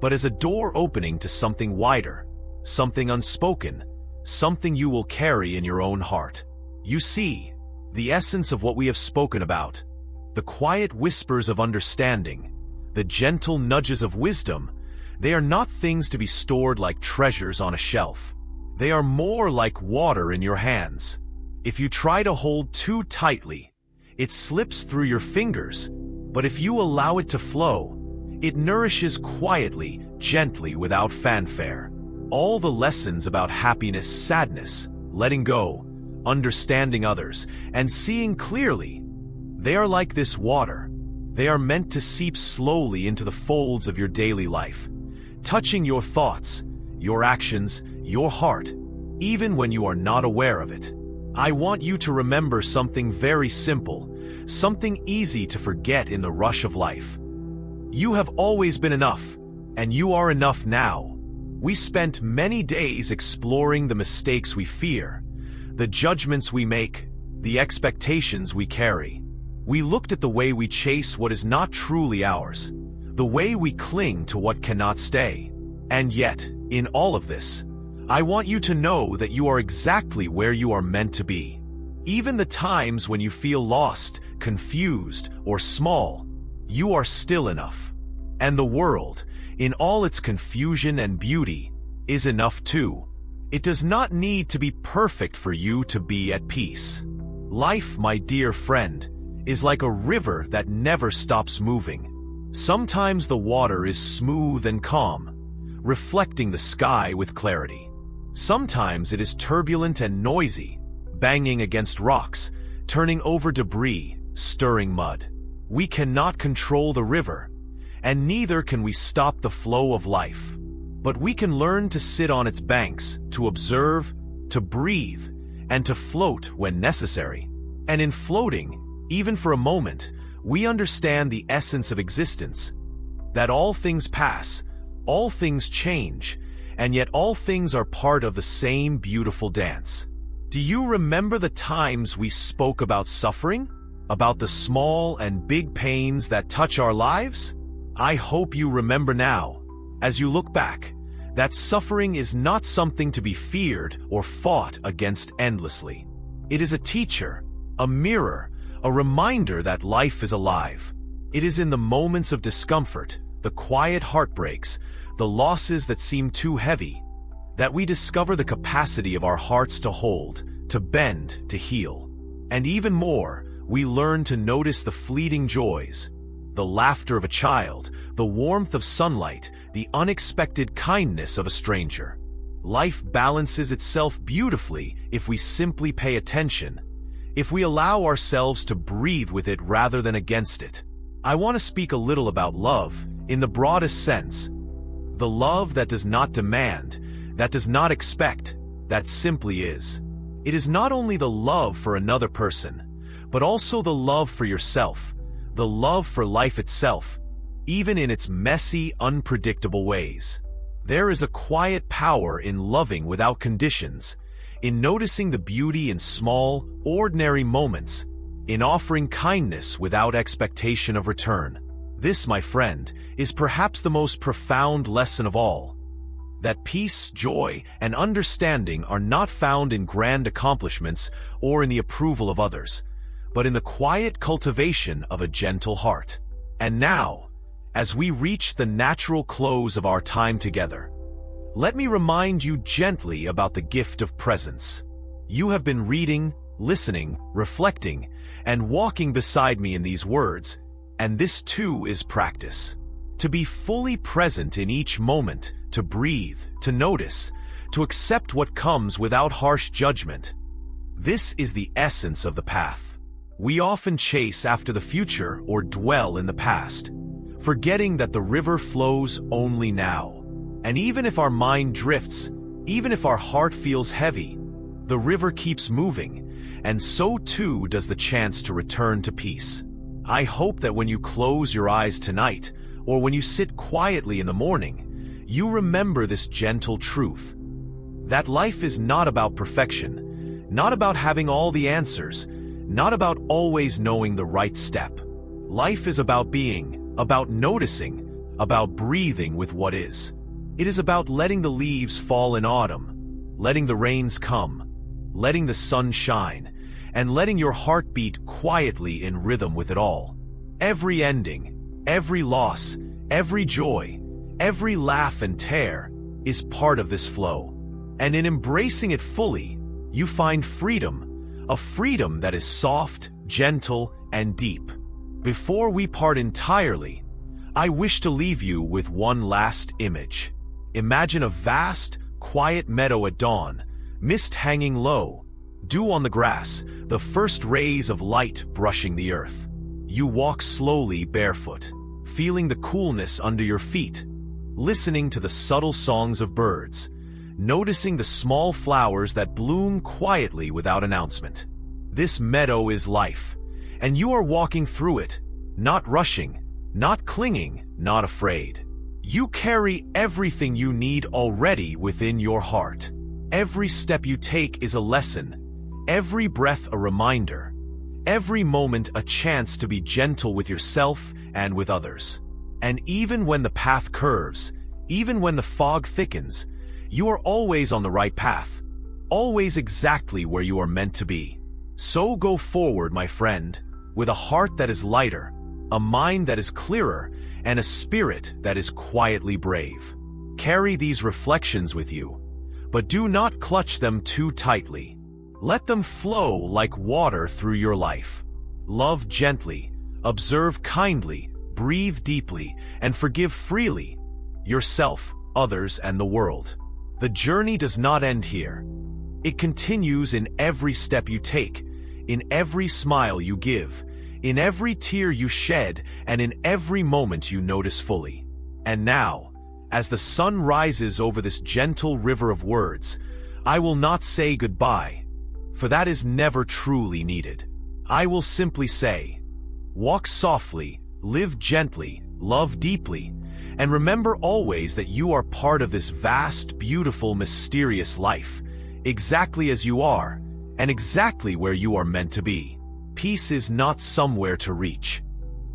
but as a door opening to something wider, something unspoken, something you will carry in your own heart. You see, the essence of what we have spoken about, the quiet whispers of understanding, the gentle nudges of wisdom, they are not things to be stored like treasures on a shelf. They are more like water in your hands. If you try to hold too tightly, it slips through your fingers, but if you allow it to flow, it nourishes quietly, gently, without fanfare. All the lessons about happiness, sadness, letting go, understanding others, and seeing clearly, they are like this water. They are meant to seep slowly into the folds of your daily life, touching your thoughts, your actions, your heart, even when you are not aware of it. I want you to remember something very simple, something easy to forget in the rush of life. You have always been enough, and you are enough now. We spent many days exploring the mistakes we fear, the judgments we make, the expectations we carry. We looked at the way we chase what is not truly ours, the way we cling to what cannot stay. And yet, in all of this, I want you to know that you are exactly where you are meant to be. Even the times when you feel lost, confused, or small, you are still enough. And the world, in all its confusion and beauty, is enough too. It does not need to be perfect for you to be at peace. Life, my dear friend, is like a river that never stops moving. Sometimes the water is smooth and calm, reflecting the sky with clarity. Sometimes it is turbulent and noisy, banging against rocks, turning over debris, stirring mud. We cannot control the river, and neither can we stop the flow of life. But we can learn to sit on its banks, to observe, to breathe, and to float when necessary. And in floating, even for a moment, we understand the essence of existence, that all things pass, all things change, and yet all things are part of the same beautiful dance. Do you remember the times we spoke about suffering? About the small and big pains that touch our lives? I hope you remember now, as you look back, that suffering is not something to be feared or fought against endlessly. It is a teacher, a mirror, a reminder that life is alive. It is in the moments of discomfort, the quiet heartbreaks, the losses that seem too heavy, that we discover the capacity of our hearts to hold, to bend, to heal. And even more, we learn to notice the fleeting joys, the laughter of a child, the warmth of sunlight, the unexpected kindness of a stranger. Life balances itself beautifully if we simply pay attention, if we allow ourselves to breathe with it rather than against it. I want to speak a little about love, in the broadest sense. The love that does not demand, that does not expect, that simply is. It is not only the love for another person, but also the love for yourself, the love for life itself, even in its messy, unpredictable ways. There is a quiet power in loving without conditions, in noticing the beauty in small, ordinary moments, in offering kindness without expectation of return. This, my friend, is perhaps the most profound lesson of all. That peace, joy, and understanding are not found in grand accomplishments or in the approval of others, but in the quiet cultivation of a gentle heart. And now, as we reach the natural close of our time together, let me remind you gently about the gift of presence. You have been reading, listening, reflecting, and walking beside me in these words, and this too is practice. To be fully present in each moment, to breathe, to notice, to accept what comes without harsh judgment. This is the essence of the path. We often chase after the future or dwell in the past, forgetting that the river flows only now. And even if our mind drifts, even if our heart feels heavy, the river keeps moving, and so too does the chance to return to peace. I hope that when you close your eyes tonight, or when you sit quietly in the morning, you remember this gentle truth. That life is not about perfection, not about having all the answers, not about always knowing the right step. Life is about being, about noticing, about breathing with what is. It is about letting the leaves fall in autumn, letting the rains come, letting the sun shine, and letting your heart beat quietly in rhythm with it all. Every ending, every loss, every joy, every laugh and tear is part of this flow. And in embracing it fully, you find freedom, a freedom that is soft, gentle, and deep. Before we part entirely, I wish to leave you with one last image. Imagine a vast, quiet meadow at dawn, mist hanging low, dew on the grass, the first rays of light brushing the earth. You walk slowly barefoot, feeling the coolness under your feet, listening to the subtle songs of birds, noticing the small flowers that bloom quietly without announcement. This meadow is life, and you are walking through it, not rushing, not clinging, not afraid. You carry everything you need already within your heart. Every step you take is a lesson, every breath a reminder, every moment a chance to be gentle with yourself and with others. And even when the path curves, even when the fog thickens, you are always on the right path, always exactly where you are meant to be. So go forward, my friend, with a heart that is lighter, a mind that is clearer, and a spirit that is quietly brave. Carry these reflections with you, but do not clutch them too tightly. Let them flow like water through your life. Love gently, observe kindly, breathe deeply, and forgive freely, yourself, others, and the world. The journey does not end here. It continues in every step you take, in every smile you give, in every tear you shed, and in every moment you notice fully. And now, as the sun rises over this gentle river of words, I will not say goodbye, for that is never truly needed. I will simply say, walk softly, live gently, love deeply, and remember always that you are part of this vast, beautiful, mysterious life, exactly as you are, and exactly where you are meant to be. Peace is not somewhere to reach.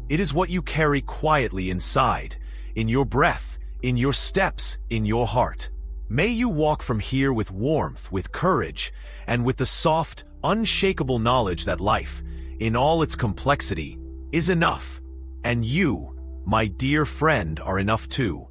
It is what you carry quietly inside, in your breath, in your steps, in your heart. May you walk from here with warmth, with courage, and with the soft, unshakable knowledge that life, in all its complexity, is enough. And you, my dear friend, are enough too.